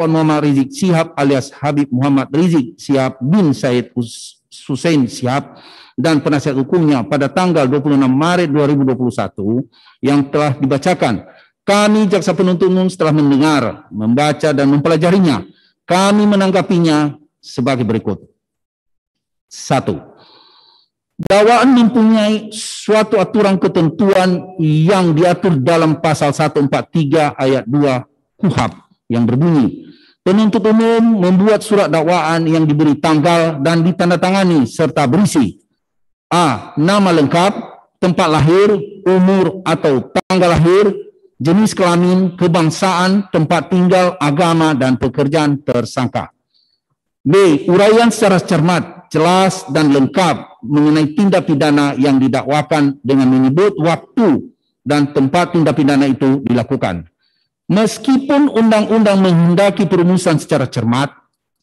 Muhammad Rizik Syihab alias Habib Muhammad Rizik Syihab bin Said Hussein Syihab dan penasihat hukumnya pada tanggal 26 Maret 2021 yang telah dibacakan. Kami jaksa penuntut umum setelah mendengar, membaca dan mempelajarinya, kami menanggapinya sebagai berikut. 1. Dakwaan mempunyai suatu aturan ketentuan yang diatur dalam pasal 143 ayat 2 KUHP yang berbunyi, penuntut umum membuat surat dakwaan yang diberi tanggal dan ditandatangani serta berisi A. Nama lengkap, tempat lahir, umur atau tanggal lahir, jenis kelamin, kebangsaan, tempat tinggal, agama, dan pekerjaan tersangka. B. Uraian secara cermat, jelas, dan lengkap mengenai tindak pidana yang didakwakan dengan menyebut waktu dan tempat tindak pidana itu dilakukan. Meskipun undang-undang menghendaki perumusan secara cermat,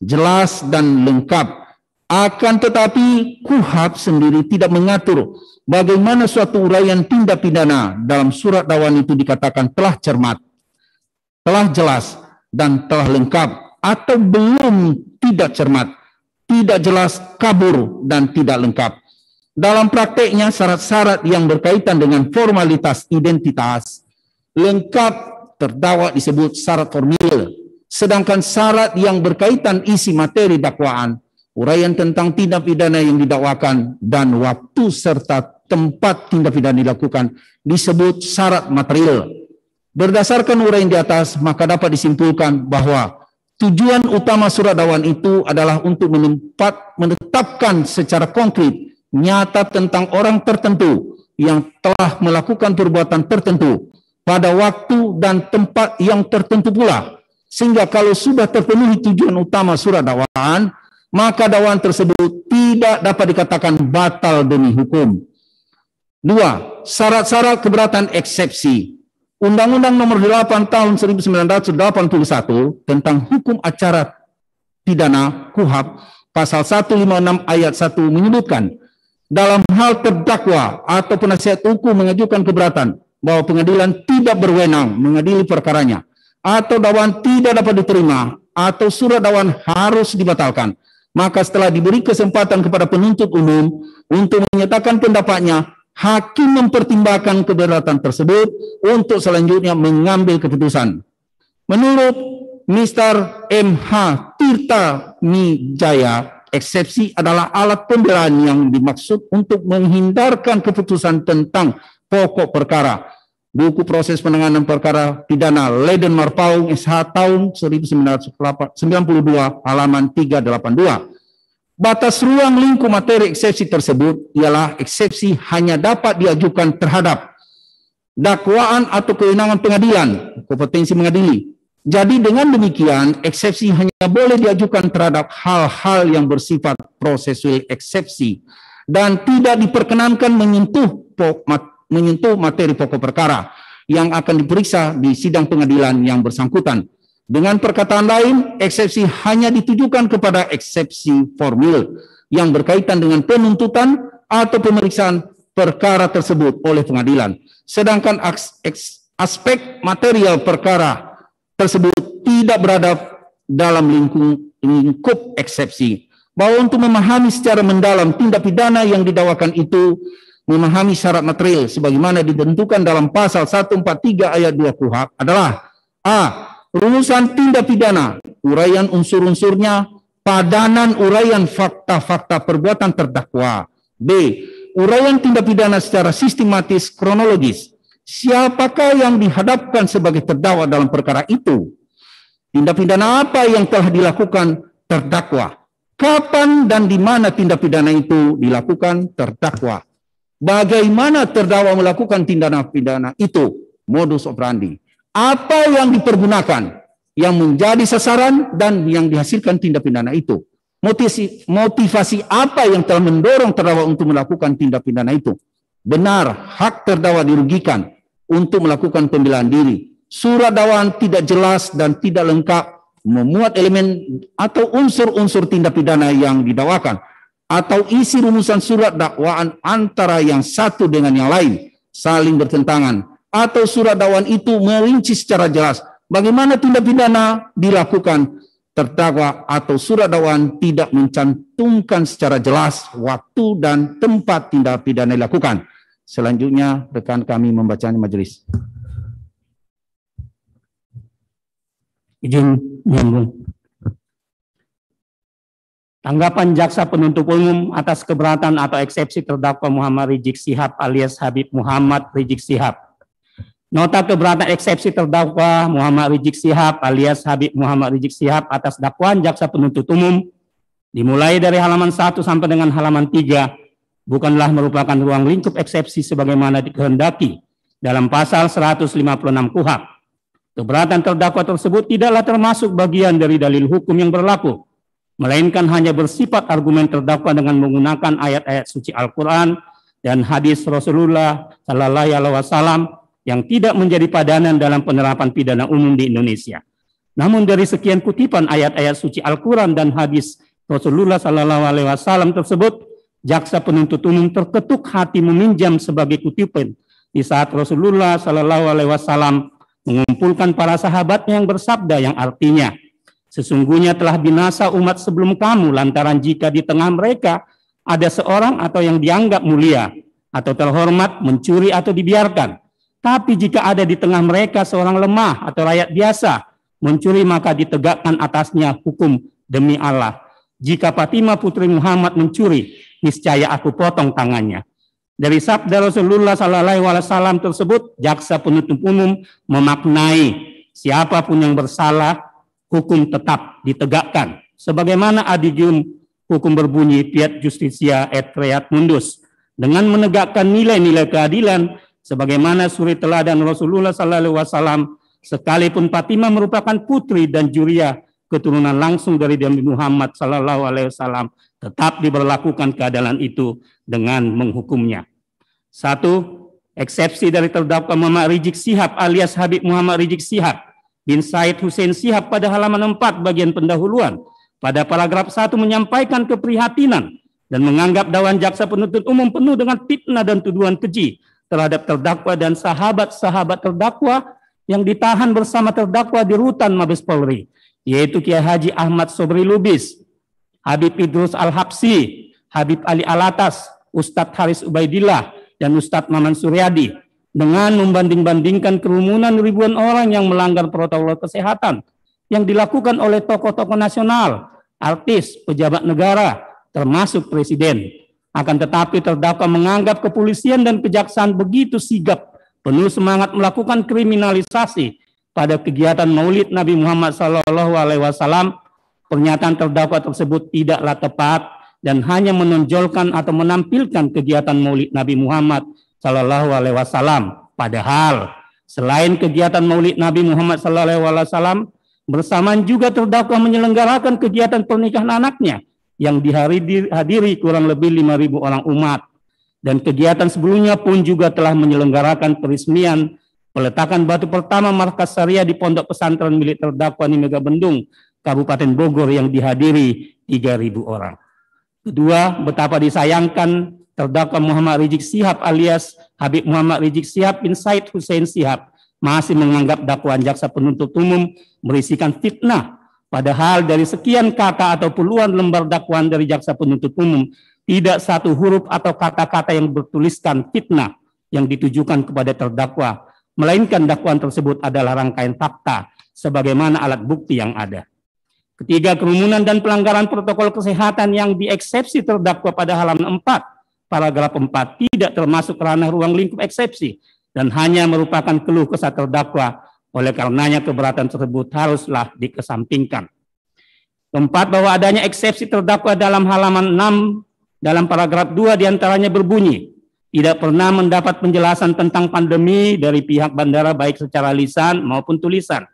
jelas, dan lengkap, akan tetapi KUHP sendiri tidak mengatur bagaimana suatu uraian tindak pidana dalam surat dakwaan itu dikatakan telah cermat, telah jelas, dan telah lengkap, atau belum tidak cermat, tidak jelas, kabur, dan tidak lengkap. Dalam prakteknya, syarat-syarat yang berkaitan dengan formalitas identitas lengkap terdakwa disebut syarat formil, sedangkan syarat yang berkaitan isi materi dakwaan, uraian tentang tindak pidana yang didakwakan, dan waktu serta tempat tindak pidana dilakukan disebut syarat material. Berdasarkan uraian di atas, maka dapat disimpulkan bahwa tujuan utama surat dakwaan itu adalah untuk menetapkan secara konkret nyata tentang orang tertentu yang telah melakukan perbuatan tertentu pada waktu dan tempat yang tertentu pula, sehingga kalau sudah terpenuhi tujuan utama surat dakwaan, maka dakwaan tersebut tidak dapat dikatakan batal demi hukum. 2. Syarat-syarat keberatan eksepsi. Undang-Undang Nomor 8 Tahun 1981 tentang Hukum Acara Pidana KUHP pasal 156 ayat 1 menyebutkan, dalam hal terdakwa atau penasihat hukum mengajukan keberatan bahwa pengadilan tidak berwenang mengadili perkaranya, atau dakwaan tidak dapat diterima, atau surat dakwaan harus dibatalkan, maka setelah diberi kesempatan kepada penuntut umum untuk menyatakan pendapatnya, hakim mempertimbangkan keberatan tersebut untuk selanjutnya mengambil keputusan. Menurut Mr. M.H. Tirta Mijaya, eksepsi adalah alat pembelaan yang dimaksud untuk menghindarkan keputusan tentang pokok perkara. Buku Proses Penanganan Perkara Pidana Leiden Marpaung SH tahun 1992 halaman 382. Batas ruang lingkup materi eksepsi tersebut ialah eksepsi hanya dapat diajukan terhadap dakwaan atau kewenangan pengadilan, kompetensi mengadili. Jadi dengan demikian, eksepsi hanya boleh diajukan terhadap hal-hal yang bersifat prosesual eksepsi dan tidak diperkenankan menyentuh materi pokok perkara yang akan diperiksa di sidang pengadilan yang bersangkutan. Dengan perkataan lain, eksepsi hanya ditujukan kepada eksepsi formil yang berkaitan dengan penuntutan atau pemeriksaan perkara tersebut oleh pengadilan. Sedangkan aspek material perkara tersebut tidak berada dalam lingkup eksepsi. Bahwa untuk memahami secara mendalam tindak pidana yang didakwakan itu, memahami syarat material sebagaimana ditentukan dalam pasal 143 ayat 2 KUHP adalah A. Rumusan tindak pidana, uraian unsur-unsurnya, padanan uraian fakta-fakta perbuatan terdakwa. B. Uraian tindak pidana secara sistematis kronologis. Siapakah yang dihadapkan sebagai terdakwa dalam perkara itu? Tindak pidana apa yang telah dilakukan terdakwa? Kapan dan di mana tindak pidana itu dilakukan terdakwa? Bagaimana terdakwa melakukan tindak pidana itu? Modus operandi. Apa yang dipergunakan, yang menjadi sasaran dan yang dihasilkan tindak pidana itu? Motivasi apa yang telah mendorong terdakwa untuk melakukan tindak pidana itu? Benar, hak terdakwa dirugikan untuk melakukan pembelaan diri. Surat dakwaan tidak jelas dan tidak lengkap, memuat elemen atau unsur-unsur tindak pidana yang didakwakan, atau isi rumusan surat dakwaan antara yang satu dengan yang lain saling bertentangan, atau surat dakwaan itu merinci secara jelas bagaimana tindak pidana dilakukan, terdakwa atau surat dakwaan tidak mencantumkan secara jelas waktu dan tempat tindak pidana dilakukan. Selanjutnya rekan kami membacanya majelis. Izin menyambung. Tanggapan jaksa penuntut umum atas keberatan atau eksepsi terdakwa Muhammad Rizik Syihab alias Habib Muhammad Rizik Syihab. Nota keberatan eksepsi terdakwa Muhammad Rizik Syihab alias Habib Muhammad Rizik Syihab atas dakwaan jaksa penuntut umum dimulai dari halaman 1 sampai dengan halaman 3 bukanlah merupakan ruang lingkup eksepsi sebagaimana dikehendaki dalam pasal 156 KUHP. Keberatan terdakwa tersebut tidaklah termasuk bagian dari dalil hukum yang berlaku, melainkan hanya bersifat argumen terdakwa dengan menggunakan ayat-ayat suci Al-Quran dan hadis Rasulullah Sallallahu Alaihi Wasallam yang tidak menjadi padanan dalam penerapan pidana umum di Indonesia. Namun dari sekian kutipan ayat-ayat suci Al-Quran dan hadis Rasulullah Sallallahu Alaihi Wasallam tersebut, jaksa penuntut umum terketuk hati meminjam sebagai kutipan di saat Rasulullah Sallallahu Alaihi Wasallam mengumpulkan para sahabatnya yang bersabda yang artinya, sesungguhnya telah binasa umat sebelum kamu lantaran jika di tengah mereka ada seorang atau yang dianggap mulia atau terhormat mencuri atau dibiarkan. Tapi jika ada di tengah mereka seorang lemah atau rakyat biasa mencuri maka ditegakkan atasnya hukum demi Allah. Jika Fatimah putri Muhammad mencuri, niscaya aku potong tangannya. Dari sabda Rasulullah SAW tersebut, jaksa penuntut umum memaknai siapapun yang bersalah hukum tetap ditegakkan. Sebagaimana adigium hukum berbunyi fiat justitia et reat mundus, dengan menegakkan nilai-nilai keadilan sebagaimana suri teladan Rasulullah SAW, sekalipun Fatimah merupakan putri dan juriah keturunan langsung dari Nabi Muhammad SAW, tetap diberlakukan keadilan itu dengan menghukumnya. 1. Eksepsi dari terdakwa Muhammad Rizik Syihab alias Habib Muhammad Rizik Syihab bin Said Hussein Syihab pada halaman 4 bagian pendahuluan pada paragraf 1 menyampaikan keprihatinan dan menganggap dakwaan jaksa penuntut umum penuh dengan fitnah dan tuduhan keji terhadap terdakwa dan sahabat-sahabat terdakwa yang ditahan bersama terdakwa di rutan Mabes Polri, yaitu Kiai Haji Ahmad Sobri Lubis, Habib Idrus Al-Habsi, Habib Ali Alatas, Ustadz Haris Ubaidillah, dan Ustadz Maman Suryadi, dengan membanding-bandingkan kerumunan ribuan orang yang melanggar protokol kesehatan yang dilakukan oleh tokoh-tokoh nasional, artis, pejabat negara, termasuk presiden. Akan tetapi terdakwa menganggap kepolisian dan kejaksaan begitu sigap, penuh semangat melakukan kriminalisasi pada kegiatan Maulid Nabi Muhammad SAW. Pernyataan terdakwa tersebut tidaklah tepat dan hanya menonjolkan atau menampilkan kegiatan Maulid Nabi Muhammad Sallallahu Alaihi Wasallam. Padahal selain kegiatan Maulid Nabi Muhammad Sallallahu Alaihi Wasallam, bersamaan juga terdakwa menyelenggarakan kegiatan pernikahan anaknya yang dihadiri kurang lebih 5.000 orang umat. Dan kegiatan sebelumnya pun juga telah menyelenggarakan peresmian peletakan batu pertama markas syariah di pondok pesantren milik terdakwa di Megabendung, Kabupaten Bogor yang dihadiri 3.000 orang. Kedua, betapa disayangkan terdakwa Muhammad Rizik Syihab alias Habib Muhammad Rizik Syihab bin Said Hussein Syihab masih menganggap dakwaan jaksa penuntut umum berisikan fitnah, padahal dari sekian kata atau puluhan lembar dakwaan dari jaksa penuntut umum tidak satu huruf atau kata-kata yang bertuliskan fitnah yang ditujukan kepada terdakwa, melainkan dakwaan tersebut adalah rangkaian fakta sebagaimana alat bukti yang ada. Ketiga, kerumunan dan pelanggaran protokol kesehatan yang dieksepsi terdakwa pada halaman 4 paragraf 4 tidak termasuk ranah ruang lingkup eksepsi dan hanya merupakan keluh kesah terdakwa. Oleh karenanya keberatan tersebut haruslah dikesampingkan. Keempat, bahwa adanya eksepsi terdakwa dalam halaman 6 dalam paragraf 2 diantaranya berbunyi, tidak pernah mendapat penjelasan tentang pandemi dari pihak bandara baik secara lisan maupun tulisan.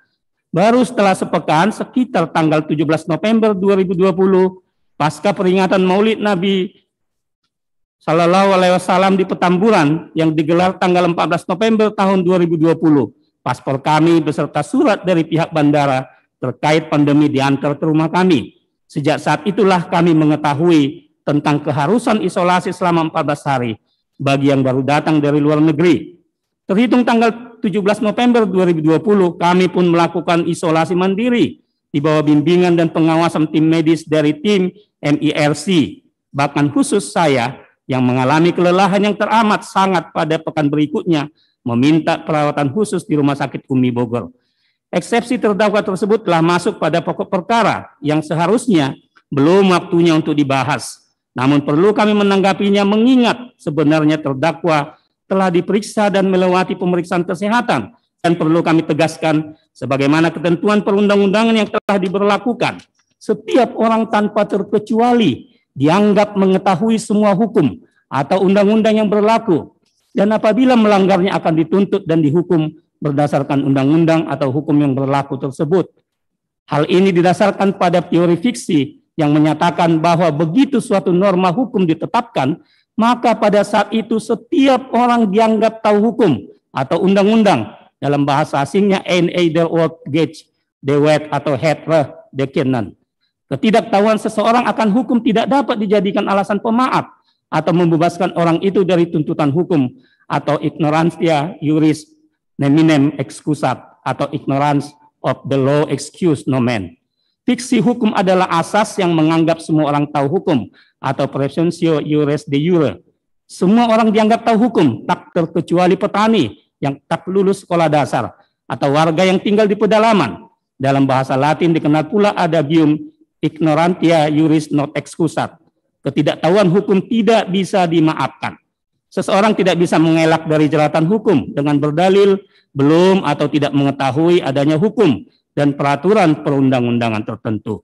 Baru setelah sepekan sekitar tanggal 17 November 2020 pasca peringatan Maulid Nabi Sallallahu Alaihi Wasallam di Petamburan yang digelar tanggal 14 November tahun 2020, paspor kami beserta surat dari pihak bandara terkait pandemi diantar ke rumah kami. Sejak saat itulah kami mengetahui tentang keharusan isolasi selama 14 hari bagi yang baru datang dari luar negeri. Terhitung tanggal 17 November 2020, kami pun melakukan isolasi mandiri di bawah bimbingan dan pengawasan tim medis dari tim MIRC. Bahkan khusus saya yang mengalami kelelahan yang teramat sangat pada pekan berikutnya meminta perawatan khusus di Rumah Sakit Umi Bogor. Eksepsi terdakwa tersebut telah masuk pada pokok perkara yang seharusnya belum waktunya untuk dibahas. Namun perlu kami menanggapinya mengingat sebenarnya terdakwa telah diperiksa dan melewati pemeriksaan kesehatan, dan perlu kami tegaskan sebagaimana ketentuan perundang-undangan yang telah diberlakukan. Setiap orang tanpa terkecuali dianggap mengetahui semua hukum atau undang-undang yang berlaku, dan apabila melanggarnya akan dituntut dan dihukum berdasarkan undang-undang atau hukum yang berlaku tersebut. Hal ini didasarkan pada teori fiksi yang menyatakan bahwa begitu suatu norma hukum ditetapkan, maka pada saat itu setiap orang dianggap tahu hukum atau undang-undang. Dalam bahasa asingnya der Wort Gage, de Wet atau Hetre de Kennen. Ketidaktahuan seseorang akan hukum tidak dapat dijadikan alasan pemaaf atau membebaskan orang itu dari tuntutan hukum, atau ignorantia juris neminem excusat, atau ignorance of the law excuse nomen. Fiksi hukum adalah asas yang menganggap semua orang tahu hukum, atau presumptio iuris de jure. Semua orang dianggap tahu hukum, tak terkecuali petani yang tak lulus sekolah dasar, atau warga yang tinggal di pedalaman. Dalam bahasa Latin dikenal pula adagium ignorantia juris not excusat. Ketidaktahuan hukum tidak bisa dimaafkan. Seseorang tidak bisa mengelak dari jeratan hukum dengan berdalil belum atau tidak mengetahui adanya hukum dan peraturan perundang-undangan tertentu.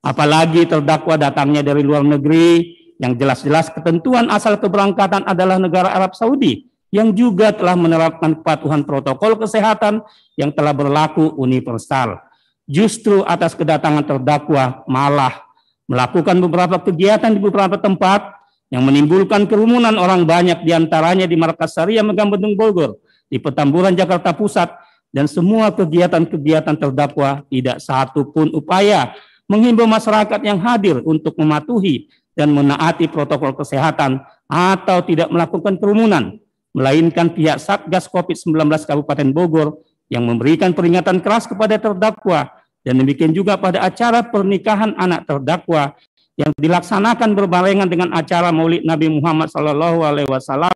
Apalagi terdakwa datangnya dari luar negeri, yang jelas-jelas ketentuan asal keberangkatan adalah negara Arab Saudi, yang juga telah menerapkan kepatuhan protokol kesehatan yang telah berlaku universal. Justru atas kedatangan terdakwa malah melakukan beberapa kegiatan di beberapa tempat yang menimbulkan kerumunan orang banyak, diantaranya di Markas Syariah Megamendung Bogor, di Petamburan Jakarta Pusat, dan semua kegiatan-kegiatan terdakwa tidak satu pun upaya menghimbau masyarakat yang hadir untuk mematuhi dan menaati protokol kesehatan atau tidak melakukan kerumunan, melainkan pihak Satgas COVID-19 Kabupaten Bogor yang memberikan peringatan keras kepada terdakwa, dan demikian juga pada acara pernikahan anak terdakwa yang dilaksanakan berbarengan dengan acara Maulid Nabi Muhammad SAW.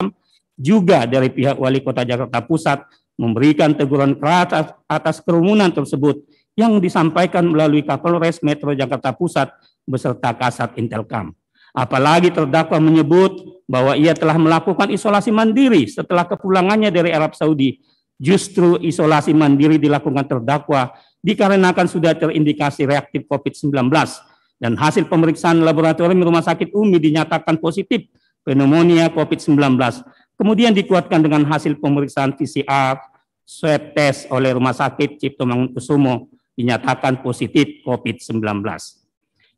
Juga dari pihak Wali Kota Jakarta Pusat memberikan teguran keras atas kerumunan tersebut yang disampaikan melalui Kapolres Metro Jakarta Pusat beserta Kasat Intelkam. Apalagi terdakwa menyebut bahwa ia telah melakukan isolasi mandiri setelah kepulangannya dari Arab Saudi. Justru isolasi mandiri dilakukan terdakwa dikarenakan sudah terindikasi reaktif COVID-19 dan hasil pemeriksaan laboratorium Rumah Sakit Umi dinyatakan positif pneumonia COVID-19. Kemudian dikuatkan dengan hasil pemeriksaan PCR swab test oleh Rumah Sakit Cipto Mangunkusumo dinyatakan positif COVID-19.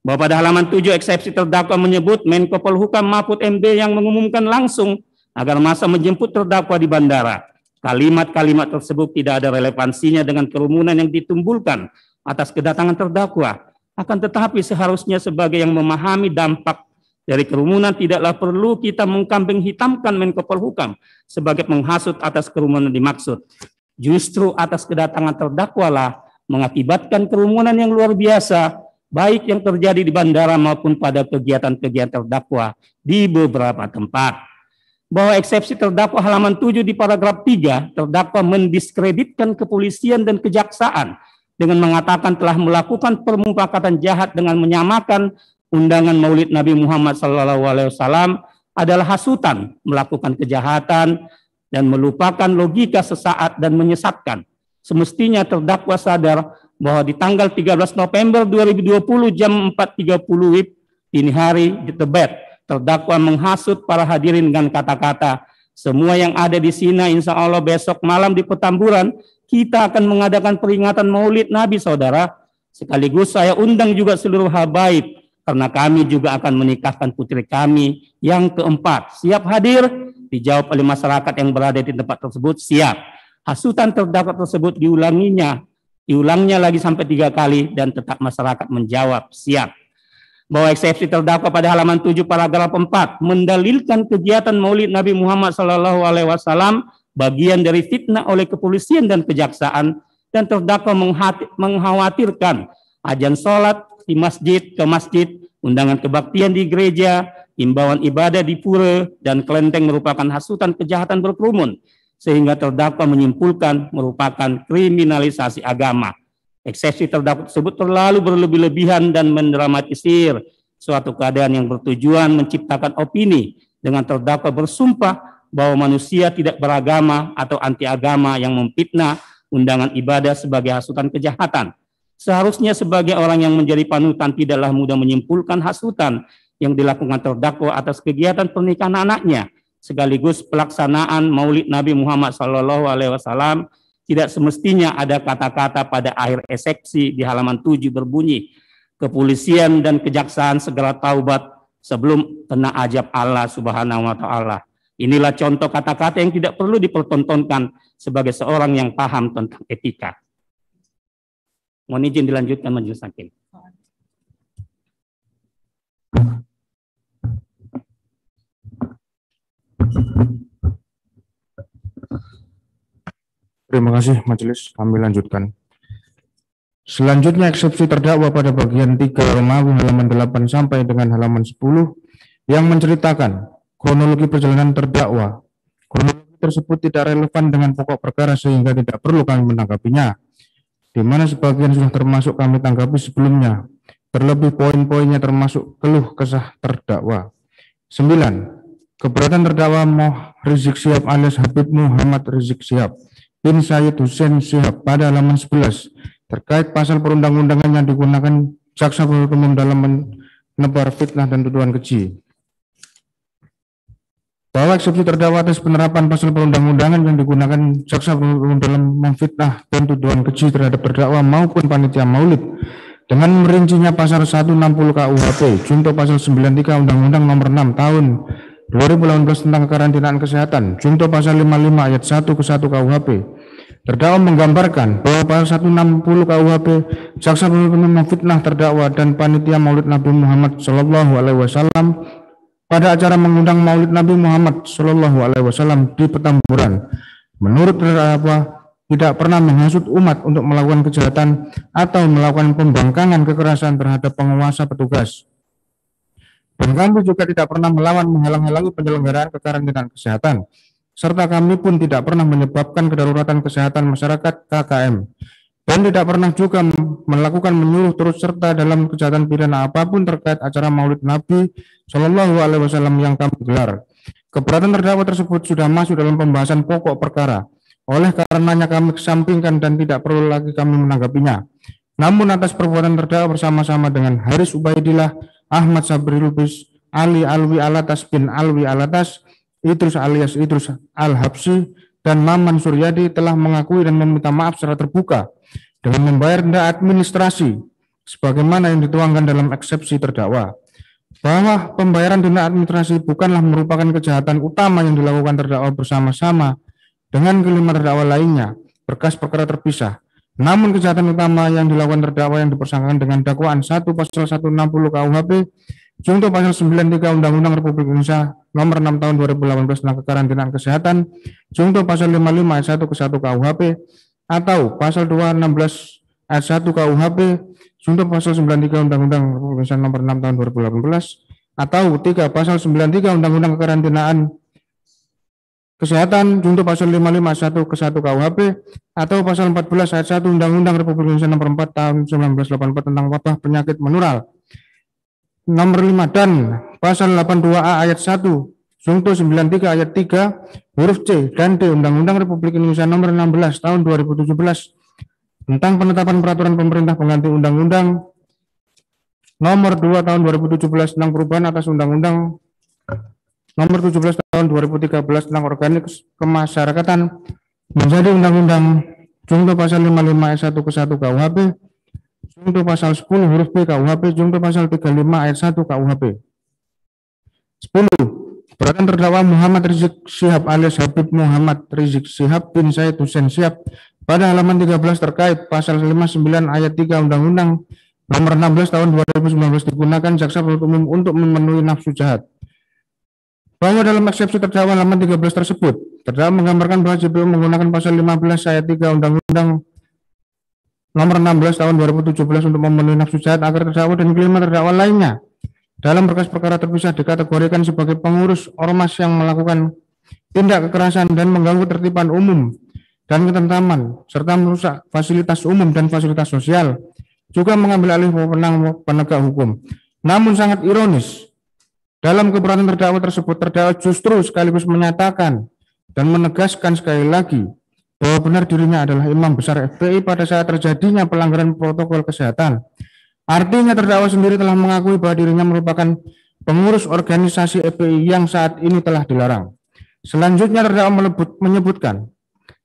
Bahwa pada halaman 7 eksepsi terdakwa menyebut Menko Polhukam Mahfud MD yang mengumumkan langsung agar masa menjemput terdakwa di bandara. Kalimat-kalimat tersebut tidak ada relevansinya dengan kerumunan yang ditimbulkan atas kedatangan terdakwa. Akan tetapi seharusnya sebagai yang memahami dampak dari kerumunan tidaklah perlu kita mengkambing hitamkan Menko Polhukam sebagai penghasut atas kerumunan dimaksud. Justru atas kedatangan terdakwa lah mengakibatkan kerumunan yang luar biasa, baik yang terjadi di bandara maupun pada kegiatan-kegiatan terdakwa di beberapa tempat. Bahwa eksepsi terdakwa halaman 7 di paragraf 3, terdakwa mendiskreditkan kepolisian dan kejaksaan dengan mengatakan telah melakukan permufakatan jahat dengan menyamakan undangan Maulid Nabi Muhammad SAW adalah hasutan melakukan kejahatan dan melupakan logika sesaat dan menyesatkan. Semestinya terdakwa sadar bahwa di tanggal 13 November 2020 jam 4.30 WIB dini hari di Tebet, terdakwa menghasut para hadirin dengan kata-kata, semua yang ada di sini insya Allah besok malam di Petamburan kita akan mengadakan peringatan Maulid Nabi saudara. Sekaligus saya undang juga seluruh habaib karena kami juga akan menikahkan putri kami yang keempat. Siap hadir? Dijawab oleh masyarakat yang berada di tempat tersebut, siap. Hasutan terdakwa tersebut diulangnya lagi sampai 3 kali dan tetap masyarakat menjawab siap. Bahwa eksepsi terdakwa pada halaman 7 paragraf 4 mendalilkan kegiatan Maulid Nabi Muhammad SAW bagian dari fitnah oleh kepolisian dan kejaksaan, dan terdakwa mengkhawatirkan ajan sholat di masjid ke masjid, undangan kebaktian di gereja, imbauan ibadah di pura dan kelenteng merupakan hasutan kejahatan berkerumun, sehingga terdakwa menyimpulkan merupakan kriminalisasi agama. Eksepsi terdakwa tersebut terlalu berlebih-lebihan dan mendramatisir suatu keadaan yang bertujuan menciptakan opini dengan terdakwa bersumpah bahwa manusia tidak beragama atau anti agama yang memfitnah undangan ibadah sebagai hasutan kejahatan. Seharusnya sebagai orang yang menjadi panutan tidaklah mudah menyimpulkan hasutan yang dilakukan terdakwa atas kegiatan pernikahan anaknya, sekaligus pelaksanaan Maulid Nabi Muhammad SAW. Tidak semestinya ada kata-kata pada akhir eksepsi di halaman 7 berbunyi, kepolisian dan kejaksaan segera taubat sebelum kena ajab Allah Subhanahu wa Ta'ala. Inilah contoh kata-kata yang tidak perlu dipertontonkan sebagai seorang yang paham tentang etika. Mohon izin dilanjutkan majelis hakim. Terima kasih majelis, kami lanjutkan. Selanjutnya eksepsi terdakwa pada bagian 3 Romawi halaman 8 sampai dengan halaman 10 yang menceritakan kronologi perjalanan terdakwa. Kronologi tersebut tidak relevan dengan pokok perkara sehingga tidak perlu kami menanggapinya, di mana sebagian sudah termasuk kami tanggapi sebelumnya. Terlebih poin-poinnya termasuk keluh kesah terdakwa. 9. Keberatan terdakwa Rizik Syihab alias Habib Muhammad Rizik Syihab bin Said Hussein Syihab pada halaman 11 terkait pasal perundang-undangan yang digunakan jaksa penuntut umum dalam menebar fitnah dan tuduhan keji. Bahwa eksepsi terdakwa atas penerapan pasal perundang-undangan yang digunakan jaksa penuntut umum dalam memfitnah dan tuduhan keji terhadap terdakwa maupun panitia maulid dengan merincinya pasal 160 KUHP, junto pasal 93 Undang-Undang Nomor 6 Tahun 2018 tentang kekarantinaan kesehatan, junto pasal 55 ayat 1 ke 1 KUHP. Terdakwa menggambarkan bahwa pasal 160 KUHP jaksa penuntut umum memfitnah terdakwa dan panitia Maulid Nabi Muhammad SAW pada acara mengundang Maulid Nabi Muhammad SAW di Petamburan. Menurut terdakwa tidak pernah menghasut umat untuk melakukan kejahatan atau melakukan pembangkangan kekerasan terhadap penguasa petugas. Dan kami juga tidak pernah melawan menghalang-halangi penyelenggaraan kekarantinaan kesehatan, serta kami pun tidak pernah menyebabkan kedaruratan kesehatan masyarakat KKM, dan tidak pernah juga melakukan menyuruh turut serta dalam kejahatan pidana apapun terkait acara Maulid Nabi SAW yang kami gelar. Keberatan terdakwa tersebut sudah masuk dalam pembahasan pokok perkara, oleh karenanya kami kesampingkan dan tidak perlu lagi kami menanggapinya. Namun atas perbuatan terdakwa bersama-sama dengan Haris Ubaidillah, Ahmad Sabri Lubis, Ali Alwi Alatas bin Alwi Alatas, Idrus alias Idrus Al-Habsi, dan Maman Suryadi telah mengakui dan meminta maaf secara terbuka dengan membayar denda administrasi sebagaimana yang dituangkan dalam eksepsi terdakwa, bahwa pembayaran denda administrasi bukanlah merupakan kejahatan utama yang dilakukan terdakwa bersama-sama dengan kelima terdakwa lainnya, berkas perkara terpisah. Namun kejahatan utama yang dilakukan terdakwa yang dipersangkakan dengan dakwaan 1 pasal 160 KUHP, junto pasal 93 Undang-Undang Republik Indonesia Nomor 6 Tahun 2018 tentang kekarantinaan kesehatan, junto pasal 55 ayat 1 ke 1 KUHP, atau pasal 216 ayat 1 KUHP, junto pasal 93 Undang-Undang Republik Indonesia Nomor 6 Tahun 2018, atau 3 pasal 93 Undang-Undang Kekarantinaan Kesehatan, junto pasal 55 ayat 1 ke 1 KUHP, atau pasal 14 ayat 1 Undang-Undang Republik Indonesia Nomor 4 Tahun 1984 tentang wabah penyakit menular. Nomor 5 dan pasal 82A ayat 1, junto 93 ayat 3 huruf C dan D Undang-Undang Republik Indonesia Nomor 16 Tahun 2017 tentang penetapan peraturan pemerintah pengganti Undang-Undang Nomor 2 Tahun 2017 tentang perubahan atas Undang-Undang Nomor 17 Tahun 2013 tentang organik kemasyarakatan menjadi Undang-Undang, junto pasal 55 ayat 1 ke 1 KUHP, junto pasal 10 huruf B KUHP, junto pasal 35 ayat 1 KUHP. 10. Keberatan terdakwa Muhammad Rizik Syihab alias Habib Muhammad Rizik Syihab bin Said Hussein Syihab pada halaman 13 terkait pasal 59 ayat 3 Undang-Undang Nomor 16 Tahun 2019 digunakan jaksa penuntut umum untuk memenuhi nafsu jahat. bahwa dalam eksepsi terdakwa halaman 13 tersebut, terdakwa menggambarkan bahwa JPU menggunakan pasal 15 ayat 3 Undang-Undang Nomor 16 Tahun 2017 untuk memenuhi nafsu jahat agar terdakwa dan kelima terdakwa lainnya dalam berkas perkara terpisah dikategorikan sebagai pengurus ormas yang melakukan tindak kekerasan dan mengganggu tertiban umum dan ketentraman serta merusak fasilitas umum dan fasilitas sosial, juga mengambil alih wewenang penegak hukum. Namun sangat ironis, dalam keberatan terdakwa tersebut, terdakwa justru sekaligus menyatakan dan menegaskan sekali lagi bahwa benar dirinya adalah imam besar FPI pada saat terjadinya pelanggaran protokol kesehatan. Artinya terdakwa sendiri telah mengakui bahwa dirinya merupakan pengurus organisasi FPI yang saat ini telah dilarang. Selanjutnya terdakwa menyebutkan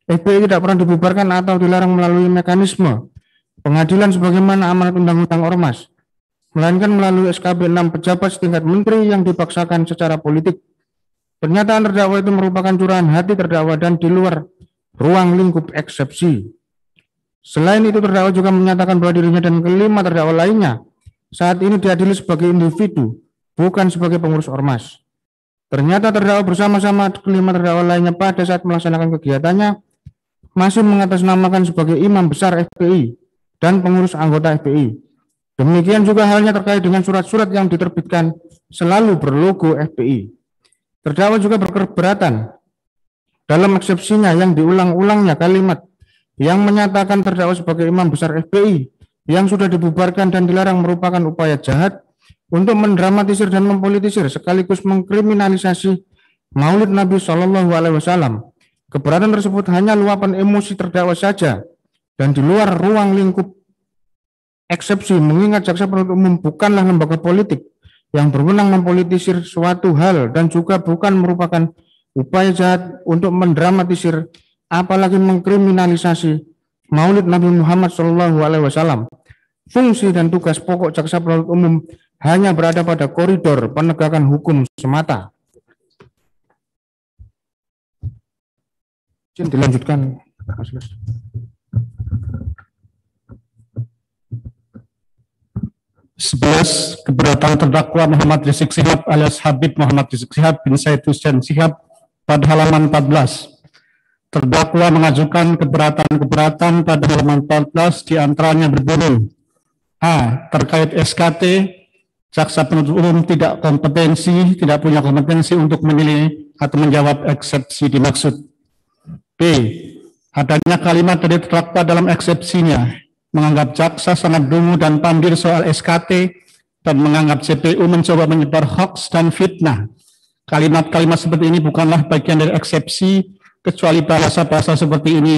FPI tidak pernah dibubarkan atau dilarang melalui mekanisme pengadilan sebagaimana amanat Undang-Undang Ormas, melainkan melalui SKB 6 pejabat setingkat menteri yang dipaksakan secara politik. Pernyataan terdakwa itu merupakan curahan hati terdakwa dan di luar ruang lingkup eksepsi. Selain itu, terdakwa juga menyatakan bahwa dirinya dan kelima terdakwa lainnya saat ini diadili sebagai individu, bukan sebagai pengurus ormas. Ternyata terdakwa bersama-sama kelima terdakwa lainnya pada saat melaksanakan kegiatannya masih mengatasnamakan sebagai imam besar FPI dan pengurus anggota FPI. Demikian juga halnya terkait dengan surat-surat yang diterbitkan selalu berlogo FPI. Terdakwa juga berkeberatan dalam eksepsinya yang diulang-ulangnya kalimat yang menyatakan terdakwa sebagai imam besar FPI yang sudah dibubarkan dan dilarang merupakan upaya jahat untuk mendramatisir dan mempolitisir sekaligus mengkriminalisasi Maulid Nabi Shallallahu Alaihi Wasallam. Keberatan tersebut hanya luapan emosi terdakwa saja dan di luar ruang lingkup eksepsi, mengingat jaksa penuntut umum bukanlah lembaga politik yang berwenang mempolitisir suatu hal dan juga bukan merupakan upaya jahat untuk mendramatisir apalagi mengkriminalisasi Maulid Nabi Muhammad SAW. Fungsi dan tugas pokok jaksa penuntut umum hanya berada pada koridor penegakan hukum semata. Dilanjutkan, Mas Mas. Keberatan terdakwa Muhammad Rizik Syihab alias Habib Muhammad Rizik Syihab bin Said Hussein Syihab pada halaman 14. Terdakwa mengajukan keberatan pada halaman 14 diantaranya berbunyi: A. Terkait SKT, jaksa penuntut umum tidak punya kompetensi untuk menilai atau menjawab eksepsi dimaksud. B. Adanya kalimat dari terdakwa dalam eksepsinya menganggap jaksa sangat dungu dan pandir soal SKT dan menganggap JPU mencoba menyebar hoaks dan fitnah. Kalimat-kalimat seperti ini bukanlah bagian dari eksepsi, kecuali bahasa-bahasa seperti ini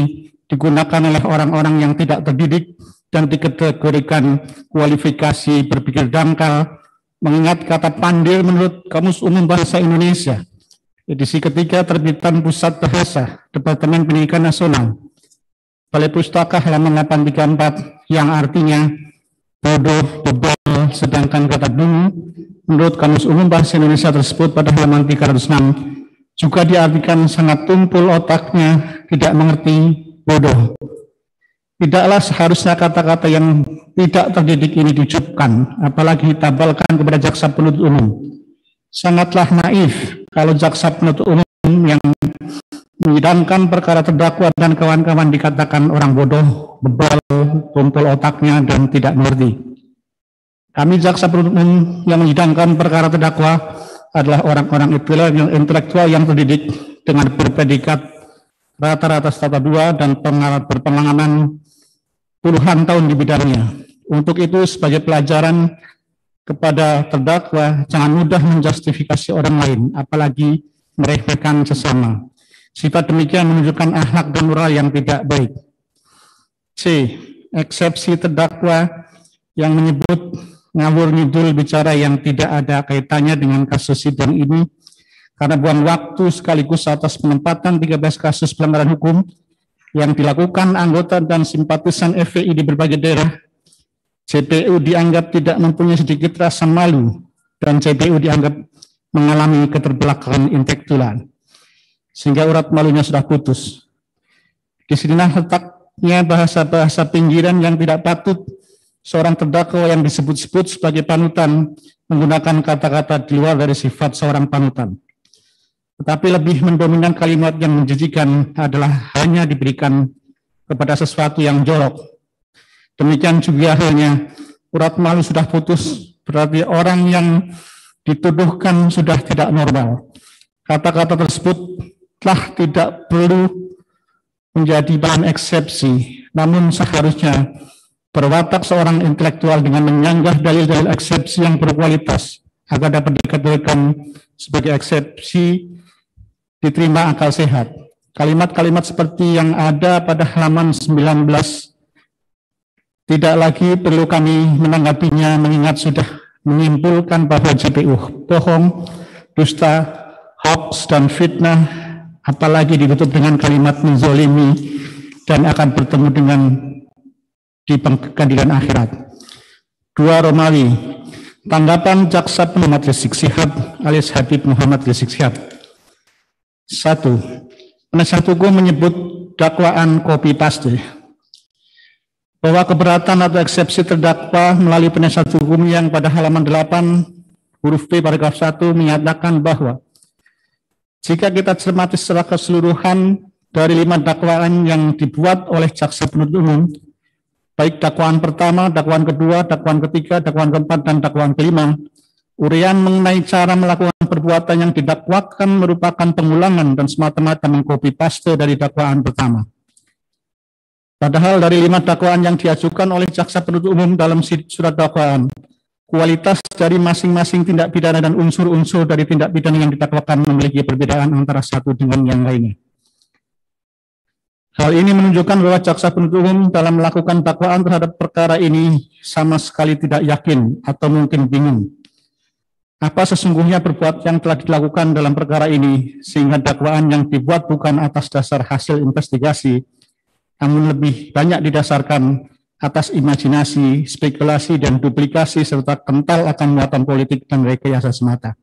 digunakan oleh orang-orang yang tidak terdidik dan dikategorikan kualifikasi berpikir dangkal, mengingat kata pandir menurut Kamus Umum Bahasa Indonesia, edisi ketiga terbitan Pusat Bahasa, Departemen Pendidikan Nasional, Balai Pustaka halaman 834, yang artinya bodoh, bebal, sedangkan kata dungu menurut Kamus Umum Bahasa Indonesia tersebut pada halaman 306 juga diartikan sangat tumpul otaknya, tidak mengerti, bodoh. Tidaklah seharusnya kata-kata yang tidak terdidik ini diucapkan, apalagi ditabalkan kepada jaksa penuntut umum. Sangatlah naif kalau jaksa penuntut umum yang menyidangkan perkara terdakwa dan kawan-kawan dikatakan orang bodoh, bebal, tumpul otaknya, dan tidak mengerti. Kami jaksa penuntut umum yang menyidangkan perkara terdakwa adalah orang-orang intelektual yang terdidik dengan berpredikat rata-rata strata 2 dan berpengalaman puluhan tahun di bidangnya. Untuk itu, sebagai pelajaran kepada terdakwa, jangan mudah menjustifikasi orang lain, apalagi meremehkan sesama. Sifat demikian menunjukkan akhlak dan moral yang tidak baik. C. Eksepsi terdakwa yang menyebut ngawur ngidul bicara yang tidak ada kaitannya dengan kasus sidang ini karena buang waktu sekaligus atas penempatan 13 kasus pelanggaran hukum yang dilakukan anggota dan simpatisan FPI di berbagai daerah. JPU dianggap tidak mempunyai sedikit rasa malu dan JPU dianggap mengalami keterbelakangan intelektual sehingga urat malunya sudah putus. Di sinilah letaknya bahasa-bahasa pinggiran yang tidak patut seorang terdakwa yang disebut-sebut sebagai panutan menggunakan kata-kata di luar dari sifat seorang panutan. Tetapi lebih mendominan kalimat yang menjijikan adalah hanya diberikan kepada sesuatu yang jorok. Demikian juga halnya urat malu sudah putus, berarti orang yang dituduhkan sudah tidak normal. Kata-kata tersebut telah tidak perlu menjadi bahan eksepsi, namun seharusnya berwatak seorang intelektual dengan menyanggah dalil-dalil eksepsi yang berkualitas agar dapat dikategorikan sebagai eksepsi diterima akal sehat. Kalimat-kalimat seperti yang ada pada halaman 19 tidak lagi perlu kami menanggapinya, mengingat sudah menyimpulkan bahwa JPU bohong, dusta, hoax, dan fitnah, apalagi ditutup dengan kalimat menzolimi dan akan bertemu dengan di pengadilan akhirat. 2 Romawi, tanggapan jaksa penuntut Rizik Syihab alias Habib Muhammad Rizik Syihab. 1. Penasihat hukum menyebut dakwaan copy paste bahwa keberatan atau eksepsi terdakwa melalui penasihat hukum yang pada halaman 8 huruf P paragraf 1 menyatakan bahwa jika kita cermati secara keseluruhan dari 5 dakwaan yang dibuat oleh jaksa penuntut umum, baik dakwaan pertama, dakwaan kedua, dakwaan ketiga, dakwaan keempat, dan dakwaan kelima, uraian mengenai cara melakukan perbuatan yang didakwakan merupakan pengulangan dan semata-mata mengcopy paste dari dakwaan pertama. Padahal dari 5 dakwaan yang diajukan oleh jaksa penuntut umum dalam surat dakwaan, kualitas dari masing-masing tindak pidana dan unsur-unsur dari tindak pidana yang didakwakan memiliki perbedaan antara satu dengan yang lainnya. Hal ini menunjukkan bahwa jaksa penuntut umum dalam melakukan dakwaan terhadap perkara ini sama sekali tidak yakin atau mungkin bingung apa sesungguhnya perbuatan yang telah dilakukan dalam perkara ini, sehingga dakwaan yang dibuat bukan atas dasar hasil investigasi, namun lebih banyak didasarkan atas imajinasi, spekulasi, dan duplikasi, serta kental akan muatan politik dan rekayasa semata.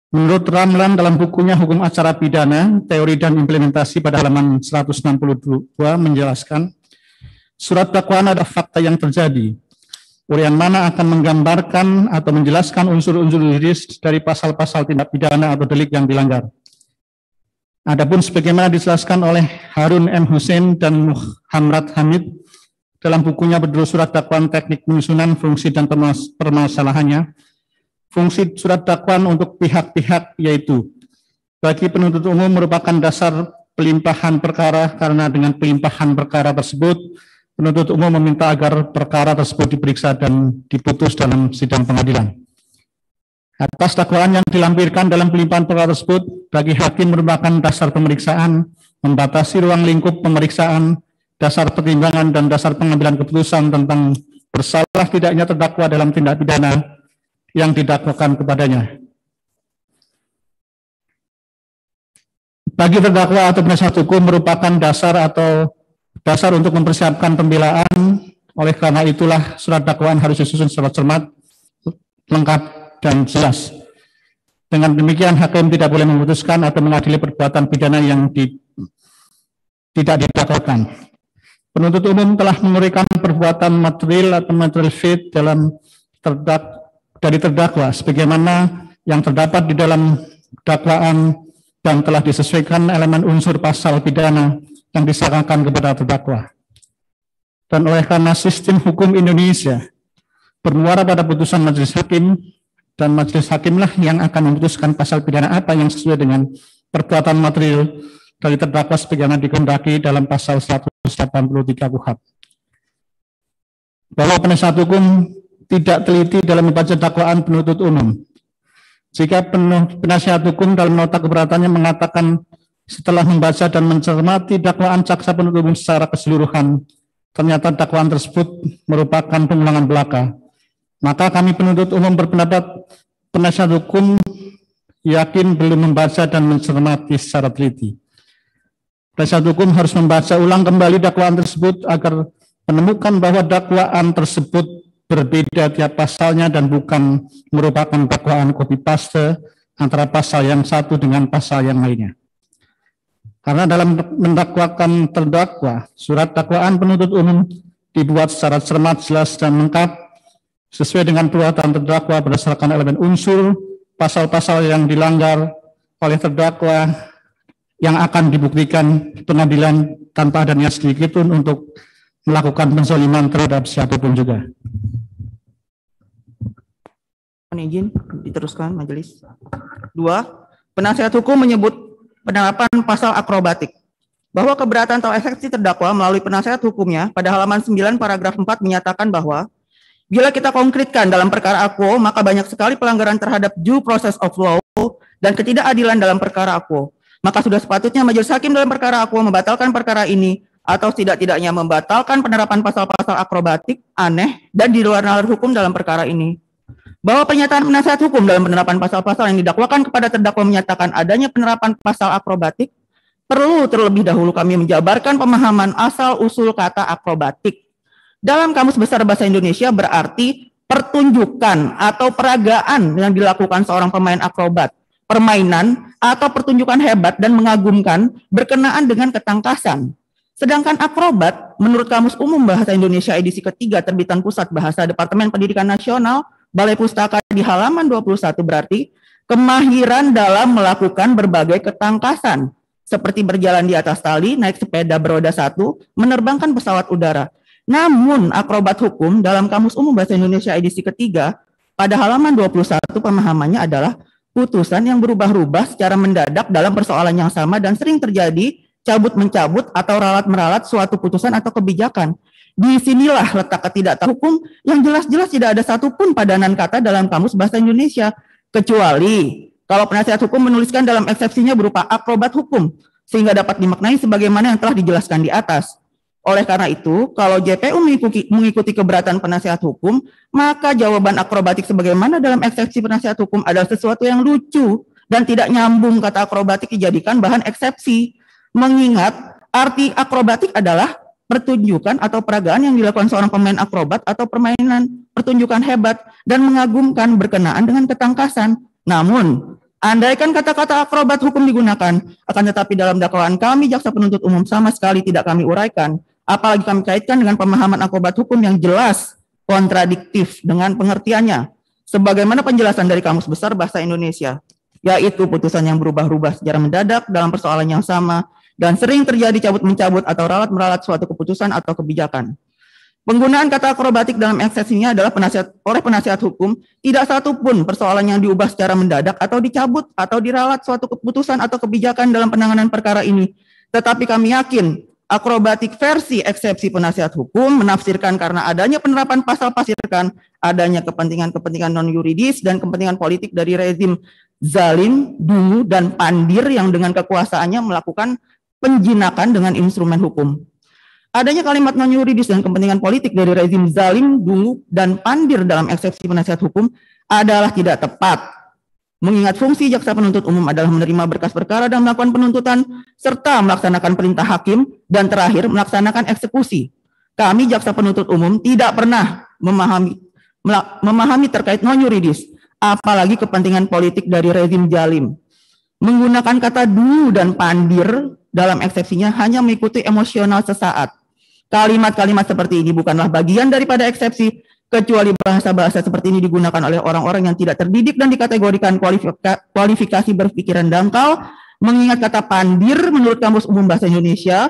Menurut Ramlan dalam bukunya Hukum Acara Pidana, Teori dan Implementasi pada halaman 162 menjelaskan, surat dakwaan ada fakta yang terjadi, uraian mana akan menggambarkan atau menjelaskan unsur-unsur juridis dari pasal-pasal tindak pidana atau delik yang dilanggar. Adapun sebagaimana dijelaskan oleh Harun M. Hussein dan Muhammad Hamid dalam bukunya berjudul Surat Dakwaan Teknik Penyusunan Fungsi dan Permasalahannya, fungsi surat dakwaan untuk pihak-pihak yaitu bagi penuntut umum merupakan dasar pelimpahan perkara, karena dengan pelimpahan perkara tersebut penuntut umum meminta agar perkara tersebut diperiksa dan diputus dalam sidang pengadilan. Atas dakwaan yang dilampirkan dalam pelimpahan perkara tersebut, bagi hakim merupakan dasar pemeriksaan, membatasi ruang lingkup pemeriksaan, dasar pertimbangan, dan dasar pengambilan keputusan tentang bersalah tidaknya terdakwa dalam tindak pidana yang didakwakan kepadanya. Bagi terdakwa atau penasihat hukum merupakan dasar untuk mempersiapkan pembelaan. Oleh karena itulah surat dakwaan harus disusun secara cermat, lengkap, dan jelas. Dengan demikian hakim tidak boleh memutuskan atau mengadili perbuatan pidana yang tidak didakwakan. Penuntut umum telah menguraikan perbuatan material atau material fit dari terdakwa sebagaimana yang terdapat di dalam dakwaan dan telah disesuaikan elemen unsur pasal pidana yang disangkakan kepada terdakwa. Dan oleh karena sistem hukum Indonesia bermuara pada putusan majelis hakim, dan majelis hakimlah yang akan memutuskan pasal pidana apa yang sesuai dengan perbuatan material dari terdakwa sebagaimana dikehendaki dalam pasal 183 KUHP. Bahwa penasihat hukum tidak teliti dalam membaca dakwaan penuntut umum. Jika penasihat hukum dalam nota keberatannya mengatakan setelah membaca dan mencermati dakwaan jaksa penuntut umum secara keseluruhan, ternyata dakwaan tersebut merupakan pengulangan belaka, maka kami penuntut umum berpendapat penasihat hukum yakin belum membaca dan mencermati secara teliti. Penasihat hukum harus membaca ulang kembali dakwaan tersebut agar menemukan bahwa dakwaan tersebut berbeda tiap pasalnya dan bukan merupakan dakwaan copy paste antara pasal yang satu dengan pasal yang lainnya. Karena dalam mendakwakan terdakwa, surat dakwaan penuntut umum dibuat secara cermat, jelas, dan lengkap sesuai dengan perbuatan terdakwa berdasarkan elemen unsur, pasal-pasal yang dilanggar, oleh terdakwa yang akan dibuktikan pengadilan tanpa ada niat sedikit pun untuk melakukan penzaliman terhadap siapapun juga. Izin diteruskan majelis. 2. Penasihat hukum menyebut penerapan pasal akrobatik bahwa keberatan atau eksepsi terdakwa melalui penasihat hukumnya pada halaman 9 paragraf 4 menyatakan bahwa bila kita konkretkan dalam perkara akwo, maka banyak sekali pelanggaran terhadap due process of law dan ketidakadilan dalam perkara akwo. Maka sudah sepatutnya majelis hakim dalam perkara akwo membatalkan perkara ini atau tidak-tidaknya membatalkan penerapan pasal-pasal akrobatik, aneh, dan di luar nalar hukum dalam perkara ini. Bahwa pernyataan penasihat hukum dalam penerapan pasal-pasal yang didakwakan kepada terdakwa menyatakan adanya penerapan pasal akrobatik, perlu terlebih dahulu kami menjabarkan pemahaman asal-usul kata akrobatik. Dalam Kamus Besar Bahasa Indonesia berarti pertunjukan atau peragaan yang dilakukan seorang pemain akrobat, permainan atau pertunjukan hebat dan mengagumkan berkenaan dengan ketangkasan. Sedangkan akrobat, menurut Kamus Umum Bahasa Indonesia edisi ketiga terbitan Pusat Bahasa Departemen Pendidikan Nasional, Balai Pustaka di halaman 21 berarti kemahiran dalam melakukan berbagai ketangkasan, seperti berjalan di atas tali, naik sepeda beroda satu, menerbangkan pesawat udara. Namun akrobat hukum dalam Kamus Umum Bahasa Indonesia edisi ketiga pada halaman 21 pemahamannya adalah putusan yang berubah-ubah secara mendadak dalam persoalan yang sama dan sering terjadi cabut-mencabut atau ralat-meralat suatu putusan atau kebijakan. Disinilah letak ketidaktahuan hukum yang jelas-jelas tidak ada satupun padanan kata dalam Kamus Bahasa Indonesia, kecuali kalau penasihat hukum menuliskan dalam eksepsinya berupa akrobat hukum, sehingga dapat dimaknai sebagaimana yang telah dijelaskan di atas. Oleh karena itu, kalau JPU mengikuti keberatan penasihat hukum, maka jawaban akrobatik sebagaimana dalam eksepsi penasihat hukum adalah sesuatu yang lucu dan tidak nyambung kata akrobatik dijadikan bahan eksepsi. Mengingat arti akrobatik adalah pertunjukan atau peragaan yang dilakukan seorang pemain akrobat atau permainan pertunjukan hebat dan mengagumkan berkenaan dengan ketangkasan. Namun, andaikan kata-kata akrobat hukum digunakan, akan tetapi dalam dakwaan kami jaksa penuntut umum sama sekali tidak kami uraikan, apalagi kami kaitkan dengan pemahaman akrobat hukum yang jelas kontradiktif dengan pengertiannya, sebagaimana penjelasan dari Kamus Besar Bahasa Indonesia, yaitu putusan yang berubah-ubah secara mendadak dalam persoalan yang sama dan sering terjadi cabut-mencabut atau ralat-meralat suatu keputusan atau kebijakan. Penggunaan kata akrobatik dalam eksepsinya adalah oleh penasihat hukum tidak satu pun persoalan yang diubah secara mendadak atau dicabut atau diralat suatu keputusan atau kebijakan dalam penanganan perkara ini. Tetapi kami yakin akrobatik versi eksepsi penasihat hukum menafsirkan karena adanya penerapan pasal pasirkan, adanya kepentingan-kepentingan non-yuridis dan kepentingan politik dari rezim zalim, dungu, dan pandir yang dengan kekuasaannya melakukan penjinakan dengan instrumen hukum. Adanya kalimat non-yuridis dan kepentingan politik dari rezim zalim, dungu, dan pandir dalam eksepsi penasihat hukum adalah tidak tepat. Mengingat fungsi jaksa penuntut umum adalah menerima berkas perkara dan melakukan penuntutan, serta melaksanakan perintah hakim, dan terakhir melaksanakan eksekusi. Kami jaksa penuntut umum tidak pernah memahami terkait non-yuridis, apalagi kepentingan politik dari rezim zalim. Menggunakan kata dulu dan pandir dalam eksepsinya hanya mengikuti emosional sesaat. Kalimat-kalimat seperti ini bukanlah bagian daripada eksepsi, kecuali bahasa-bahasa seperti ini digunakan oleh orang-orang yang tidak terdidik dan dikategorikan kualifikasi berpikiran dangkal. Mengingat kata pandir menurut Kamus Umum Bahasa Indonesia,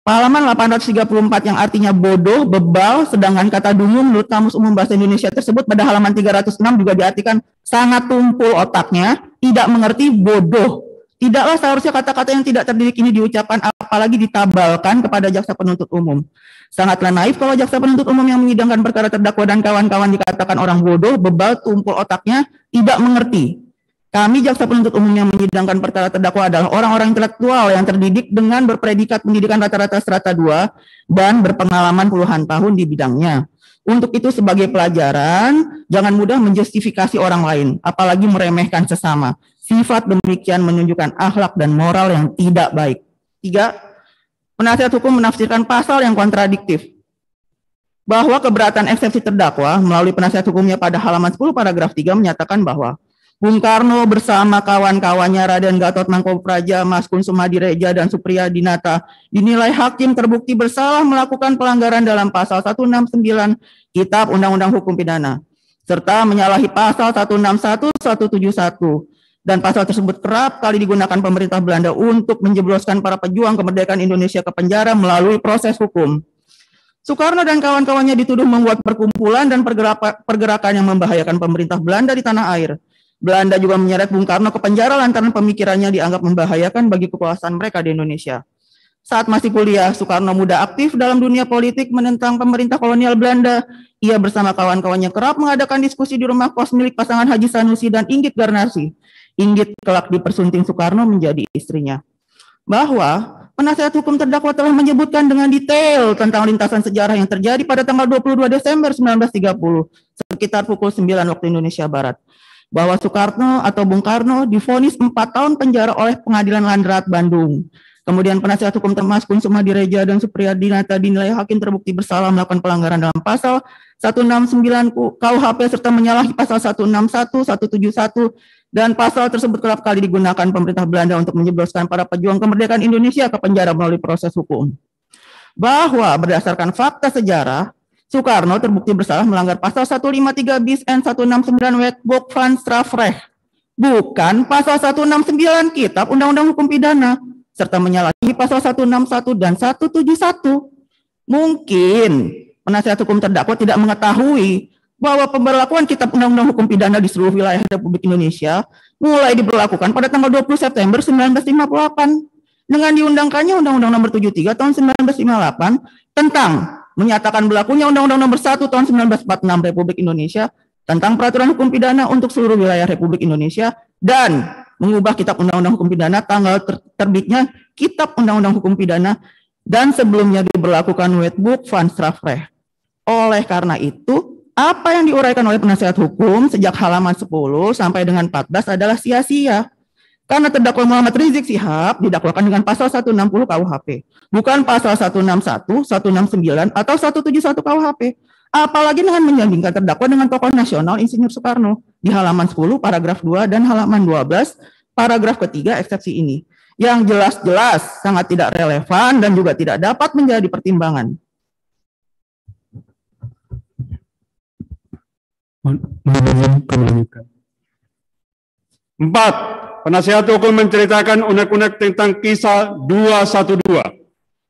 halaman 834 yang artinya bodoh, bebal, sedangkan kata dungu menurut Kamus Umum Bahasa Indonesia tersebut pada halaman 306 juga diartikan sangat tumpul otaknya, tidak mengerti, bodoh. Tidaklah seharusnya kata-kata yang tidak terdidik ini diucapkan apalagi ditabalkan kepada jaksa penuntut umum. Sangatlah naif kalau jaksa penuntut umum yang menyidangkan perkara terdakwa dan kawan-kawan dikatakan orang bodoh, bebal, tumpul otaknya, tidak mengerti. Kami jaksa penuntut umum yang menyidangkan perkara terdakwa adalah orang-orang intelektual yang terdidik dengan berpredikat pendidikan rata-rata strata 2 dan berpengalaman puluhan tahun di bidangnya. Untuk itu sebagai pelajaran, jangan mudah menjustifikasi orang lain, apalagi meremehkan sesama. Sifat demikian menunjukkan akhlak dan moral yang tidak baik. 3. Penasihat hukum menafsirkan pasal yang kontradiktif. Bahwa keberatan eksepsi terdakwa melalui penasihat hukumnya pada halaman 10 paragraf 3 menyatakan bahwa Bung Karno bersama kawan-kawannya Raden Gatot Mangkopraja, Mas Kun Sumadireja, dan Supriya Dinata dinilai hakim terbukti bersalah melakukan pelanggaran dalam pasal 169 Kitab Undang-Undang Hukum Pidana, serta menyalahi pasal 161, 171, dan pasal tersebut kerap kali digunakan pemerintah Belanda untuk menjebloskan para pejuang kemerdekaan Indonesia ke penjara melalui proses hukum. Soekarno dan kawan-kawannya dituduh membuat perkumpulan dan pergerakan yang membahayakan pemerintah Belanda di tanah air. Belanda juga menyeret Bung Karno ke penjara lantaran pemikirannya dianggap membahayakan bagi kekuasaan mereka di Indonesia. Saat masih kuliah, Soekarno muda aktif dalam dunia politik menentang pemerintah kolonial Belanda. Ia bersama kawan-kawannya kerap mengadakan diskusi di rumah kos milik pasangan Haji Sanusi dan Inggit Garnarsi. Inggit kelak dipersunting Soekarno menjadi istrinya. Bahwa penasihat hukum terdakwa telah menyebutkan dengan detail tentang lintasan sejarah yang terjadi pada tanggal 22 Desember 1930, sekitar pukul 9 waktu Indonesia Barat. Bahwa Soekarno atau Bung Karno divonis 4 tahun penjara oleh Pengadilan Landrat Bandung. Kemudian penasihat hukum Mas Kun Sumadireja dan Supriyadinata dinilai hakim terbukti bersalah melakukan pelanggaran dalam pasal 169 KUHP serta menyalahi pasal 161, 171, dan pasal tersebut kerap kali digunakan pemerintah Belanda untuk menjebloskan para pejuang kemerdekaan Indonesia ke penjara melalui proses hukum. Bahwa berdasarkan fakta sejarah, Soekarno terbukti bersalah melanggar pasal 153 bis N 169 Wetboek van Strafrecht, bukan pasal 169 Kitab Undang-Undang Hukum Pidana, serta menyalahi pasal 161 dan 171. Mungkin penasihat hukum terdakwa tidak mengetahui bahwa pemberlakuan Kitab Undang-Undang Hukum Pidana di seluruh wilayah Republik Indonesia mulai diberlakukan pada tanggal 20 September 1958 dengan diundangkannya Undang-Undang Nomor 73 tahun 1958 tentang menyatakan berlakunya Undang-Undang Nomor 1 tahun 1946 Republik Indonesia tentang peraturan hukum pidana untuk seluruh wilayah Republik Indonesia dan mengubah Kitab Undang-Undang Hukum Pidana tanggal terbitnya Kitab Undang-Undang Hukum Pidana dan sebelumnya diberlakukan Wetboek van Strafrecht. Oleh karena itu, apa yang diuraikan oleh penasihat hukum sejak halaman 10 sampai dengan 14 adalah sia-sia. Karena terdakwa Muhammad Rizik Syihab didakwakan dengan pasal 160 KUHP, bukan pasal 161, 169, atau 171 KUHP. Apalagi dengan menyandingkan terdakwa dengan tokoh nasional Insinyur Soekarno di halaman 10 paragraf 2 dan halaman 12 paragraf ketiga eksepsi ini yang jelas-jelas sangat tidak relevan dan juga tidak dapat menjadi pertimbangan. Empat, penasihat hukum menceritakan unek-unek tentang kisah 212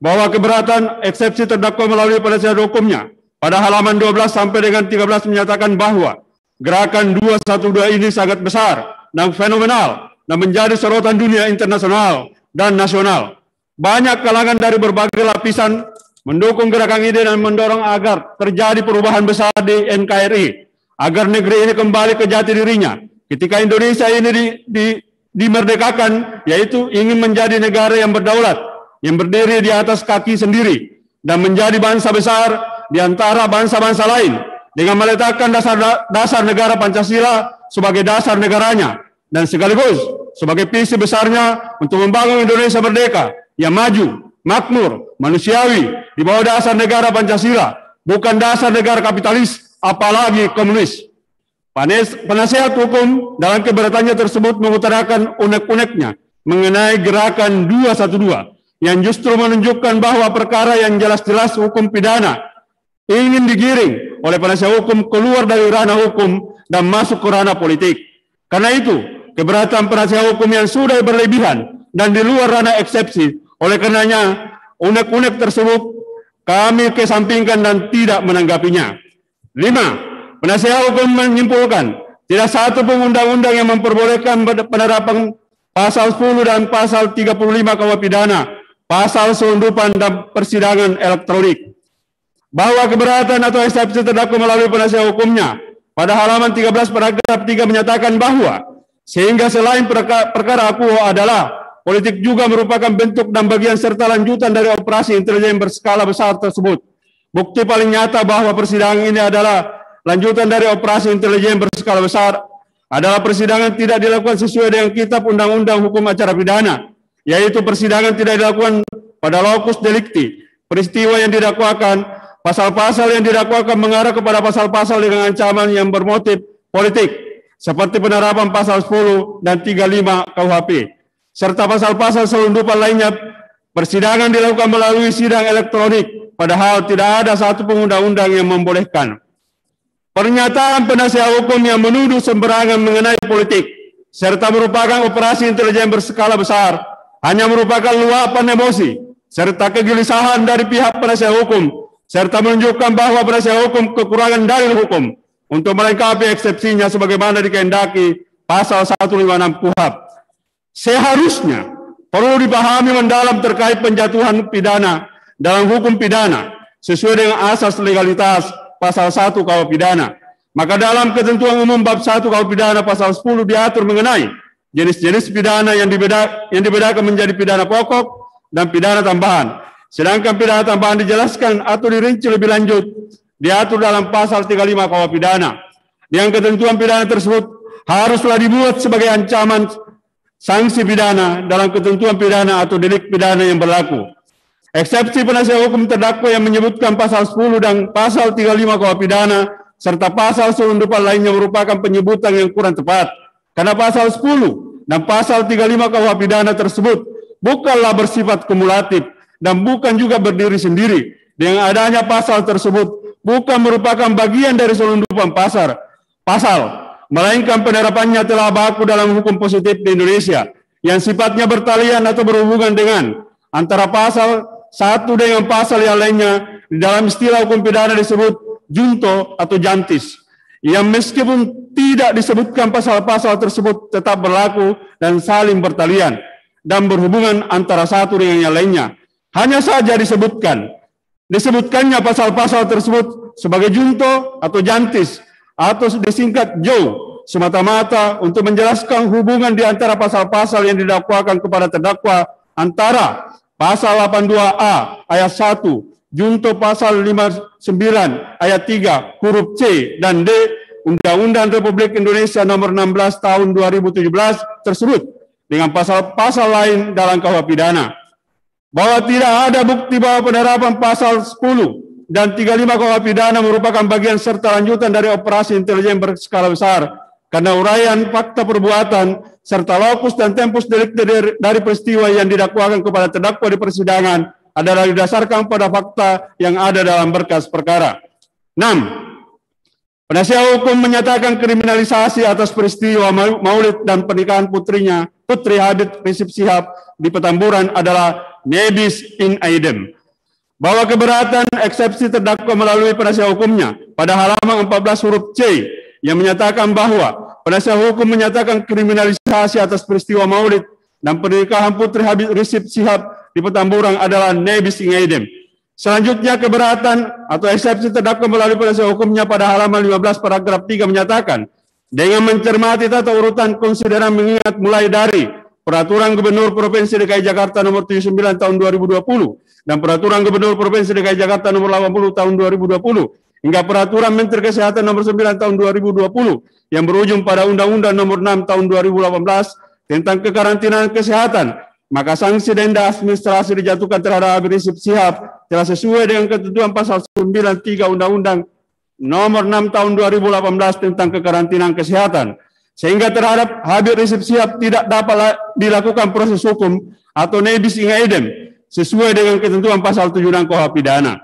bahwa keberatan eksepsi terdakwa melalui penasihat hukumnya. Pada halaman 12 sampai dengan 13 menyatakan bahwa gerakan 212 ini sangat besar dan fenomenal dan menjadi sorotan dunia internasional dan nasional. Banyak kalangan dari berbagai lapisan mendukung gerakan ini dan mendorong agar terjadi perubahan besar di NKRI, agar negeri ini kembali ke jati dirinya. Ketika Indonesia ini dimerdekakan, yaitu ingin menjadi negara yang berdaulat, yang berdiri di atas kaki sendiri, dan menjadi bangsa besar di antara bangsa-bangsa lain dengan meletakkan dasar negara Pancasila sebagai dasar negaranya dan sekaligus sebagai visi besarnya untuk membangun Indonesia merdeka yang maju, makmur, manusiawi di bawah dasar negara Pancasila, bukan dasar negara kapitalis apalagi komunis. Penasihat hukum dalam keberatannya tersebut mengutarakan unek-uneknya mengenai gerakan 212 yang justru menunjukkan bahwa perkara yang jelas-jelas hukum pidana ingin digiring oleh penasihat hukum keluar dari ranah hukum dan masuk ke ranah politik. Karena itu, keberatan penasihat hukum yang sudah berlebihan dan di luar ranah eksepsi, oleh karenanya unek-unek tersebut kami kesampingkan dan tidak menanggapinya. 5. Penasihat hukum menyimpulkan tidak satu pun undang-undang yang memperbolehkan penerapan pasal 10 dan pasal 35 KUH pidana, pasal selundupan dan persidangan elektronik. Bahwa keberatan atau eksepsi terdakwa melalui penasihat hukumnya pada halaman 13 paragraf 3 menyatakan bahwa sehingga selain perkara akuo adalah politik juga merupakan bentuk dan bagian serta lanjutan dari operasi intelijen berskala besar tersebut. Bukti paling nyata bahwa persidangan ini adalah lanjutan dari operasi intelijen berskala besar adalah persidangan tidak dilakukan sesuai dengan Kitab Undang-Undang Hukum Acara Pidana, yaitu persidangan tidak dilakukan pada locus delicti, peristiwa yang didakwakan. Pasal-pasal yang didakwakan mengarah kepada pasal-pasal dengan ancaman yang bermotif politik, seperti penerapan pasal 10 dan 35 KUHP, serta pasal-pasal selundupan lainnya. Persidangan dilakukan melalui sidang elektronik, padahal tidak ada satu undang-undang yang membolehkan. Pernyataan penasihat hukum yang menuduh sembarangan mengenai politik serta merupakan operasi intelijen berskala besar, hanya merupakan luapan emosi, serta kegelisahan dari pihak penasihat hukum, serta menunjukkan bahwa penasihat hukum kekurangan dalil hukum untuk melengkapi eksepsinya sebagaimana dikehendaki pasal 156 KUHP. Seharusnya perlu dipahami mendalam terkait penjatuhan pidana dalam hukum pidana sesuai dengan asas legalitas pasal 1 KUH pidana. Maka dalam ketentuan umum bab 1 KUH pidana pasal 10 diatur mengenai jenis-jenis pidana yang dibedakan menjadi pidana pokok dan pidana tambahan. Sedangkan pidana tambahan dijelaskan atau dirinci lebih lanjut diatur dalam pasal 35 KUH pidana. Yang ketentuan pidana tersebut haruslah dibuat sebagai ancaman sanksi pidana dalam ketentuan pidana atau delik pidana yang berlaku. Eksepsi penasihat hukum terdakwa yang menyebutkan pasal 10 dan pasal 35 KUH pidana serta pasal selundupan lainnya merupakan penyebutan yang kurang tepat. Karena pasal 10 dan pasal 35 KUH pidana tersebut bukanlah bersifat kumulatif dan bukan juga berdiri sendiri. Dengan adanya pasal tersebut bukan merupakan bagian dari selundupan pasal, melainkan penerapannya telah baku dalam hukum positif di Indonesia yang sifatnya bertalian atau berhubungan dengan antara pasal satu dengan pasal yang lainnya. Di dalam istilah hukum pidana disebut junto atau jantis, yang meskipun tidak disebutkan pasal-pasal tersebut tetap berlaku dan saling bertalian dan berhubungan antara satu dengan yang lainnya. Hanya saja disebutkannya pasal-pasal tersebut sebagai junto atau jantis atau disingkat JO semata-mata untuk menjelaskan hubungan di antara pasal-pasal yang didakwakan kepada terdakwa antara pasal 82A ayat 1 junto pasal 59 ayat 3 huruf C dan D Undang-Undang Republik Indonesia nomor 16 tahun 2017 tersebut dengan pasal-pasal lain dalam KUH pidana. Bahwa tidak ada bukti bahwa penerapan pasal 10 dan 35 KUH pidana merupakan bagian serta lanjutan dari operasi intelijen berskala besar karena uraian fakta perbuatan serta lokus dan tempus delik dari peristiwa yang didakwakan kepada terdakwa di persidangan adalah didasarkan pada fakta yang ada dalam berkas perkara. 6. Penasihat hukum menyatakan kriminalisasi atas peristiwa maulid dan pernikahan putrinya, Putri Habib Rizik Syihab di Petamburan adalah nebis in idem. Bahwa keberatan eksepsi terdakwa melalui penasihat hukumnya pada halaman 14 huruf C yang menyatakan bahwa penasihat hukum menyatakan kriminalisasi atas peristiwa maulid dan pernikahan Putri Habib Rizik Syihab di Petamburan adalah nebis in idem. Selanjutnya keberatan atau eksepsi terdakwa melalui penasihat hukumnya pada halaman 15 paragraf 3 menyatakan dengan mencermati tata urutan konsideran mengingat mulai dari Peraturan Gubernur Provinsi DKI Jakarta nomor 79 tahun 2020 dan Peraturan Gubernur Provinsi DKI Jakarta nomor 80 tahun 2020 hingga Peraturan Menteri Kesehatan nomor 9 tahun 2020 yang berujung pada Undang-Undang nomor 6 tahun 2018 tentang kekarantinaan kesehatan, maka sanksi denda administrasi dijatuhkan terhadap Habib Rizik Syihab telah sesuai dengan ketentuan pasal 93 Undang-Undang nomor 6 tahun 2018 tentang kekarantinaan kesehatan, sehingga terhadap Habib Rizik Syihab tidak dapat dilakukan proses hukum atau nebis in idem sesuai dengan ketentuan pasal 76 KUH pidana.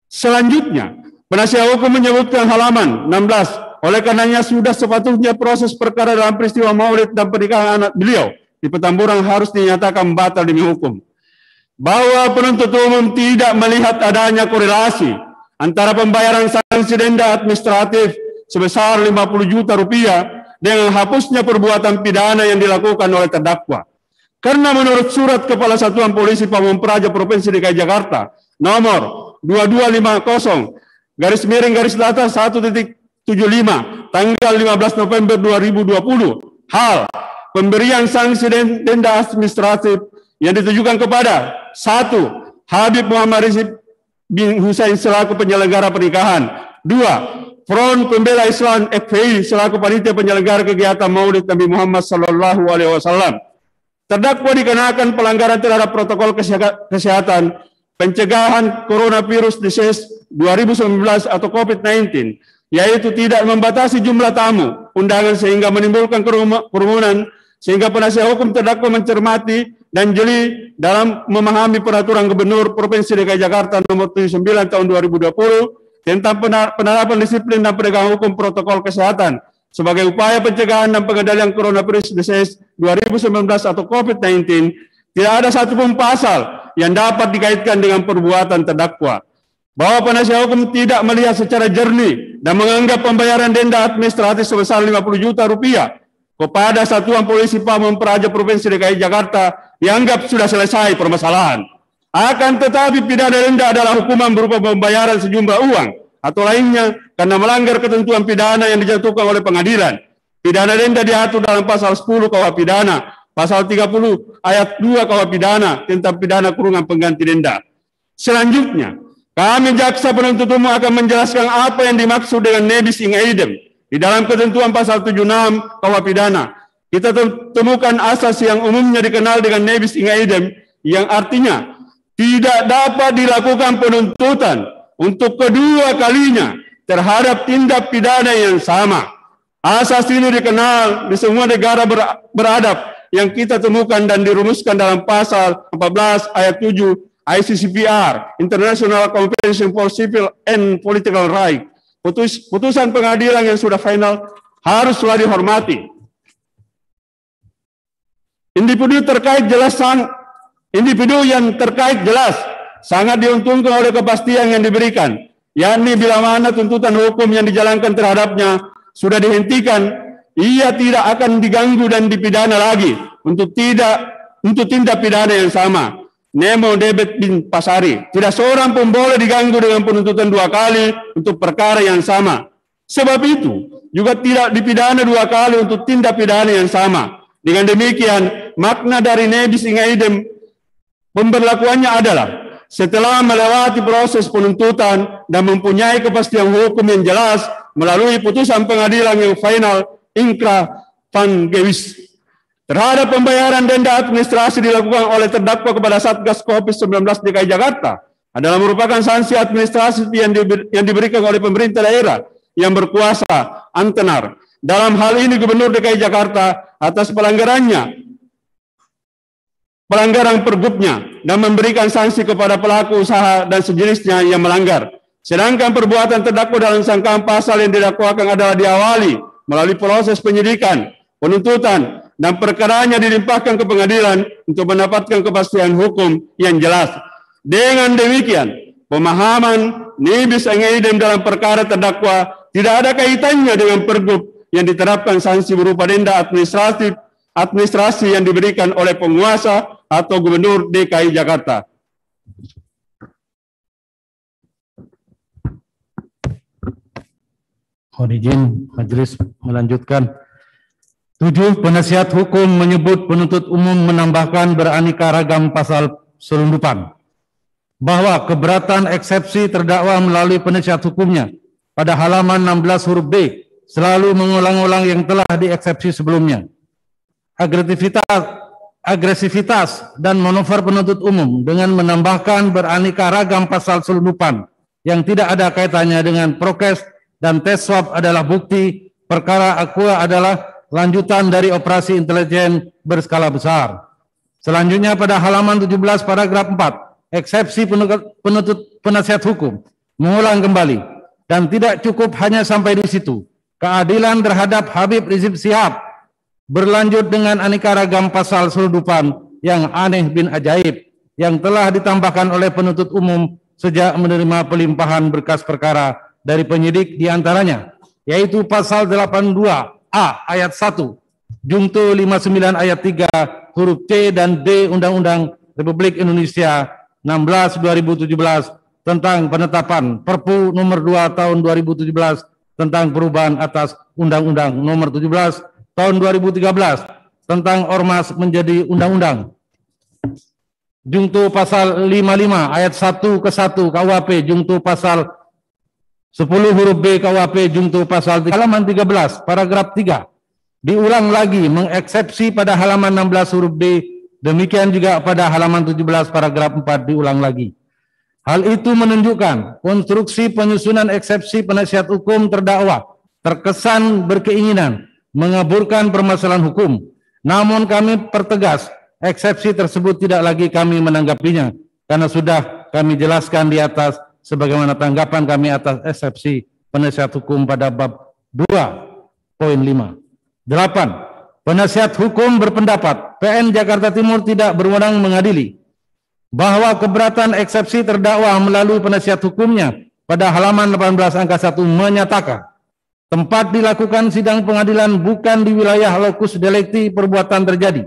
Selanjutnya, penasihat hukum menyebutkan halaman 16, oleh karenanya sudah sepatutnya proses perkara dalam peristiwa maulid dan pernikahan anak beliau di Petamburan harus dinyatakan batal demi hukum. Bahwa penuntut umum tidak melihat adanya korelasi antara pembayaran sanksi denda administratif sebesar 50 juta rupiah dengan hapusnya perbuatan pidana yang dilakukan oleh terdakwa. Karena menurut surat Kepala Satuan Polisi Pamung Praja Provinsi DKI Jakarta nomor 2250/1.75 tanggal 15 November 2020 hal pemberian sanksi denda administratif yang ditujukan kepada 1. Habib Muhammad Rizik bin Hussein selaku penyelenggara pernikahan. 2. Front Pembela Islam FPI selaku panitia penyelenggara kegiatan Maulid Nabi Muhammad SAW. Terdakwa dikenakan pelanggaran terhadap protokol kesehatan pencegahan coronavirus disease 2019 atau COVID-19, yaitu tidak membatasi jumlah tamu undangan sehingga menimbulkan kerumunan, sehingga penasihat hukum terdakwa mencermati dan jeli dalam memahami Peraturan Gubernur Provinsi DKI Jakarta nomor 79 tahun 2020 tentang penerapan disiplin dan penegakan hukum protokol kesehatan sebagai upaya pencegahan dan pengendalian coronavirus disease 2019 atau COVID-19, tidak ada satupun pasal yang dapat dikaitkan dengan perbuatan terdakwa. Bahwa penasihat hukum tidak melihat secara jernih dan menganggap pembayaran denda administratif sebesar 50 juta rupiah kepada Satuan Polisi Pamong Praja Provinsi DKI Jakarta dianggap sudah selesai permasalahan. Akan tetapi pidana denda adalah hukuman berupa pembayaran sejumlah uang atau lainnya karena melanggar ketentuan pidana yang dijatuhkan oleh pengadilan. Pidana denda diatur dalam pasal 10 KUH pidana, pasal 30 ayat 2 KUH pidana tentang pidana kurungan pengganti denda. Selanjutnya, kami jaksa penuntut umum akan menjelaskan apa yang dimaksud dengan nebis in idem di dalam ketentuan pasal 76 KUH pidana. Kita temukan asas yang umumnya dikenal dengan nebis in idem yang artinya tidak dapat dilakukan penuntutan untuk kedua kalinya terhadap tindak pidana yang sama. Asas ini dikenal di semua negara beradab yang kita temukan dan dirumuskan dalam pasal 14 ayat 7 ICCPR, International Convention for Civil and Political Rights. Putusan pengadilan yang sudah final haruslah dihormati. Individu yang terkait jelas sangat diuntungkan oleh kepastian yang diberikan, yakni bila mana tuntutan hukum yang dijalankan terhadapnya sudah dihentikan, ia tidak akan diganggu dan dipidana lagi untuk tindak pidana yang sama. Nemo Debet bin Pasari, tidak seorang pun boleh diganggu dengan penuntutan dua kali untuk perkara yang sama. Sebab itu juga tidak dipidana dua kali untuk tindak pidana yang sama. Dengan demikian, makna dari nebis in idem pemberlakuannya adalah setelah melewati proses penuntutan dan mempunyai kepastian hukum yang jelas melalui putusan pengadilan yang final inkrah van gewis. Terhadap pembayaran denda administrasi dilakukan oleh terdakwa kepada Satgas COVID-19 DKI Jakarta adalah merupakan sanksi administrasi yang diberikan oleh pemerintah daerah yang berkuasa Antenar. Dalam hal ini Gubernur DKI Jakarta atas pelanggaran pergubnya dan memberikan sanksi kepada pelaku usaha dan sejenisnya yang melanggar. Sedangkan perbuatan terdakwa dalam sangkaan pasal yang didakwakan adalah diawali melalui proses penyidikan, penuntutan, dan perkaranya dilimpahkan ke pengadilan untuk mendapatkan kepastian hukum yang jelas. Dengan demikian, pemahaman nebis in idem dalam perkara terdakwa tidak ada kaitannya dengan pergub yang diterapkan sanksi berupa denda administrasi yang diberikan oleh penguasa atau Gubernur DKI Jakarta. Mohon izin majelis melanjutkan. 7. Penasihat hukum menyebut penuntut umum menambahkan beraneka ragam pasal selundupan bahwa keberatan eksepsi terdakwa melalui penasihat hukumnya pada halaman 16 huruf B selalu mengulang-ulang yang telah dieksepsi sebelumnya. Agresivitas dan manuver penuntut umum dengan menambahkan beraneka ragam pasal selundupan yang tidak ada kaitannya dengan prokes dan tes swab adalah bukti perkara aqua adalah lanjutan dari operasi intelijen berskala besar. Selanjutnya pada halaman 17 paragraf 4, eksepsi penasihat hukum mengulang kembali dan tidak cukup hanya sampai di situ. Keadilan terhadap Habib Rizik Syihab berlanjut dengan aneka ragam pasal selundupan yang aneh bin ajaib yang telah ditambahkan oleh penuntut umum sejak menerima pelimpahan berkas perkara dari penyidik diantaranya, yaitu pasal 82A ayat 1, Jungto 59 ayat 3 huruf C dan D Undang-Undang Republik Indonesia 16/2017 tentang penetapan Perpu nomor 2 tahun 2017 tentang perubahan atas Undang-Undang nomor 17 tahun 2013 tentang Ormas menjadi undang-undang. Jungto pasal 55 ayat 1 ke 1 KUHP, jungto pasal 10 huruf B KUHP, jungto pasal halaman 13 paragraf 3 diulang lagi mengeksepsi pada halaman 16 huruf B, demikian juga pada halaman 17 paragraf 4 diulang lagi. Hal itu menunjukkan konstruksi penyusunan eksepsi penasihat hukum terdakwa terkesan berkeinginan mengaburkan permasalahan hukum. Namun kami pertegas, eksepsi tersebut tidak lagi kami menanggapinya karena sudah kami jelaskan di atas sebagaimana tanggapan kami atas eksepsi penasihat hukum pada bab 2 Poin 5. 8. Penasihat hukum berpendapat PN Jakarta Timur tidak berwenang mengadili bahwa keberatan eksepsi terdakwa melalui penasihat hukumnya pada halaman 18 angka 1 menyatakan tempat dilakukan sidang pengadilan bukan di wilayah lokus delikti perbuatan terjadi.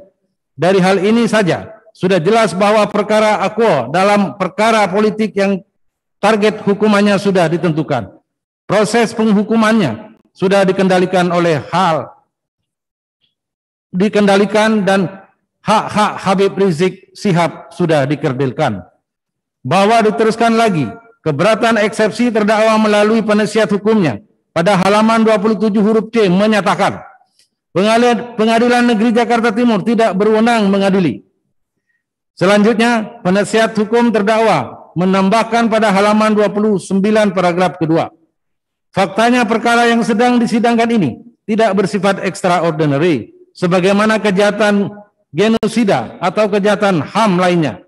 Dari hal ini saja sudah jelas bahwa perkara aquo dalam perkara politik yang target hukumannya sudah ditentukan. Proses penghukumannya sudah dikendalikan dan hak-hak Habib Rizik Syihab sudah dikerdilkan. Bahwa diteruskan lagi, keberatan eksepsi terdakwa melalui penasihat hukumnya pada halaman 27 huruf C menyatakan Pengadilan Negeri Jakarta Timur tidak berwenang mengadili. Selanjutnya, penasihat hukum terdakwa menambahkan pada halaman 29 paragraf kedua. Faktanya perkara yang sedang disidangkan ini tidak bersifat extraordinary, sebagaimana kejahatan genosida atau kejahatan HAM lainnya.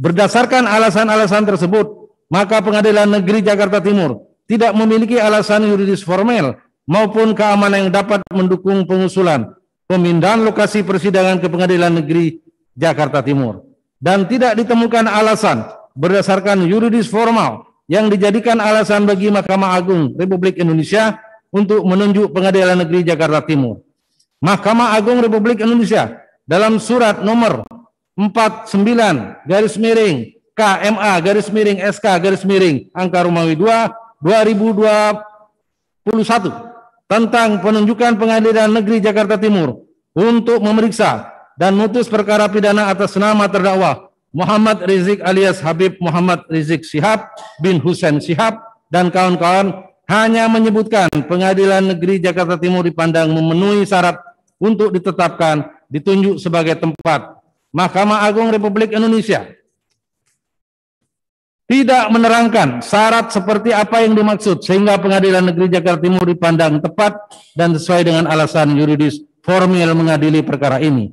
Berdasarkan alasan-alasan tersebut, maka Pengadilan Negeri Jakarta Timur tidak memiliki alasan yuridis formal maupun keamanan yang dapat mendukung pengusulan pemindahan lokasi persidangan ke Pengadilan Negeri Jakarta Timur. Dan tidak ditemukan alasan berdasarkan yuridis formal yang dijadikan alasan bagi Mahkamah Agung Republik Indonesia untuk menunjuk Pengadilan Negeri Jakarta Timur. Mahkamah Agung Republik Indonesia dalam surat nomor 49 KMA_SK_ angka Romawi 2 2021 tentang penunjukan Pengadilan Negeri Jakarta Timur untuk memeriksa dan memutus perkara pidana atas nama terdakwa Muhammad Rizik alias Habib Muhammad Rizik Syihab bin Hussein Syihab dan kawan-kawan hanya menyebutkan Pengadilan Negeri Jakarta Timur dipandang memenuhi syarat untuk ditetapkan ditunjuk sebagai tempat Mahkamah Agung Republik Indonesia. Tidak menerangkan syarat seperti apa yang dimaksud sehingga Pengadilan Negeri Jakarta Timur dipandang tepat dan sesuai dengan alasan yuridis formal mengadili perkara ini.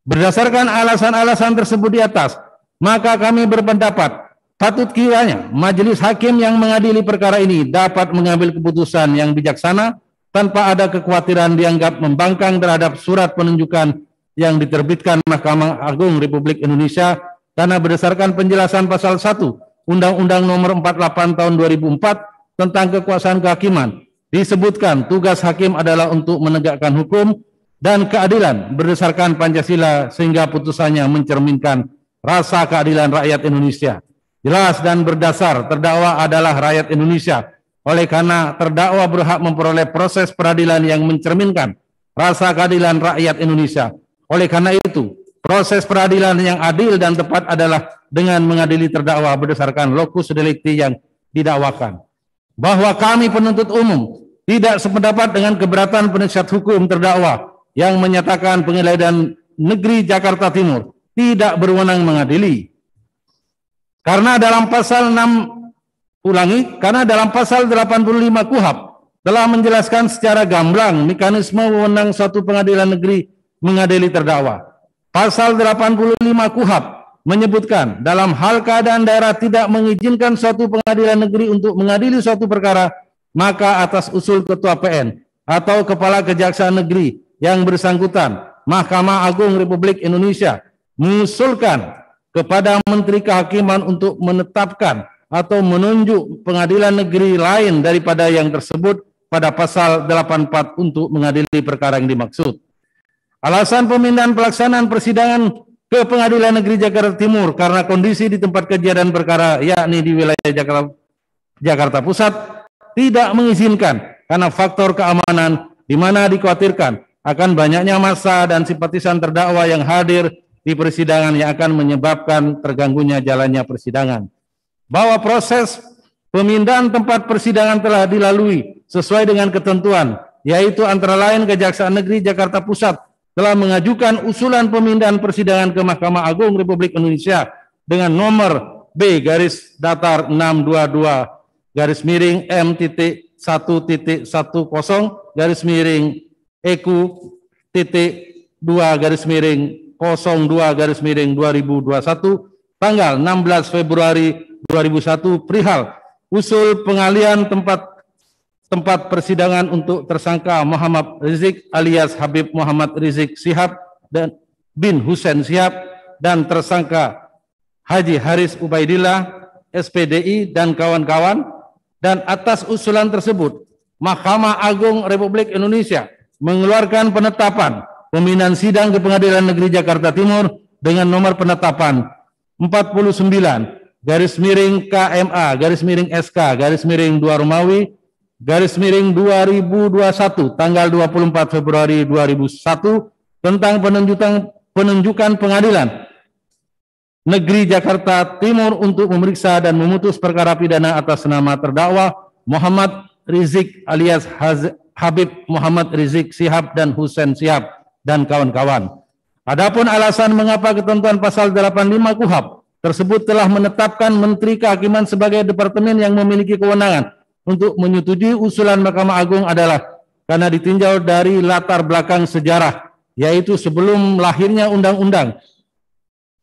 Berdasarkan alasan-alasan tersebut di atas, maka kami berpendapat patut kiranya majelis hakim yang mengadili perkara ini dapat mengambil keputusan yang bijaksana tanpa ada kekhawatiran dianggap membangkang terhadap surat penunjukan yang diterbitkan Mahkamah Agung Republik Indonesia karena berdasarkan penjelasan pasal 1 Undang-Undang Nomor 48 Tahun 2004 tentang kekuasaan kehakiman disebutkan tugas hakim adalah untuk menegakkan hukum dan keadilan berdasarkan Pancasila sehingga putusannya mencerminkan rasa keadilan rakyat Indonesia. Jelas dan berdasar terdakwa adalah rakyat Indonesia. Oleh karena terdakwa berhak memperoleh proses peradilan yang mencerminkan rasa keadilan rakyat Indonesia. Oleh karena itu, proses peradilan yang adil dan tepat adalah dengan mengadili terdakwa berdasarkan lokus delikti yang didakwakan. Bahwa kami penuntut umum tidak sependapat dengan keberatan penasihat hukum terdakwa yang menyatakan Pengadilan Negeri Jakarta Timur tidak berwenang mengadili. Karena dalam pasal 85 KUHP telah menjelaskan secara gamblang mekanisme wewenang suatu pengadilan negeri mengadili terdakwa. Pasal 85 KUHP menyebutkan dalam hal keadaan daerah tidak mengizinkan suatu pengadilan negeri untuk mengadili suatu perkara, maka atas usul Ketua PN atau Kepala Kejaksaan Negeri yang bersangkutan, Mahkamah Agung Republik Indonesia mengusulkan kepada Menteri Kehakiman untuk menetapkan atau menunjuk pengadilan negeri lain daripada yang tersebut pada pasal 84 untuk mengadili perkara yang dimaksud. Alasan pemindahan pelaksanaan persidangan ke Pengadilan Negeri Jakarta Timur karena kondisi di tempat kejadian perkara yakni di wilayah Jakarta Pusat tidak mengizinkan karena faktor keamanan di mana dikhawatirkan akan banyaknya massa dan simpatisan terdakwa yang hadir di persidangan yang akan menyebabkan terganggunya jalannya persidangan. Bahwa proses pemindahan tempat persidangan telah dilalui sesuai dengan ketentuan, yaitu antara lain Kejaksaan Negeri Jakarta Pusat telah mengajukan usulan pemindahan persidangan ke Mahkamah Agung Republik Indonesia dengan nomor B/EQ-1.2/02/02/2021 tanggal 16 Februari 2001 perihal usul pengalihan tempat tempat persidangan untuk tersangka Muhammad Rizik alias Habib Muhammad Rizik Syihab dan bin Hussein Syihab dan tersangka Haji Haris Ubaidillah SPDI dan kawan-kawan, dan atas usulan tersebut Mahkamah Agung Republik Indonesia mengeluarkan penetapan pembinaan sidang ke Pengadilan Negeri Jakarta Timur dengan nomor penetapan 49/KMA/SK/2 Romawi /2021 tanggal 24 Februari 2001 tentang penunjukan Pengadilan Negeri Jakarta Timur untuk memeriksa dan memutus perkara pidana atas nama terdakwa Muhammad Rizik alias Habib Muhammad Rizik Syihab dan Hussein Syihab dan kawan-kawan. Adapun alasan mengapa ketentuan pasal 85 KUHP tersebut telah menetapkan Menteri Kehakiman sebagai departemen yang memiliki kewenangan untuk menyetujui usulan Mahkamah Agung adalah karena ditinjau dari latar belakang sejarah, yaitu sebelum lahirnya Undang-Undang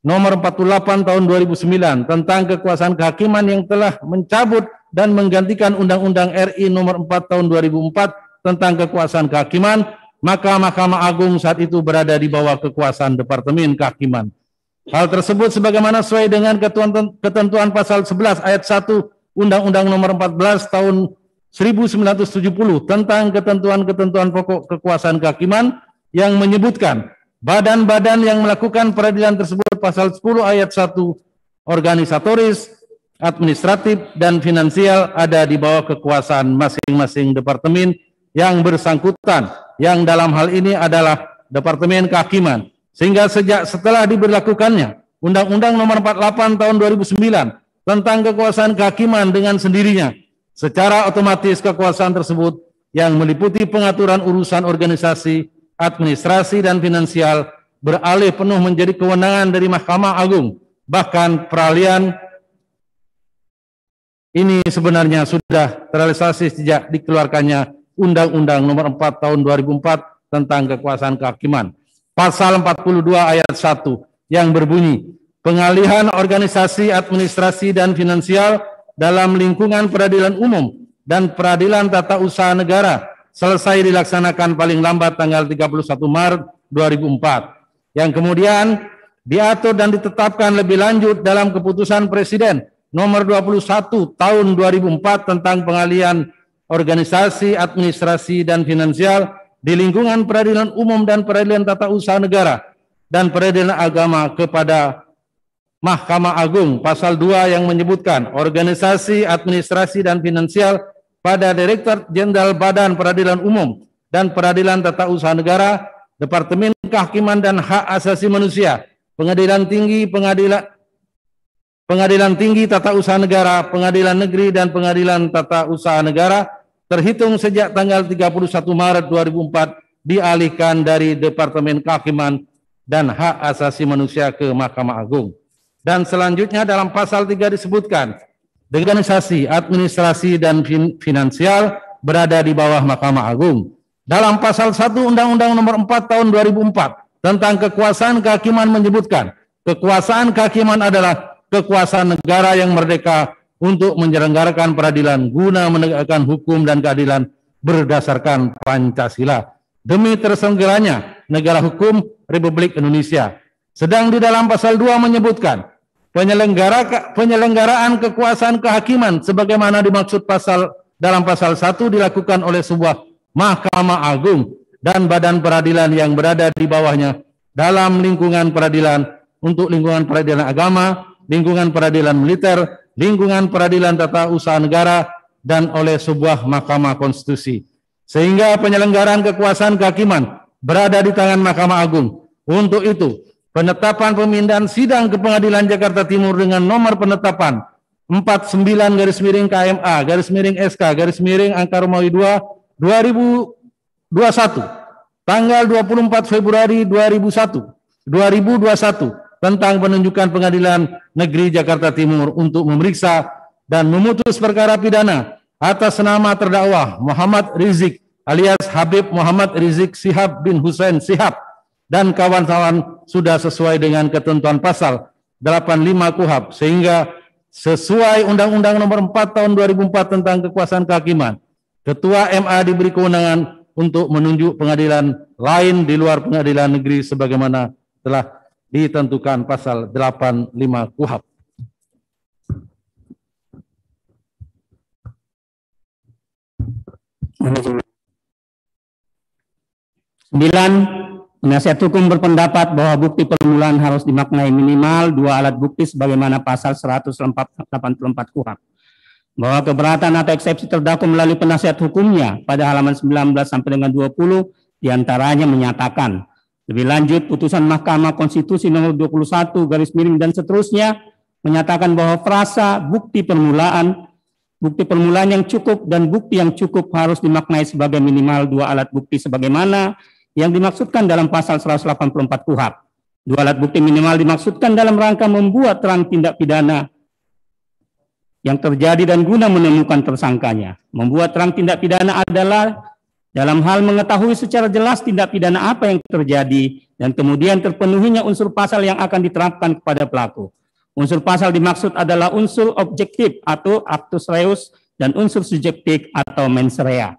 Nomor 48 Tahun 2009 tentang kekuasaan kehakiman yang telah mencabut dan menggantikan Undang-Undang RI Nomor 4 Tahun 2004 tentang kekuasaan kehakiman, maka Mahkamah Agung saat itu berada di bawah kekuasaan Departemen Kehakiman. Hal tersebut sebagaimana sesuai dengan ketentuan pasal 11 ayat 1 Undang-Undang Nomor 14 Tahun 1970 tentang ketentuan-ketentuan pokok kekuasaan kehakiman yang menyebutkan badan-badan yang melakukan peradilan tersebut pasal 10 ayat 1 organisatoris, administratif, dan finansial ada di bawah kekuasaan masing-masing departemen yang bersangkutan, yang dalam hal ini adalah Departemen Kehakiman. Sehingga sejak setelah diberlakukannya Undang-Undang Nomor 48 Tahun 2009 tentang kekuasaan kehakiman dengan sendirinya, secara otomatis kekuasaan tersebut yang meliputi pengaturan urusan organisasi, administrasi, dan finansial beralih penuh menjadi kewenangan dari Mahkamah Agung. Bahkan peralihan ini sebenarnya sudah terrealisasi sejak dikeluarkannya Undang-Undang Nomor 4 Tahun 2004 tentang kekuasaan kehakiman. Pasal 42 ayat 1 yang berbunyi, pengalihan organisasi, administrasi, dan finansial dalam lingkungan peradilan umum dan peradilan tata usaha negara selesai dilaksanakan paling lambat tanggal 31 Maret 2004, yang kemudian diatur dan ditetapkan lebih lanjut dalam keputusan Presiden nomor 21 tahun 2004 tentang pengalihan organisasi, administrasi, dan finansial di lingkungan peradilan umum dan peradilan tata usaha negara dan peradilan agama kepada Mahkamah Agung. Pasal 2 yang menyebutkan organisasi, administrasi, dan finansial pada Direktur Jenderal Badan Peradilan Umum dan Peradilan Tata Usaha Negara, Departemen Kehakiman dan Hak Asasi Manusia, Pengadilan Tinggi, Pengadilan Tinggi Tata Usaha Negara, Pengadilan Negeri, dan Pengadilan Tata Usaha Negara, terhitung sejak tanggal 31 Maret 2004, dialihkan dari Departemen Kehakiman dan Hak Asasi Manusia ke Mahkamah Agung. Dan selanjutnya dalam pasal 3 disebutkan, organisasi, administrasi, dan finansial berada di bawah Mahkamah Agung. Dalam pasal 1 Undang-Undang Nomor 4 Tahun 2004 tentang kekuasaan kehakiman menyebutkan, kekuasaan kehakiman adalah kekuasaan negara yang merdeka untuk menyelenggarakan peradilan guna menegakkan hukum dan keadilan berdasarkan Pancasila demi terselenggaranya negara hukum Republik Indonesia. Sedang di dalam pasal 2 menyebutkan penyelenggaraan kekuasaan kehakiman sebagaimana dimaksud dalam pasal 1 dilakukan oleh sebuah Mahkamah Agung dan badan peradilan yang berada di bawahnya dalam lingkungan peradilan untuk lingkungan peradilan agama, lingkungan peradilan militer, lingkungan peradilan tata usaha negara, dan oleh sebuah Mahkamah Konstitusi. Sehingga penyelenggaraan kekuasaan kehakiman berada di tangan Mahkamah Agung. Untuk itu, penetapan pemindahan sidang ke Pengadilan Jakarta Timur dengan nomor penetapan 49/SK/Angka Romawi 2 2021 tanggal 24 Februari 2021 tentang penunjukan Pengadilan Negeri Jakarta Timur untuk memeriksa dan memutus perkara pidana atas nama terdakwa Muhammad Rizik alias Habib Muhammad Rizik Syihab bin Hussein Syihab dan kawan-kawan sudah sesuai dengan ketentuan pasal 85 KUHP, sehingga sesuai Undang-Undang Nomor 4 Tahun 2004 tentang kekuasaan kehakiman, Ketua MA diberi kewenangan untuk menunjuk pengadilan lain di luar pengadilan negeri sebagaimana telah ditentukan pasal 85 KUHP. Sembilan, penasihat hukum berpendapat bahwa bukti permulaan harus dimaknai minimal 2 alat bukti sebagaimana pasal 184 KUHP. Bahwa keberatan atau eksepsi terdakwa melalui penasihat hukumnya pada halaman 19 sampai dengan 20 diantaranya menyatakan. Lebih lanjut, putusan Mahkamah Konstitusi nomor 21 garis miring dan seterusnya menyatakan bahwa frasa bukti permulaan yang cukup dan bukti yang cukup harus dimaknai sebagai minimal 2 alat bukti sebagaimana yang dimaksudkan dalam pasal 184 KUHP. 2 alat bukti minimal dimaksudkan dalam rangka membuat terang tindak pidana yang terjadi dan guna menemukan tersangkanya. Membuat terang tindak pidana adalah dalam hal mengetahui secara jelas tindak pidana apa yang terjadi dan kemudian terpenuhinya unsur pasal yang akan diterapkan kepada pelaku. Unsur pasal dimaksud adalah unsur objektif atau actus reus dan unsur subjektif atau mens rea.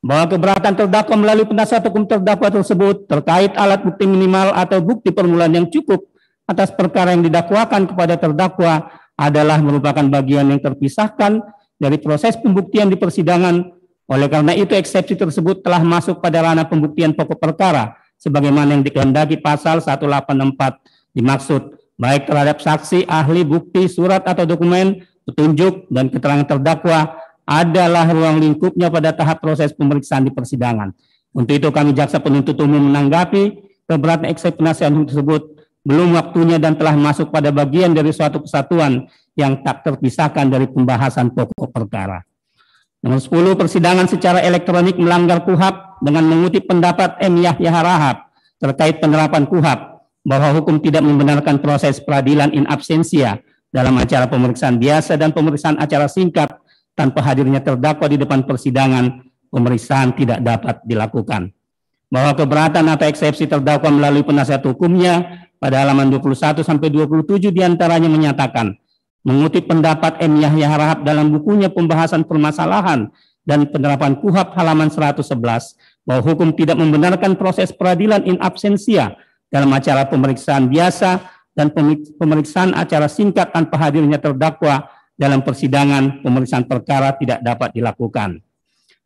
Bahwa keberatan terdakwa melalui penasihat hukum terdakwa tersebut terkait alat bukti minimal atau bukti permulaan yang cukup atas perkara yang didakwakan kepada terdakwa adalah merupakan bagian yang terpisahkan dari proses pembuktian di persidangan. Oleh karena itu, eksepsi tersebut telah masuk pada ranah pembuktian pokok perkara sebagaimana yang dikehendaki pasal 184 dimaksud, baik terhadap saksi, ahli, bukti, surat atau dokumen, petunjuk, dan keterangan terdakwa adalah ruang lingkupnya pada tahap proses pemeriksaan di persidangan. Untuk itu kami jaksa penuntut umum menanggapi keberatan eksepsi penasihat hukum tersebut belum waktunya dan telah masuk pada bagian dari suatu kesatuan yang tak terpisahkan dari pembahasan pokok perkara. Nomor 10, persidangan secara elektronik melanggar KUHP dengan mengutip pendapat M. Yahya Harahap terkait penerapan KUHP bahwa hukum tidak membenarkan proses peradilan in absentia dalam acara pemeriksaan biasa dan pemeriksaan acara singkat tanpa hadirnya terdakwa di depan persidangan, pemeriksaan tidak dapat dilakukan. Bahwa keberatan atau eksepsi terdakwa melalui penasihat hukumnya pada halaman 21 sampai 27 diantaranya menyatakan, mengutip pendapat M. Yahya Harahap dalam bukunya Pembahasan Permasalahan dan Penerapan KUHP halaman 111, bahwa hukum tidak membenarkan proses peradilan in absentia dalam acara pemeriksaan biasa dan pemeriksaan acara singkat tanpa hadirnya terdakwa dalam persidangan, pemeriksaan perkara tidak dapat dilakukan.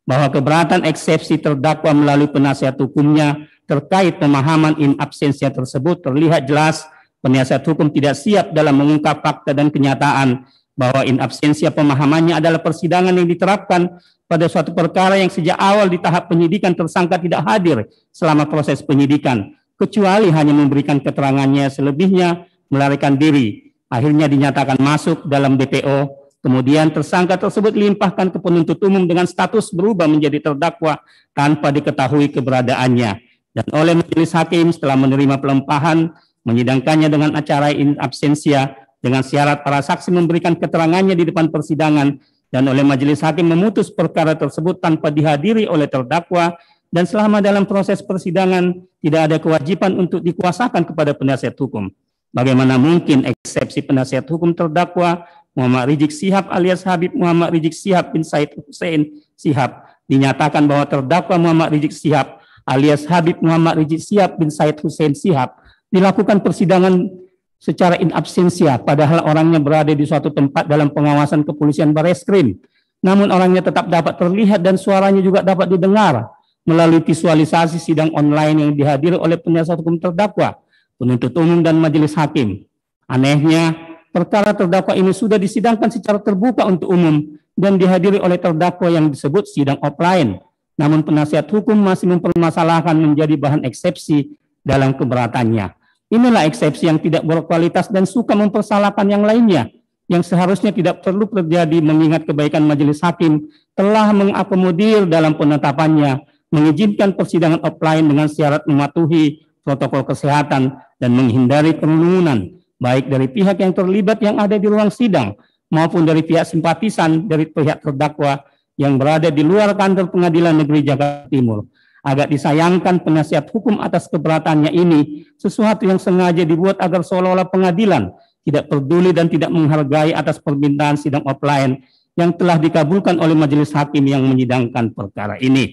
Bahwa keberatan eksepsi terdakwa melalui penasihat hukumnya terkait pemahaman in absentia tersebut terlihat jelas penasihat hukum tidak siap dalam mengungkap fakta dan kenyataan bahwa in absentia pemahamannya adalah persidangan yang diterapkan pada suatu perkara yang sejak awal di tahap penyidikan tersangka tidak hadir selama proses penyidikan, kecuali hanya memberikan keterangannya, selebihnya melarikan diri. Akhirnya dinyatakan masuk dalam DPO, kemudian tersangka tersebut dilimpahkan ke penuntut umum dengan status berubah menjadi terdakwa tanpa diketahui keberadaannya. Dan oleh majelis hakim setelah menerima pelimpahan, menyidangkannya dengan acara in absentia dengan syarat para saksi memberikan keterangannya di depan persidangan, dan oleh majelis hakim memutus perkara tersebut tanpa dihadiri oleh terdakwa, dan selama dalam proses persidangan tidak ada kewajiban untuk dikuasakan kepada penasihat hukum. Bagaimana mungkin eksepsi penasihat hukum terdakwa Muhammad Rizik Syihab alias Habib Muhammad Rizik Syihab bin Said Hussein Syihab dinyatakan bahwa terdakwa Muhammad Rizik Syihab alias Habib Muhammad Rizik Syihab bin Said Hussein Syihab dilakukan persidangan secara in absentia, padahal orangnya berada di suatu tempat dalam pengawasan kepolisian Bareskrim. Namun orangnya tetap dapat terlihat dan suaranya juga dapat didengar melalui visualisasi sidang online yang dihadiri oleh penasihat hukum terdakwa, penuntut umum, dan majelis hakim. Anehnya, perkara terdakwa ini sudah disidangkan secara terbuka untuk umum dan dihadiri oleh terdakwa yang disebut sidang offline. Namun penasihat hukum masih mempermasalahkan menjadi bahan eksepsi dalam keberatannya. Inilah eksepsi yang tidak berkualitas dan suka mempersalahkan yang lainnya, yang seharusnya tidak perlu terjadi mengingat kebaikan majelis hakim telah mengakomodir dalam penetapannya, mengizinkan persidangan offline dengan syarat mematuhi protokol kesehatan dan menghindari kerumunan, baik dari pihak yang terlibat yang ada di ruang sidang maupun dari pihak simpatisan dari pihak terdakwa yang berada di luar kantor Pengadilan Negeri Jakarta Timur. Agak disayangkan penasihat hukum atas keberatannya ini sesuatu yang sengaja dibuat agar seolah-olah pengadilan tidak peduli dan tidak menghargai atas permintaan sidang offline yang telah dikabulkan oleh majelis hakim yang menyidangkan perkara ini.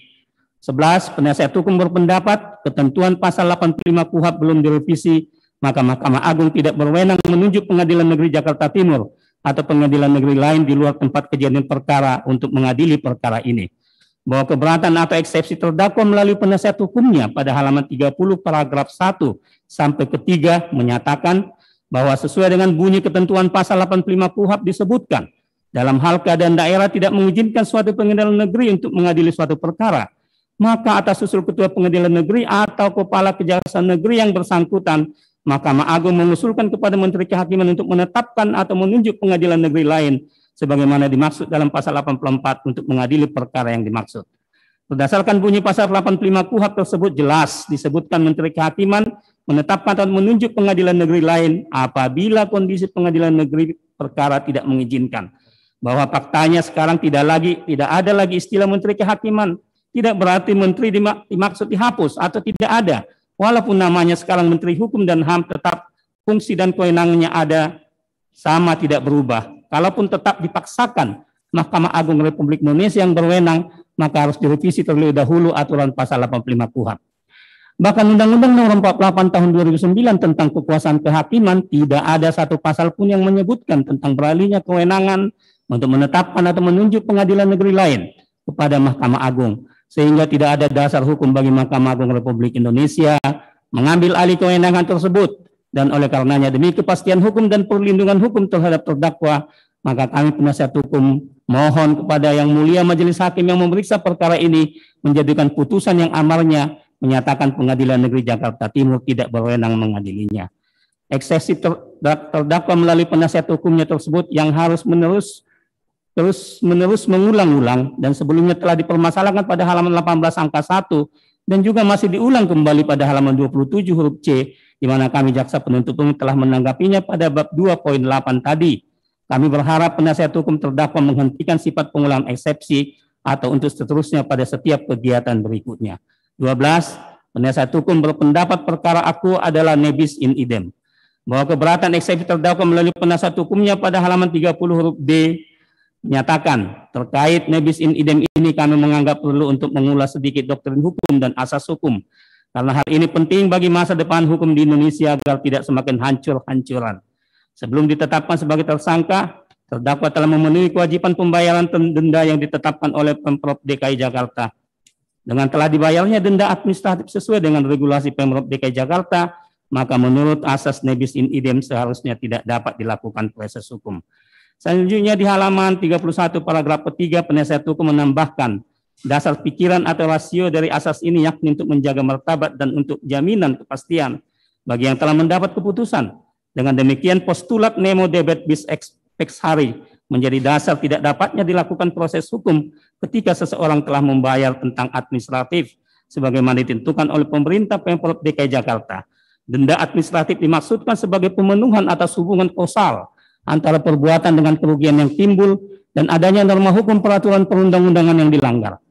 11. Penasihat hukum berpendapat ketentuan pasal 85 KUHP belum direvisi, maka Mahkamah Agung tidak berwenang menunjuk Pengadilan Negeri Jakarta Timur atau pengadilan negeri lain di luar tempat kejadian perkara untuk mengadili perkara ini. Bahwa keberatan atau eksepsi terdakwa melalui penasihat hukumnya pada halaman 30 paragraf 1 sampai ke 3 menyatakan bahwa sesuai dengan bunyi ketentuan pasal 85 KUHP disebutkan dalam hal keadaan daerah tidak mengizinkan suatu pengadilan negeri untuk mengadili suatu perkara, maka atas usul Ketua Pengadilan Negeri atau Kepala Kejaksaan Negeri yang bersangkutan, Mahkamah Agung mengusulkan kepada Menteri Kehakiman untuk menetapkan atau menunjuk pengadilan negeri lain sebagaimana dimaksud dalam pasal 84 untuk mengadili perkara yang dimaksud. Berdasarkan bunyi pasal 85 KUHP tersebut jelas disebutkan Menteri Kehakiman menetapkan atau menunjuk pengadilan negeri lain apabila kondisi pengadilan negeri perkara tidak mengizinkan. Bahwa faktanya sekarang tidak ada lagi istilah Menteri Kehakiman. Tidak berarti menteri dimaksud dihapus atau tidak ada. Walaupun namanya sekarang Menteri Hukum dan HAM, tetap fungsi dan kewenangannya ada sama, tidak berubah. Kalaupun tetap dipaksakan Mahkamah Agung Republik Indonesia yang berwenang, maka harus direvisi terlebih dahulu aturan pasal 85 KUHP. Bahkan Undang-Undang Nomor 48 Tahun 2009 tentang kekuasaan kehakiman tidak ada satu pasal pun yang menyebutkan tentang beralihnya kewenangan untuk menetapkan atau menunjuk pengadilan negeri lain kepada Mahkamah Agung, sehingga tidak ada dasar hukum bagi Mahkamah Agung Republik Indonesia mengambil alih kewenangan tersebut. Dan oleh karenanya demi kepastian hukum dan perlindungan hukum terhadap terdakwa, maka kami penasihat hukum mohon kepada Yang Mulia Majelis Hakim yang memeriksa perkara ini menjadikan putusan yang amarnya menyatakan Pengadilan Negeri Jakarta Timur tidak berwenang mengadilinya. Eksepsi terdakwa melalui penasihat hukumnya tersebut yang harus terus-menerus mengulang-ulang dan sebelumnya telah dipermasalahkan pada halaman 18 angka 1 dan juga masih diulang kembali pada halaman 27 huruf C, di mana kami jaksa penuntut umum telah menanggapinya pada bab 2.8 tadi. Kami berharap penasihat hukum terdakwa menghentikan sifat pengulangan eksepsi atau untuk seterusnya pada setiap kegiatan berikutnya. 12. Penasihat hukum berpendapat perkara aku adalah nebis in idem. Bahwa keberatan eksepsi terdakwa melalui penasihat hukumnya pada halaman 30 huruf D menyatakan terkait nebis in idem ini kami menganggap perlu untuk mengulas sedikit doktrin hukum dan asas hukum. Karena hal ini penting bagi masa depan hukum di Indonesia agar tidak semakin hancur-hancuran. Sebelum ditetapkan sebagai tersangka, terdakwa telah memenuhi kewajiban pembayaran denda yang ditetapkan oleh Pemprov DKI Jakarta. Dengan telah dibayarnya denda administratif sesuai dengan regulasi Pemprov DKI Jakarta, maka menurut asas nebis in idem seharusnya tidak dapat dilakukan proses hukum. Selanjutnya di halaman 31 paragraf ketiga penasihat hukum menambahkan dasar pikiran atau rasio dari asas ini yakni untuk menjaga martabat dan untuk jaminan kepastian bagi yang telah mendapat keputusan. Dengan demikian postulat nemo debet bis ex hari menjadi dasar tidak dapatnya dilakukan proses hukum ketika seseorang telah membayar tentang administratif sebagaimana ditentukan oleh pemerintah Pemprov DKI Jakarta. Denda administratif dimaksudkan sebagai pemenuhan atas hubungan kausal antara perbuatan dengan kerugian yang timbul dan adanya norma hukum peraturan perundang-undangan yang dilanggar.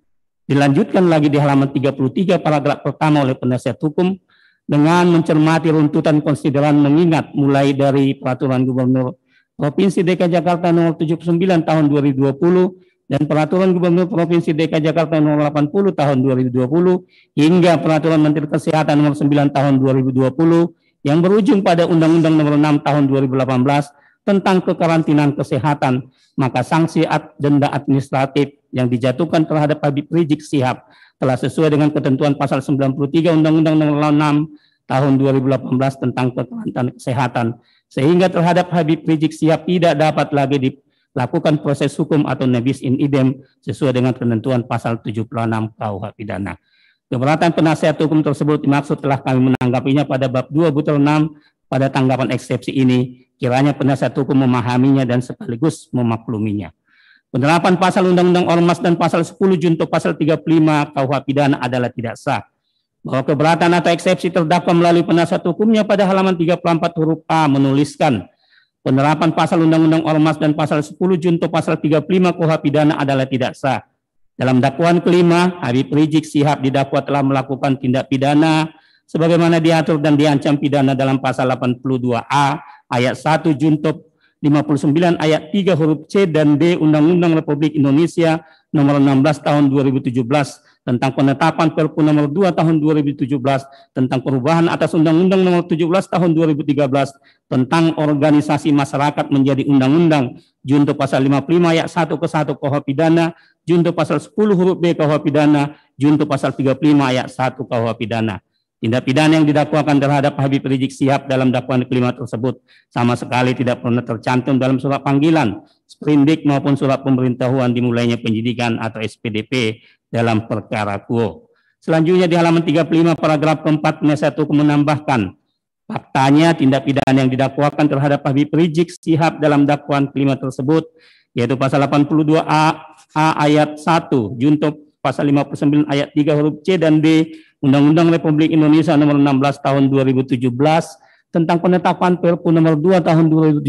Dilanjutkan lagi di halaman 33 paragraf pertama oleh penasihat hukum dengan mencermati runtutan konsideran mengingat mulai dari peraturan Gubernur Provinsi DKI Jakarta nomor 79 tahun 2020 dan peraturan Gubernur Provinsi DKI Jakarta nomor 80 tahun 2020 hingga peraturan Menteri Kesehatan nomor 9 tahun 2020 yang berujung pada Undang-Undang nomor 6 tahun 2018 tentang kekarantinaan kesehatan, maka sanksi denda administratif yang dijatuhkan terhadap Habib Rizik Syihab telah sesuai dengan ketentuan pasal 93 Undang-Undang nomor 6 tahun 2018 tentang kekarantinaan kesehatan, sehingga terhadap Habib Rizik Syihab tidak dapat lagi dilakukan proses hukum atau nebis in idem sesuai dengan ketentuan pasal 76 KUH pidana. Keberatan penasihat hukum tersebut dimaksud telah kami menanggapinya pada bab 2/6 pada tanggapan eksepsi ini. Kiranya penasihat hukum memahaminya dan sekaligus memakluminya. Penerapan pasal Undang-Undang Ormas dan pasal 10 junto pasal 35 KUH pidana adalah tidak sah. Bahwa keberatan atau eksepsi terdakwa melalui penasihat hukumnya pada halaman 34 huruf A menuliskan penerapan pasal Undang-Undang Ormas dan pasal 10 junto pasal 35 KUH pidana adalah tidak sah. Dalam dakwaan kelima, Habib Rizik Syihab didakwa telah melakukan tindak pidana sebagaimana diatur dan diancam pidana dalam pasal 82A ayat 1 junto 59 ayat 3 huruf C dan D Undang-Undang Republik Indonesia nomor 16 tahun 2017 tentang penetapan Perpu nomor 2 tahun 2017 tentang perubahan atas Undang-Undang nomor 17 tahun 2013 tentang organisasi masyarakat menjadi undang-undang, junto pasal 55 ayat 1 ke 1 KUH pidana, junto pasal 10 huruf B KUH pidana, junto pasal 35 ayat 1 KUH pidana. Tindak pidana yang didakwakan terhadap Habib Rizik Syihab dalam dakwaan kelima tersebut sama sekali tidak pernah tercantum dalam surat panggilan, sprindik maupun surat pemberitahuan dimulainya penyidikan atau SPDP dalam perkara kuo. Selanjutnya di halaman 35 paragraf keempat penasihat hukum menambahkan, faktanya tindak pidana yang didakwakan terhadap Habib Rizik Syihab dalam dakwaan kelima tersebut yaitu pasal 82A ayat 1 junto pasal 59 ayat 3 huruf C dan D Undang-Undang Republik Indonesia nomor 16 tahun 2017 tentang penetapan Perpu nomor 2 tahun 2017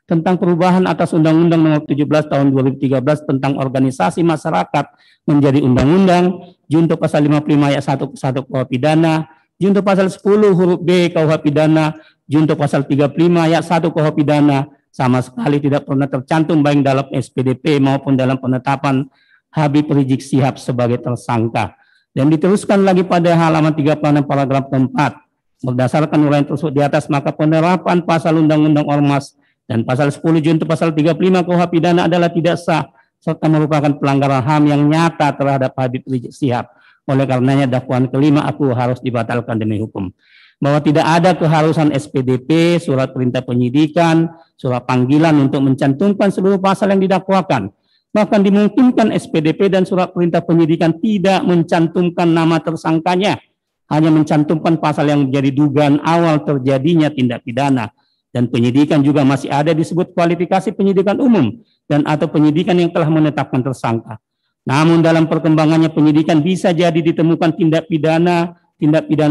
tentang perubahan atas Undang-Undang nomor 17 tahun 2013 tentang organisasi masyarakat menjadi undang-undang, junto pasal 55 ayat 1 ke 1 KUH pidana, junto pasal 10 huruf B KUH pidana, junto pasal 35 ayat 1 KUH pidana sama sekali tidak pernah tercantum baik dalam SPDP maupun dalam penetapan Habib Rizik Syihab sebagai tersangka. Dan diteruskan lagi pada halaman 36 paragraf keempat. Berdasarkan uraian tersebut di atas, maka penerapan pasal Undang-Undang Ormas dan pasal 10 junto pasal 35 KUH pidana adalah tidak sah serta merupakan pelanggaran HAM yang nyata terhadap Habib Rizik Syihab. Oleh karenanya dakwaan kelima aku harus dibatalkan demi hukum. Bahwa tidak ada keharusan SPDP, surat perintah penyidikan, surat panggilan untuk mencantumkan seluruh pasal yang didakwakan. Bahkan dimungkinkan SPDP dan surat perintah penyidikan tidak mencantumkan nama tersangkanya, hanya mencantumkan pasal yang menjadi dugaan awal terjadinya tindak pidana. Dan penyidikan juga masih ada disebut kualifikasi penyidikan umum dan atau penyidikan yang telah menetapkan tersangka. Namun dalam perkembangannya penyidikan bisa jadi ditemukan tindak pidana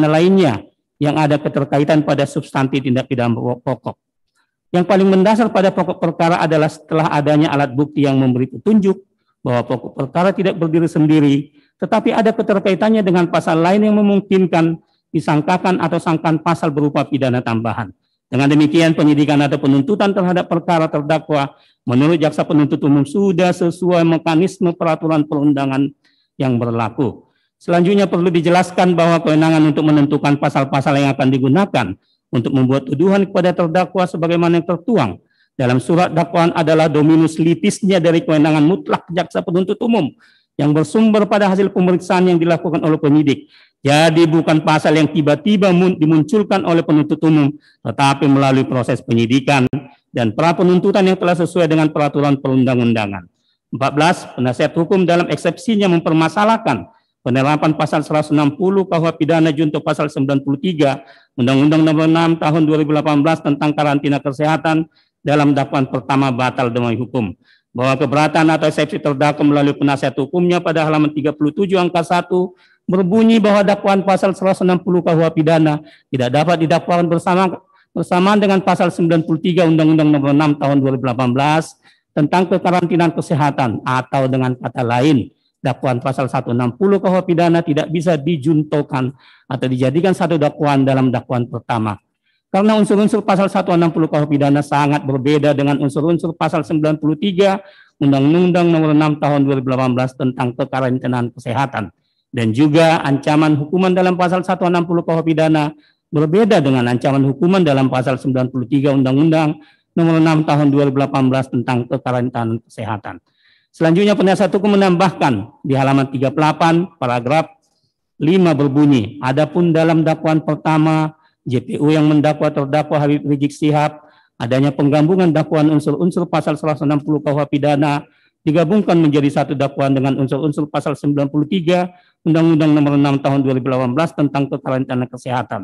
lainnya yang ada keterkaitan pada substansi tindak pidana pokok. Yang paling mendasar pada pokok perkara adalah setelah adanya alat bukti yang memberi petunjuk bahwa pokok perkara tidak berdiri sendiri, tetapi ada keterkaitannya dengan pasal lain yang memungkinkan disangkakan atau sangkaan pasal berupa pidana tambahan. Dengan demikian penyidikan atau penuntutan terhadap perkara terdakwa menurut jaksa penuntut umum sudah sesuai mekanisme peraturan perundangan yang berlaku. Selanjutnya perlu dijelaskan bahwa kewenangan untuk menentukan pasal-pasal yang akan digunakan untuk membuat tuduhan kepada terdakwa sebagaimana yang tertuang dalam surat dakwaan adalah dominus litisnya dari kewenangan mutlak jaksa penuntut umum yang bersumber pada hasil pemeriksaan yang dilakukan oleh penyidik. Jadi bukan pasal yang tiba-tiba dimunculkan oleh penuntut umum, tetapi melalui proses penyidikan dan pra penuntutan yang telah sesuai dengan peraturan perundang-undangan. 14. Penasihat hukum dalam eksepsinya mempermasalahkan penerapan pasal 160 KUH pidana junto pasal 93 Undang-Undang nomor 6 tahun 2018 tentang karantina kesehatan dalam dakwaan pertama batal demi hukum. Bahwa keberatan atau eksepsi terdakwa melalui penasihat hukumnya pada halaman 37 angka 1 berbunyi bahwa dakwaan pasal 160 KUH pidana tidak dapat didakwakan bersamaan dengan pasal 93 Undang-Undang nomor 6 tahun 2018 tentang kekarantinaan kesehatan, atau dengan kata lain dakwaan pasal 160 KUH pidana tidak bisa dijuntokan atau dijadikan satu dakwaan dalam dakwaan pertama. Karena unsur-unsur pasal 160 KUH pidana sangat berbeda dengan unsur-unsur pasal 93 Undang-Undang nomor 6 tahun 2018 tentang kekarantinaan kesehatan. Dan juga ancaman hukuman dalam pasal 160 KUH pidana berbeda dengan ancaman hukuman dalam pasal 93 Undang-Undang nomor 6 tahun 2018 tentang kekarantinaan kesehatan. Selanjutnya penasihat hukum menambahkan di halaman 38 paragraf 5 berbunyi, adapun dalam dakwaan pertama JPU yang mendakwa terdakwa Habib Rizik Syihab adanya penggabungan dakwaan unsur-unsur pasal 160 KUH pidana digabungkan menjadi satu dakwaan dengan unsur-unsur pasal 93 Undang-Undang nomor 6 tahun 2018 tentang kekarantinaan kesehatan.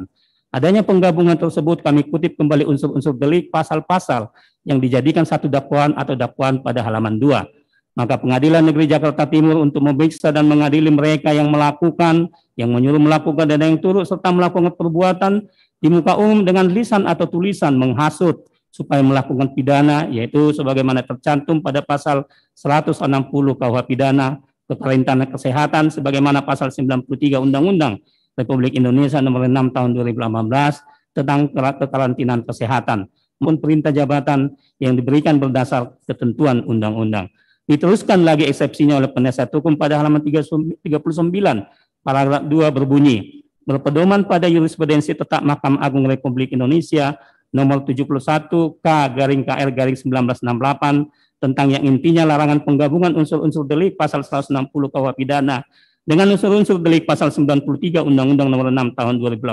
Adanya penggabungan tersebut kami kutip kembali unsur-unsur delik pasal-pasal yang dijadikan satu dakwaan atau dakwaan pada halaman 2. Maka Pengadilan Negeri Jakarta Timur untuk memeriksa dan mengadili mereka yang melakukan, yang menyuruh melakukan dan yang turut serta melakukan perbuatan di muka umum dengan lisan atau tulisan menghasut supaya melakukan pidana, yaitu sebagaimana tercantum pada pasal 160 KUH pidana kekarantinaan kesehatan sebagaimana pasal 93 Undang-Undang Republik Indonesia nomor 6 tahun 2018 tentang kekarantinaan kesehatan maupun perintah jabatan yang diberikan berdasar ketentuan undang-undang. Diteruskan lagi eksepsinya oleh penasihat hukum pada halaman 39, paragraf 2 berbunyi, berpedoman pada jurisprudensi tetap Mahkamah Agung Republik Indonesia nomor 71K/KR/1968 tentang yang intinya larangan penggabungan unsur-unsur delik pasal 160 KUH pidana dengan unsur-unsur delik pasal 93 Undang-Undang Nomor 6 Tahun 2018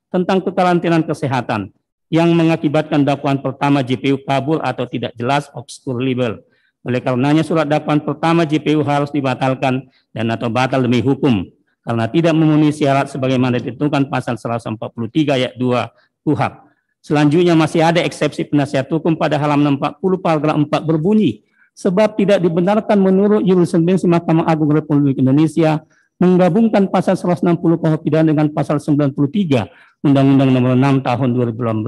tentang kekarantinaan kesehatan yang mengakibatkan dakwaan pertama JPU kabur atau tidak jelas obscure libel. Oleh karenanya surat dakwaan pertama JPU harus dibatalkan dan atau batal demi hukum karena tidak memenuhi syarat sebagaimana ditentukan pasal 143 ayat 2 KUHP. Selanjutnya masih ada eksepsi penasihat hukum pada halaman 40 paragraf 4 berbunyi, sebab tidak dibenarkan menurut jurisprudensi Mahkamah Agung Republik Indonesia menggabungkan pasal 160 KUH pidana dengan pasal 93 Undang-Undang Nomor 6 Tahun 2018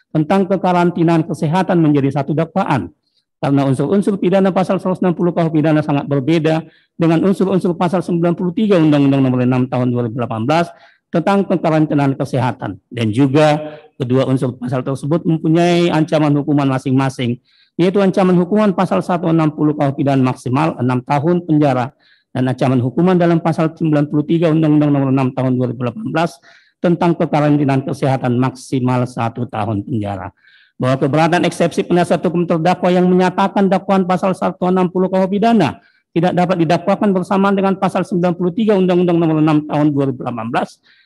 tentang kekarantinaan kesehatan menjadi satu dakwaan. Karena unsur-unsur pidana pasal 160 KUH pidana sangat berbeda dengan unsur-unsur pasal 93 Undang-Undang Nomor 6 Tahun 2018 tentang kekarantinaan kesehatan, dan juga kedua unsur pasal tersebut mempunyai ancaman hukuman masing-masing, yaitu ancaman hukuman pasal 160 KUH pidana maksimal 6 tahun penjara dan ancaman hukuman dalam pasal 93 Undang-Undang Nomor 6 Tahun 2018 tentang kekarantinaan kesehatan maksimal 1 tahun penjara. Bahwa keberatan eksepsi penasihat hukum terdakwa yang menyatakan dakwaan pasal 160 KUH pidana tidak dapat didakwakan bersamaan dengan pasal 93 Undang-Undang Nomor 6 Tahun 2018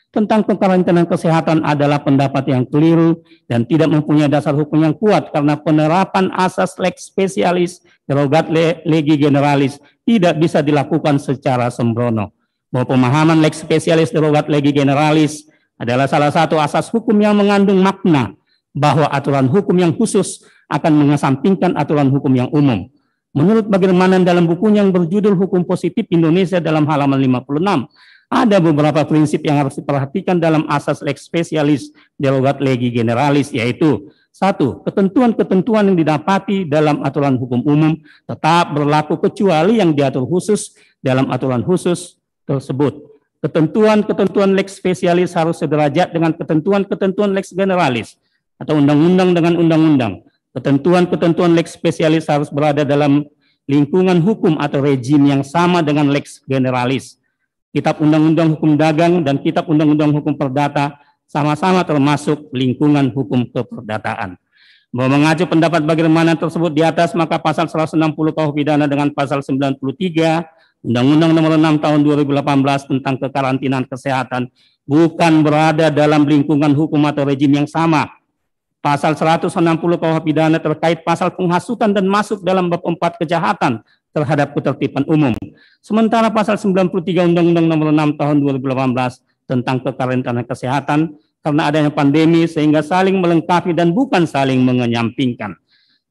tentang kekarantinaan kesehatan adalah pendapat yang keliru dan tidak mempunyai dasar hukum yang kuat karena penerapan asas lex specialis derogat legi generalis tidak bisa dilakukan secara sembrono. Bahwa pemahaman lex specialis derogat legi generalis adalah salah satu asas hukum yang mengandung makna bahwa aturan hukum yang khusus akan mengesampingkan aturan hukum yang umum. Menurut Bagirmanan dalam bukunya yang berjudul Hukum Positif Indonesia dalam halaman 56, ada beberapa prinsip yang harus diperhatikan dalam asas lex specialis derogat legi generalis, yaitu 1. Ketentuan-ketentuan yang didapati dalam aturan hukum umum tetap berlaku kecuali yang diatur khusus dalam aturan khusus tersebut. Ketentuan-ketentuan lex specialis harus sederajat dengan ketentuan-ketentuan lex generalis atau undang-undang dengan undang-undang. Ketentuan-ketentuan lex specialis harus berada dalam lingkungan hukum atau rejim yang sama dengan lex generalis. Kitab Undang-Undang Hukum Dagang dan Kitab Undang-Undang Hukum Perdata sama-sama termasuk lingkungan hukum keperdataan. Bahwa mengacu pendapat Bagirmanan tersebut di atas, maka pasal 160 KUH pidana dengan pasal 93 Undang-Undang Nomor 6 Tahun 2018 tentang kekarantinaan kesehatan bukan berada dalam lingkungan hukum atau rejim yang sama. Pasal 160 KUH pidana terkait pasal penghasutan dan masuk dalam bab 4 kejahatan terhadap ketertiban umum. Sementara pasal 93 Undang-Undang Nomor 6 Tahun 2018 tentang kekarantinaan kesehatan karena adanya pandemi sehingga saling melengkapi dan bukan saling menyampingkan.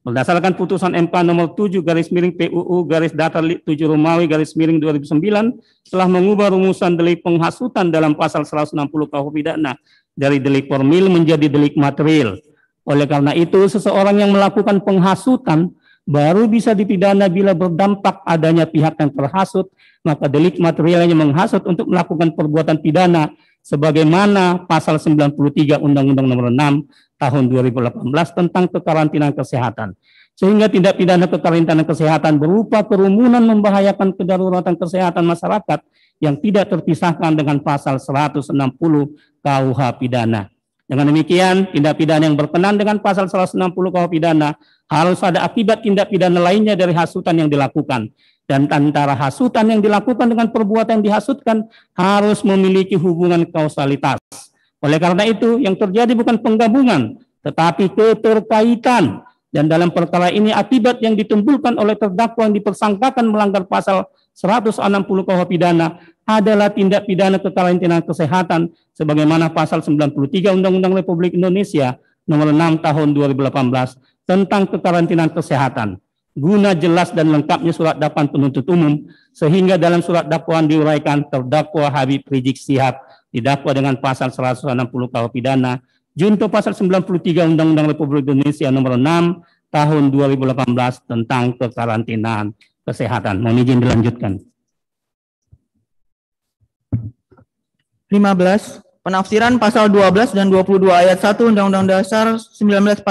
Berdasarkan putusan MK nomor 7/PUU/Data 7 Romawi/2009 telah mengubah rumusan delik penghasutan dalam pasal 160 KUH pidana dari delik formil menjadi delik material. Oleh karena itu, seseorang yang melakukan penghasutan baru bisa dipidana bila berdampak adanya pihak yang terhasut, maka delik materialnya menghasut untuk melakukan perbuatan pidana sebagaimana pasal 93 Undang-Undang Nomor 6 Tahun 2018 tentang kekarantinaan kesehatan. Sehingga tindak pidana kekarantinaan kesehatan berupa kerumunan membahayakan kedaruratan kesehatan masyarakat yang tidak terpisahkan dengan pasal 160 KUH pidana. Dengan demikian, tindak pidana yang berkenan dengan pasal 160 KUH pidana harus ada akibat tindak pidana lainnya dari hasutan yang dilakukan. Dan antara hasutan yang dilakukan dengan perbuatan yang dihasutkan harus memiliki hubungan kausalitas. Oleh karena itu, yang terjadi bukan penggabungan, tetapi keterkaitan. Dan dalam perkara ini, akibat yang ditimbulkan oleh terdakwa yang dipersangkakan melanggar pasal 160 KUH pidana adalah tindak pidana kekarantinaan kesehatan sebagaimana pasal 93 Undang-Undang Republik Indonesia Nomor 6 Tahun 2018 tentang kekarantinaan kesehatan. Guna jelas dan lengkapnya surat dakwaan penuntut umum, sehingga dalam surat dakwaan diuraikan terdakwa Habib Rizik Syihab didakwa dengan pasal 160 KUH pidana junto pasal 93 Undang-Undang Republik Indonesia Nomor 6 Tahun 2018 tentang kekarantinaan kesehatan. Mohon izin dilanjutkan. 15. penafsiran pasal 12 dan 22 ayat 1 Undang-Undang Dasar 1945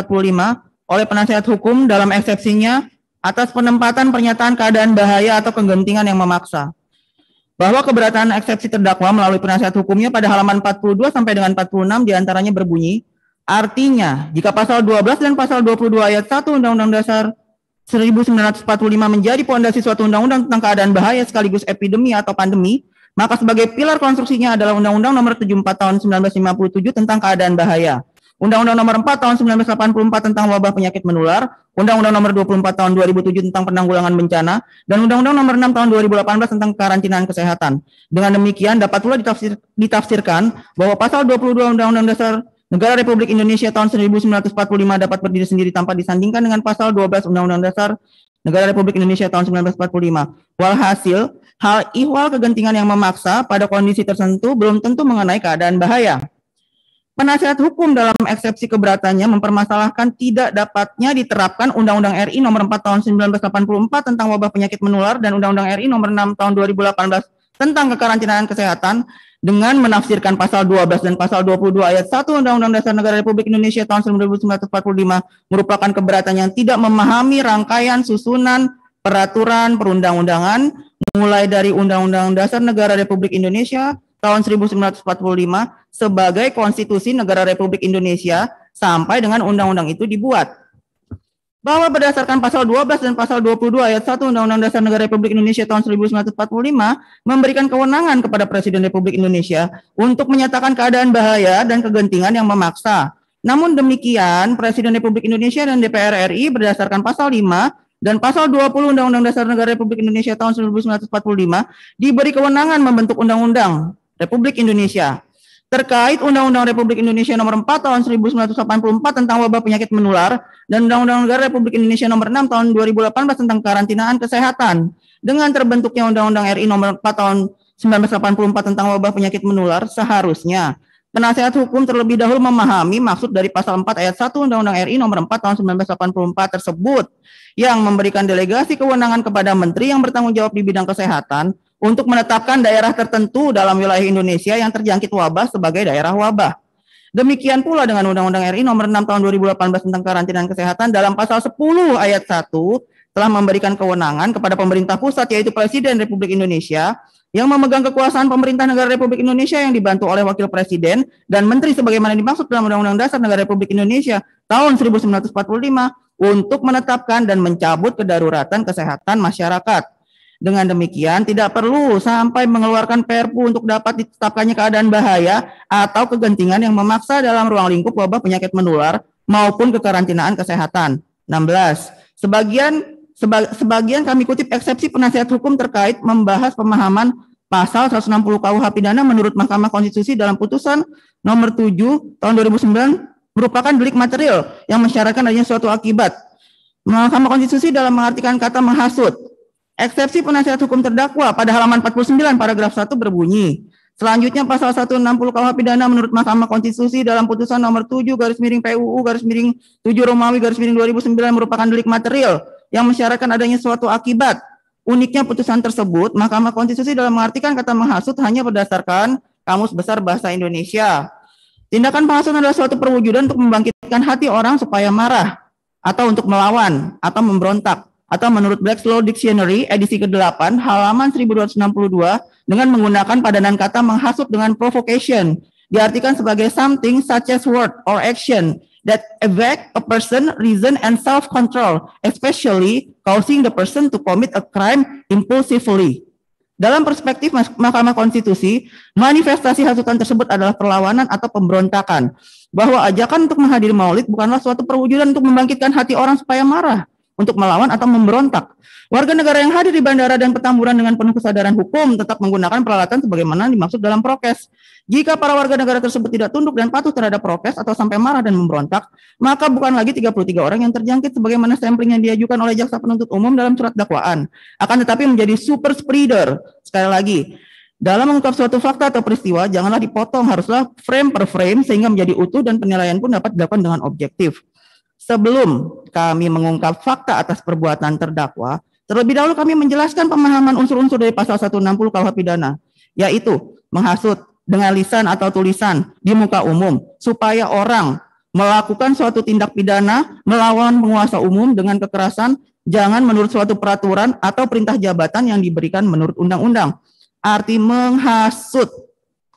oleh penasihat hukum dalam eksepsinya atas penempatan pernyataan keadaan bahaya atau kegentingan yang memaksa. Bahwa keberatan eksepsi terdakwa melalui penasihat hukumnya pada halaman 42 sampai dengan 46 diantaranya berbunyi, artinya jika pasal 12 dan pasal 22 ayat 1 Undang-Undang Dasar 1945 menjadi pondasi suatu undang-undang tentang keadaan bahaya sekaligus epidemi atau pandemi, maka sebagai pilar konstruksinya adalah Undang-Undang Nomor 74 Tahun 1957 tentang keadaan bahaya, Undang-Undang Nomor 4 Tahun 1984 tentang wabah penyakit menular, Undang-Undang Nomor 24 Tahun 2007 tentang penanggulangan bencana, dan Undang-Undang Nomor 6 Tahun 2018 tentang karantinaan kesehatan. Dengan demikian dapat pula ditafsirkan bahwa pasal 22 Undang-Undang Dasar Negara Republik Indonesia tahun 1945 dapat berdiri sendiri tanpa disandingkan dengan pasal 12 Undang-Undang Dasar Negara Republik Indonesia tahun 1945. Walhasil, hal ihwal kegentingan yang memaksa pada kondisi tertentu belum tentu mengenai keadaan bahaya. Penasihat hukum dalam eksepsi keberatannya mempermasalahkan tidak dapatnya diterapkan Undang-Undang RI Nomor 4 Tahun 1984 tentang wabah penyakit menular dan Undang-Undang RI Nomor 6 Tahun 2018 tentang kekarantinaan kesehatan dengan menafsirkan pasal 12 dan pasal 22 ayat 1 Undang-Undang Dasar Negara Republik Indonesia tahun 1945 merupakan keberatan yang tidak memahami rangkaian susunan peraturan perundang-undangan mulai dari Undang-Undang Dasar Negara Republik Indonesia tahun 1945 sebagai konstitusi negara Republik Indonesia sampai dengan undang-undang itu dibuat. Bahwa berdasarkan pasal 12 dan pasal 22 ayat 1 Undang-Undang Dasar Negara Republik Indonesia tahun 1945 memberikan kewenangan kepada Presiden Republik Indonesia untuk menyatakan keadaan bahaya dan kegentingan yang memaksa. Namun demikian, Presiden Republik Indonesia dan DPR RI berdasarkan pasal 5 dan pasal 20 Undang-Undang Dasar Negara Republik Indonesia tahun 1945 diberi kewenangan membentuk Undang-Undang Republik Indonesia terkait Undang-Undang Republik Indonesia Nomor 4 Tahun 1984 tentang wabah penyakit menular dan Undang-Undang Negara Republik Indonesia Nomor 6 Tahun 2018 tentang karantinaan kesehatan. Dengan terbentuknya Undang-Undang RI Nomor 4 Tahun 1984 tentang wabah penyakit menular, seharusnya penasihat hukum terlebih dahulu memahami maksud dari pasal 4 ayat 1 Undang-Undang RI Nomor 4 Tahun 1984 tersebut yang memberikan delegasi kewenangan kepada menteri yang bertanggung jawab di bidang kesehatan untuk menetapkan daerah tertentu dalam wilayah Indonesia yang terjangkit wabah sebagai daerah wabah. Demikian pula dengan Undang-Undang RI Nomor 6 Tahun 2018 tentang karantinaan kesehatan dalam pasal 10 ayat 1 telah memberikan kewenangan kepada pemerintah pusat yaitu Presiden Republik Indonesia yang memegang kekuasaan pemerintah negara Republik Indonesia yang dibantu oleh Wakil Presiden dan Menteri sebagaimana dimaksud dalam Undang-Undang Dasar Negara Republik Indonesia tahun 1945 untuk menetapkan dan mencabut kedaruratan kesehatan masyarakat. Dengan demikian, tidak perlu sampai mengeluarkan Perpu untuk dapat ditetapkannya keadaan bahaya atau kegentingan yang memaksa dalam ruang lingkup wabah penyakit menular maupun kekarantinaan kesehatan. 16. Sebagian kami kutip eksepsi penasihat hukum terkait membahas pemahaman pasal 160 KUH pidana menurut Mahkamah Konstitusi dalam putusan nomor 7 tahun 2009 merupakan delik material yang mensyaratkan adanya suatu akibat. Mahkamah Konstitusi dalam mengartikan kata menghasut. Eksepsi penasihat hukum terdakwa pada halaman 49 paragraf 1 berbunyi. Selanjutnya pasal 160 KUH pidana menurut Mahkamah Konstitusi dalam putusan nomor 7 PUU 7 Romawi 2009 merupakan delik material yang mensyaratkan adanya suatu akibat. Uniknya putusan tersebut, Mahkamah Konstitusi dalam mengartikan kata menghasut hanya berdasarkan Kamus Besar Bahasa Indonesia. Tindakan penghasut adalah suatu perwujudan untuk membangkitkan hati orang supaya marah atau untuk melawan atau memberontak. Atau menurut Black's Law Dictionary edisi ke-8 halaman 1262 dengan menggunakan padanan kata menghasut dengan provocation diartikan sebagai something such as word or action that evoke a person reason and self-control, especially causing the person to commit a crime impulsively. Dalam perspektif Mahkamah Konstitusi, manifestasi hasutan tersebut adalah perlawanan atau pemberontakan, bahwa ajakan untuk menghadiri maulid bukanlah suatu perwujudan untuk membangkitkan hati orang supaya marah, untuk melawan atau memberontak. Warga negara yang hadir di bandara dan Petamburan dengan penuh kesadaran hukum tetap menggunakan peralatan sebagaimana dimaksud dalam prokes. Jika para warga negara tersebut tidak tunduk dan patuh terhadap prokes atau sampai marah dan memberontak, maka bukan lagi 33 orang yang terjangkit sebagaimana sampling yang diajukan oleh jaksa penuntut umum dalam surat dakwaan, akan tetapi menjadi super spreader. Sekali lagi, dalam mengungkap suatu fakta atau peristiwa, janganlah dipotong, haruslah frame per frame sehingga menjadi utuh dan penilaian pun dapat dilakukan dengan objektif. Sebelum kami mengungkap fakta atas perbuatan terdakwa, terlebih dahulu kami menjelaskan pemahaman unsur-unsur dari pasal 160 KUH pidana, yaitu menghasut, dengan lisan atau tulisan di muka umum supaya orang melakukan suatu tindak pidana melawan penguasa umum dengan kekerasan jangan menurut suatu peraturan atau perintah jabatan yang diberikan menurut undang-undang. Arti menghasut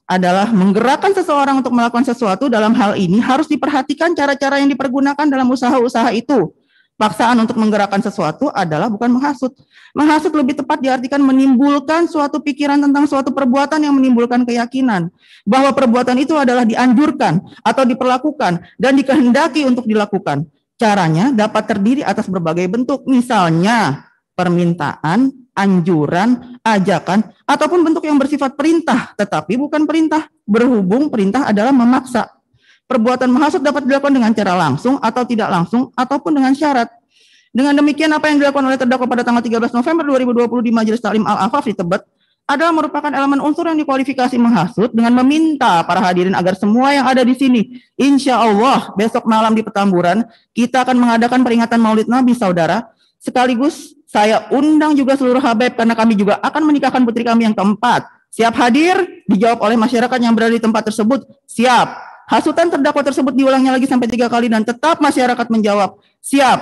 adalah menggerakkan seseorang untuk melakukan sesuatu. Dalam hal ini harus diperhatikan cara-cara yang dipergunakan dalam usaha-usaha itu. Paksaan untuk menggerakkan sesuatu adalah bukan menghasut. Menghasut lebih tepat diartikan menimbulkan suatu pikiran tentang suatu perbuatan yang menimbulkan keyakinan bahwa perbuatan itu adalah dianjurkan atau diperlakukan dan dikehendaki untuk dilakukan. Caranya dapat terdiri atas berbagai bentuk, misalnya permintaan, anjuran, ajakan, ataupun bentuk yang bersifat perintah, tetapi bukan perintah, berhubung perintah adalah memaksa. Perbuatan menghasut dapat dilakukan dengan cara langsung atau tidak langsung, ataupun dengan syarat. Dengan demikian, apa yang dilakukan oleh terdakwa pada tanggal 13 November 2020 di Majelis Taklim Al-Afaf di Tebet adalah merupakan elemen unsur yang dikualifikasi menghasut dengan meminta para hadirin agar semua yang ada di sini, insya Allah besok malam di Petamburan, kita akan mengadakan peringatan Maulid Nabi, saudara. Sekaligus saya undang juga seluruh habaib karena kami juga akan menikahkan putri kami yang keempat. Siap hadir? Dijawab oleh masyarakat yang berada di tempat tersebut. Siap. Hasutan terdakwa tersebut diulangnya lagi sampai 3 kali dan tetap masyarakat menjawab. Siap.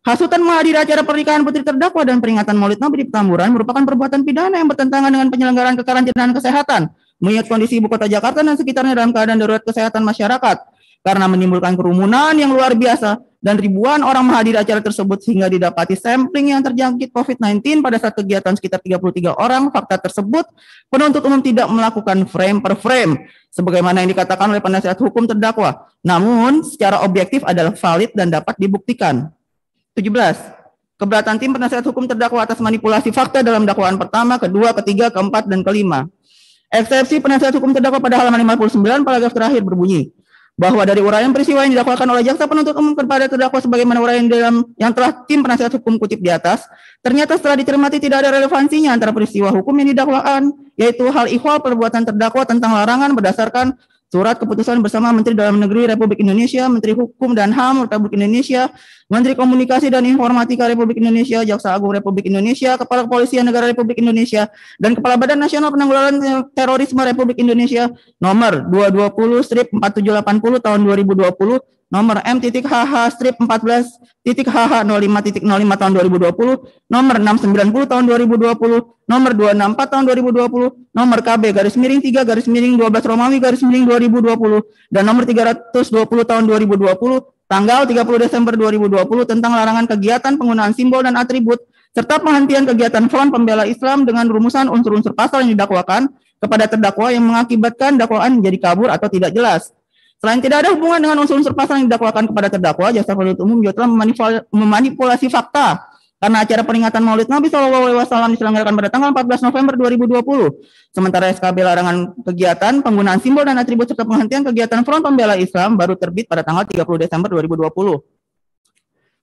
Hasutan menghadiri acara pernikahan putri terdakwa dan peringatan Maulid Nabi di Petamburan merupakan perbuatan pidana yang bertentangan dengan penyelenggaraan kekarantinaan kesehatan, mengingat kondisi ibu kota Jakarta dan sekitarnya dalam keadaan darurat kesehatan masyarakat, karena menimbulkan kerumunan yang luar biasa dan ribuan orang menghadiri acara tersebut sehingga didapati sampling yang terjangkit COVID-19 pada saat kegiatan sekitar 33 orang. Fakta tersebut penuntut umum tidak melakukan frame per frame sebagaimana yang dikatakan oleh penasihat hukum terdakwa, namun secara objektif adalah valid dan dapat dibuktikan. 17. Keberatan tim penasihat hukum terdakwa atas manipulasi fakta dalam dakwaan pertama, kedua, ketiga, keempat, dan kelima. Eksepsi penasihat hukum terdakwa pada halaman 59 paragraf terakhir berbunyi bahwa dari uraian peristiwa yang didakwakan oleh jaksa penuntut umum kepada terdakwa sebagaimana uraian dalam yang telah tim penasihat hukum kutip di atas, ternyata setelah dicermati tidak ada relevansinya antara peristiwa hukum yang didakwakan, yaitu hal ihwal perbuatan terdakwa tentang larangan berdasarkan surat keputusan bersama Menteri Dalam Negeri Republik Indonesia, Menteri Hukum dan HAM Republik Indonesia, Menteri Komunikasi dan Informatika Republik Indonesia, Jaksa Agung Republik Indonesia, Kepala Kepolisian Negara Republik Indonesia, dan Kepala Badan Nasional Penanggulangan Terorisme Republik Indonesia nomor 220/4780 tahun 2020, nomor M.HH/14.HH05.05 tahun 2020, nomor 690 tahun 2020, nomor 264 tahun 2020, nomor KB/3/12 Romawi/2020, dan nomor 320 tahun 2020, tanggal 30 Desember 2020 tentang larangan kegiatan penggunaan simbol dan atribut, serta penghentian kegiatan Front Pembela Islam dengan rumusan unsur-unsur pasal yang didakwakan kepada terdakwa yang mengakibatkan dakwaan menjadi kabur atau tidak jelas. Selain tidak ada hubungan dengan unsur-unsur pasal yang didakwakan kepada terdakwa, jaksa penuntut umum juga telah memanipulasi fakta karena acara peringatan Maulid Nabi SAW diselenggarakan pada tanggal 14 November 2020. Sementara SKB larangan kegiatan penggunaan simbol dan atribut serta penghentian kegiatan Front Pembela Islam baru terbit pada tanggal 30 Desember 2020.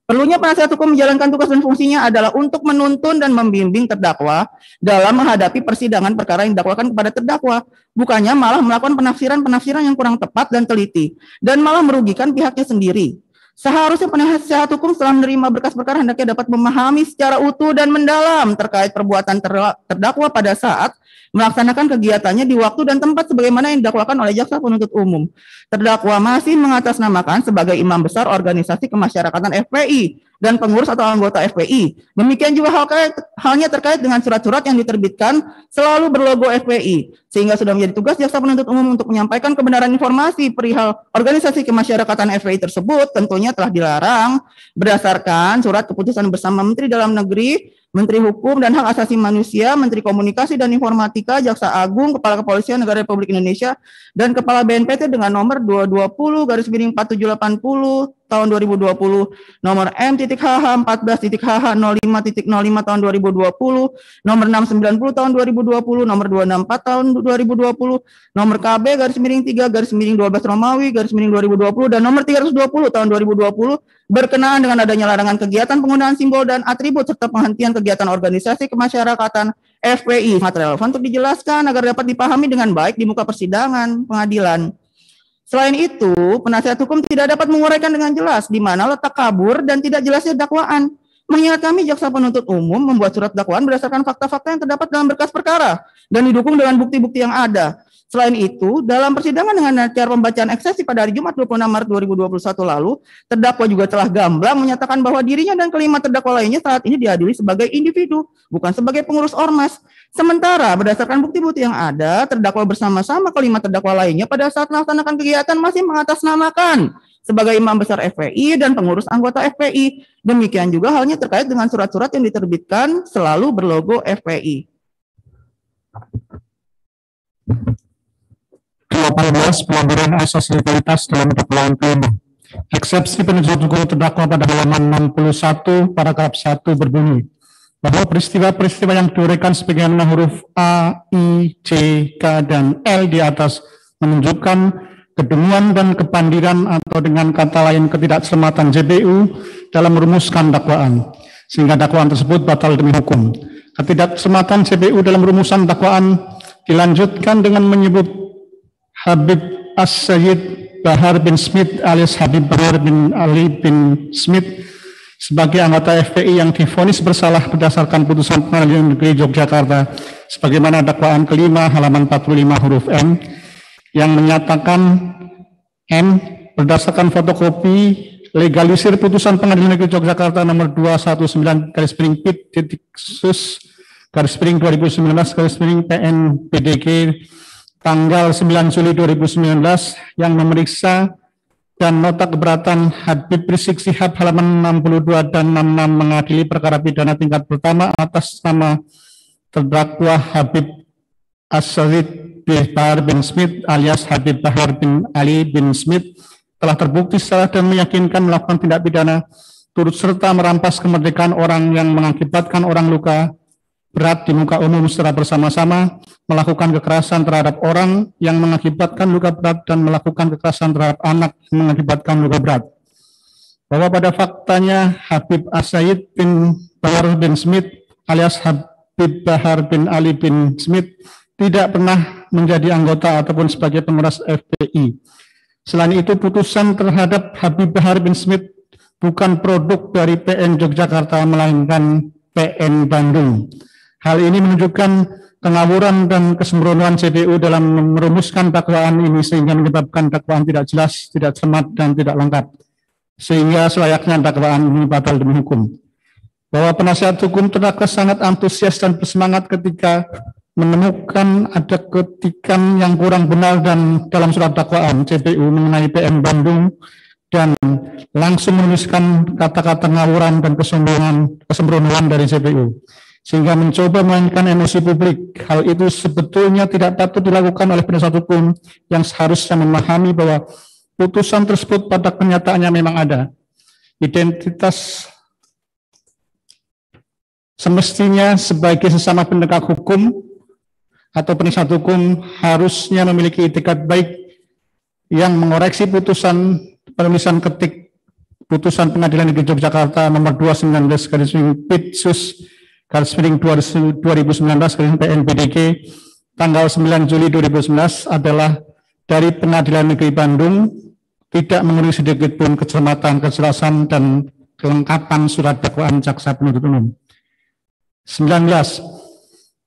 Perlunya penasihat hukum menjalankan tugas dan fungsinya adalah untuk menuntun dan membimbing terdakwa dalam menghadapi persidangan perkara yang didakwakan kepada terdakwa, bukannya malah melakukan penafsiran-penafsiran yang kurang tepat dan teliti, dan malah merugikan pihaknya sendiri. Seharusnya penasihat hukum setelah menerima berkas perkara hendaknya dapat memahami secara utuh dan mendalam terkait perbuatan terdakwa pada saat melaksanakan kegiatannya di waktu dan tempat sebagaimana yang didakwakan oleh jaksa penuntut umum. Terdakwa masih mengatasnamakan sebagai imam besar organisasi kemasyarakatan FPI dan pengurus atau anggota FPI. Demikian juga halnya terkait dengan surat-surat yang diterbitkan selalu berlogo FPI, sehingga sudah menjadi tugas jaksa penuntut umum untuk menyampaikan kebenaran informasi perihal organisasi kemasyarakatan FPI tersebut tentunya telah dilarang berdasarkan surat keputusan bersama Menteri Dalam Negeri, Menteri Hukum dan Hak Asasi Manusia, Menteri Komunikasi dan Informatika, Jaksa Agung, Kepala Kepolisian Negara Republik Indonesia, dan Kepala BNPT dengan nomor 220/4780 tahun 2020, nomor M.HH14.HH05.05 tahun 2020, nomor 690 tahun 2020, nomor 264 tahun 2020, nomor KB/3/12 Romawi/2020, dan nomor 320 tahun 2020 berkenaan dengan adanya larangan kegiatan penggunaan simbol dan atribut serta penghentian kegiatan organisasi kemasyarakatan FPI. Sangat relevan untuk dijelaskan agar dapat dipahami dengan baik di muka persidangan pengadilan. Selain itu, penasihat hukum tidak dapat menguraikan dengan jelas di mana letak kabur dan tidak jelasnya dakwaan. Mengingat kami jaksa penuntut umum membuat surat dakwaan berdasarkan fakta-fakta yang terdapat dalam berkas perkara dan didukung dengan bukti-bukti yang ada. Selain itu, dalam persidangan dengan acara pembacaan eksepsi pada hari Jumat 26 Maret 2021 lalu, terdakwa juga telah gamblang menyatakan bahwa dirinya dan kelima terdakwa lainnya saat ini diadili sebagai individu, bukan sebagai pengurus ormas. Sementara berdasarkan bukti-bukti yang ada, terdakwa bersama-sama kelima terdakwa lainnya pada saat melaksanakan kegiatan masih mengatasnamakan sebagai imam besar FPI dan pengurus anggota FPI. Demikian juga halnya terkait dengan surat-surat yang diterbitkan selalu berlogo FPI. 18 pelanggaran asas legalitas dalam dakwaan kelima. Eksepsi penunjuk hukum terdakwa pada halaman 61 paragraf 1 berbunyi bahwa peristiwa-peristiwa yang diuraikan sebagaimana huruf A, I, C, K, dan L di atas menunjukkan kedunguan dan kepandiran atau dengan kata lain ketidakselamatan JPU dalam merumuskan dakwaan, sehingga dakwaan tersebut batal demi hukum. Ketidakselamatan JPU dalam rumusan dakwaan dilanjutkan dengan menyebut Habib As-Sayyid Bahar bin Smith alias Habib Bahar bin Ali bin Smith sebagai anggota FPI yang divonis bersalah berdasarkan putusan Pengadilan Negeri Yogyakarta sebagaimana dakwaan kelima halaman 45 huruf M yang menyatakan M berdasarkan fotokopi legalisir putusan Pengadilan Negeri Yogyakarta nomor 219/PIT-2019/PN-PDG tanggal 9 Juli 2019 yang memeriksa dan nota keberatan Habib Rizik Syihab halaman 62 dan 66 mengadili perkara pidana tingkat pertama atas nama terdakwa Habib As-Sayyid Bahar bin Smith alias Habib Bahar bin Ali bin Smith telah terbukti secara dan meyakinkan melakukan tindak pidana turut serta merampas kemerdekaan orang yang mengakibatkan orang luka berat di muka umum secara bersama-sama, melakukan kekerasan terhadap orang yang mengakibatkan luka berat dan melakukan kekerasan terhadap anak yang mengakibatkan luka berat. Bahwa pada faktanya Habib As-Sayyid bin Bahar bin Smith alias Habib Bahar bin Ali bin Smith tidak pernah menjadi anggota ataupun sebagai pengurus FPI. Selain itu, putusan terhadap Habib Bahar bin Smith bukan produk dari PN Yogyakarta, melainkan PN Bandung. Hal ini menunjukkan kengawuran dan kesembronoan JPU dalam merumuskan dakwaan ini sehingga menyebabkan dakwaan tidak jelas, tidak cermat, dan tidak lengkap. Sehingga selayaknya dakwaan ini batal demi hukum. Bahwa penasihat hukum terdakwa sangat antusias dan bersemangat ketika menemukan ada ketikan yang kurang benar dan dalam surat dakwaan JPU mengenai PN Bandung dan langsung menuliskan kata-kata ngawuran dan kesembronoan dari JPU. Sehingga mencoba memainkan emosi publik. Hal itu sebetulnya tidak patut dilakukan oleh penasihat hukum yang seharusnya memahami bahwa putusan tersebut pada kenyataannya memang ada. Identitas semestinya sebagai sesama penegak hukum atau penasihat hukum harusnya memiliki itikat baik yang mengoreksi putusan penulisan ketik putusan Pengadilan Negeri Yogyakarta nomor 219/PIT-Sus /2019 PN-PDG tanggal 9 Juli 2019 adalah dari Pengadilan Negeri Bandung tidak memenuhi sedikit pun kecermatan, kejelasan, dan kelengkapan surat dakwaan jaksa penuntut umum. 19.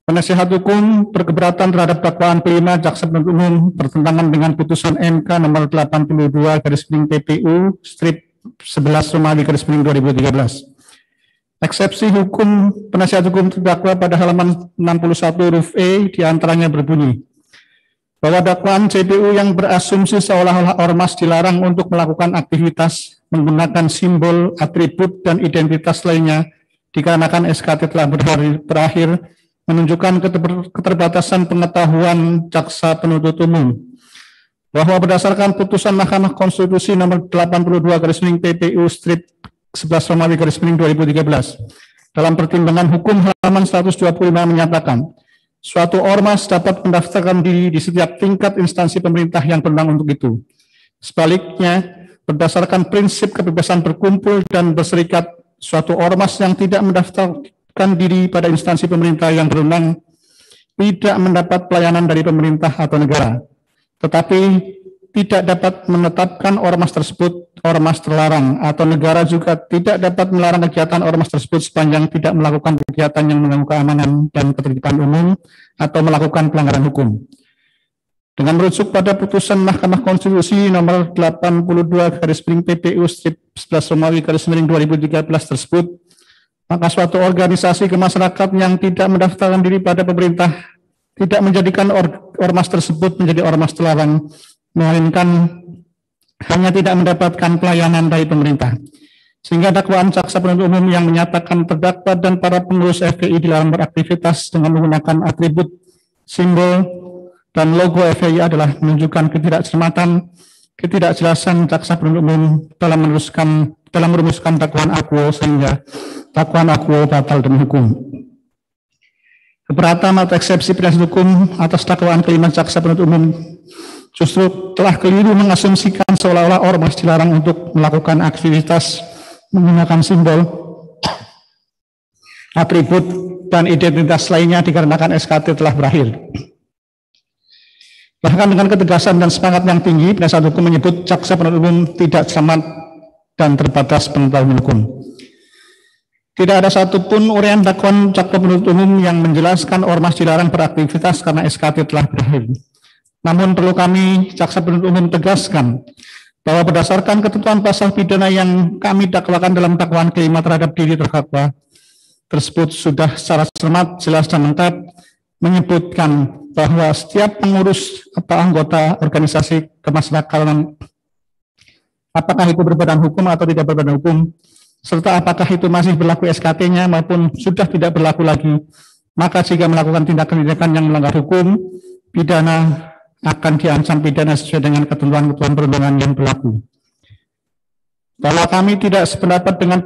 Penasihat hukum berkeberatan terhadap dakwaan kelima jaksa penuntut umum bertentangan dengan putusan MK nomor 82/PPU strip 11 Romawi /2013. Eksepsi hukum penasihat hukum terdakwa pada halaman 61 huruf E diantaranya berbunyi bahwa dakwaan JPU yang berasumsi seolah-olah ormas dilarang untuk melakukan aktivitas menggunakan simbol, atribut, dan identitas lainnya dikarenakan SKT telah berakhir menunjukkan keterbatasan pengetahuan jaksa penuntut umum. Bahwa berdasarkan putusan Mahkamah Konstitusi nomor 82/PPU strip 11 Romawi /2013 dalam pertimbangan hukum halaman 125 menyatakan suatu ormas dapat mendaftarkan diri di setiap tingkat instansi pemerintah yang berwenang untuk itu. Sebaliknya, berdasarkan prinsip kebebasan berkumpul dan berserikat, suatu ormas yang tidak mendaftarkan diri pada instansi pemerintah yang berwenang tidak mendapat pelayanan dari pemerintah atau negara, tetapi tidak dapat menetapkan ormas tersebut ormas terlarang, atau negara juga tidak dapat melarang kegiatan ormas tersebut sepanjang tidak melakukan kegiatan yang mengganggu keamanan dan ketertiban umum atau melakukan pelanggaran hukum. Dengan merujuk pada putusan Mahkamah Konstitusi nomor 82/PPU/11/2013 tersebut, maka suatu organisasi kemasyarakatan yang tidak mendaftarkan diri pada pemerintah tidak menjadikan ormas tersebut menjadi ormas terlarang, melainkan hanya tidak mendapatkan pelayanan dari pemerintah. Sehingga dakwaan jaksa penuntut umum yang menyatakan terdakwa dan para pengurus FPI dilarang beraktivitas dengan menggunakan atribut, simbol, dan logo FPI adalah menunjukkan ketidakcermatan, ketidakjelasan jaksa penuntut umum dalam merumuskan dakwaan akuo, sehingga dakwaan akuo batal demi hukum. Keberatan atau eksepsi penasihat hukum atas dakwaan kelima jaksa penuntut umum justru telah keliru mengasumsikan seolah-olah ormas dilarang untuk melakukan aktivitas menggunakan simbol, atribut, dan identitas lainnya dikarenakan SKT telah berakhir. Bahkan dengan ketegasan dan semangat yang tinggi, penasihat hukum menyebut jaksa penuntut umum tidak cermat dan terbatas pengetahuan hukum. Tidak ada satupun uraian dakwaan jaksa penuntut umum yang menjelaskan ormas dilarang beraktivitas karena SKT telah berakhir. Namun perlu kami jaksa penuntut umum tegaskan bahwa berdasarkan ketentuan pasal pidana yang kami dakwakan dalam dakwaan kelima terhadap diri terdakwa tersebut sudah secara cermat, jelas, dan lengkap menyebutkan bahwa setiap pengurus atau anggota organisasi kemasyarakatan, apakah itu berbadan hukum atau tidak berbadan hukum, serta apakah itu masih berlaku SKT-nya maupun sudah tidak berlaku lagi, maka jika melakukan tindakan-tindakan yang melanggar hukum pidana akan diancam pidana sesuai dengan ketentuan-ketentuan perundangan yang berlaku. Bahwa kami tidak sependapat dengan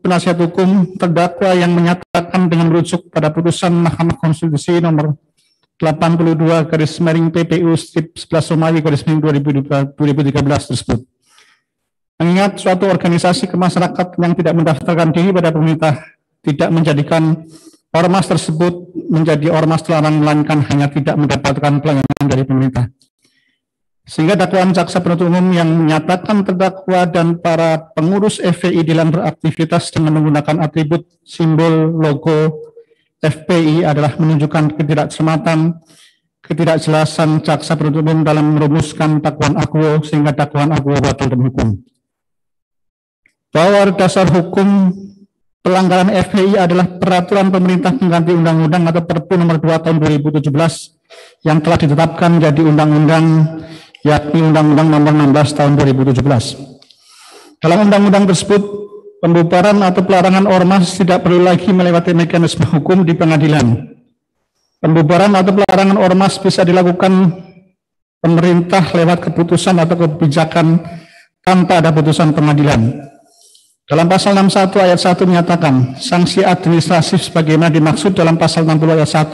penasihat hukum terdakwa yang menyatakan dengan merujuk pada putusan Mahkamah Konstitusi nomor 82/PPU/11/2013 tersebut. Mengingat suatu organisasi kemasyarakatan yang tidak mendaftarkan diri pada pemerintah tidak menjadikan ormas tersebut menjadi ormas terlarang, melainkan hanya tidak mendapatkan pelayanan dari pemerintah. Sehingga dakwaan jaksa penuntut umum yang menyatakan terdakwa dan para pengurus FPI dalam beraktivitas dengan menggunakan atribut, simbol, logo FPI adalah menunjukkan ketidakcermatan, ketidakjelasan jaksa penuntut umum dalam merumuskan dakwaan akuo, sehingga dakwaan akuo batal demi hukum. Bahwa dasar hukum pelanggaran FPI adalah peraturan pemerintah pengganti undang-undang atau Perpu nomor 2 tahun 2017 yang telah ditetapkan menjadi undang-undang, yakni Undang-Undang nomor 16 tahun 2017. Dalam undang-undang tersebut, pembubaran atau pelarangan ormas tidak perlu lagi melewati mekanisme hukum di pengadilan. Pembubaran atau pelarangan ormas bisa dilakukan pemerintah lewat keputusan atau kebijakan tanpa ada putusan pengadilan. Dalam pasal 61 ayat 1 menyatakan, sanksi administratif sebagaimana dimaksud dalam pasal 60 ayat 1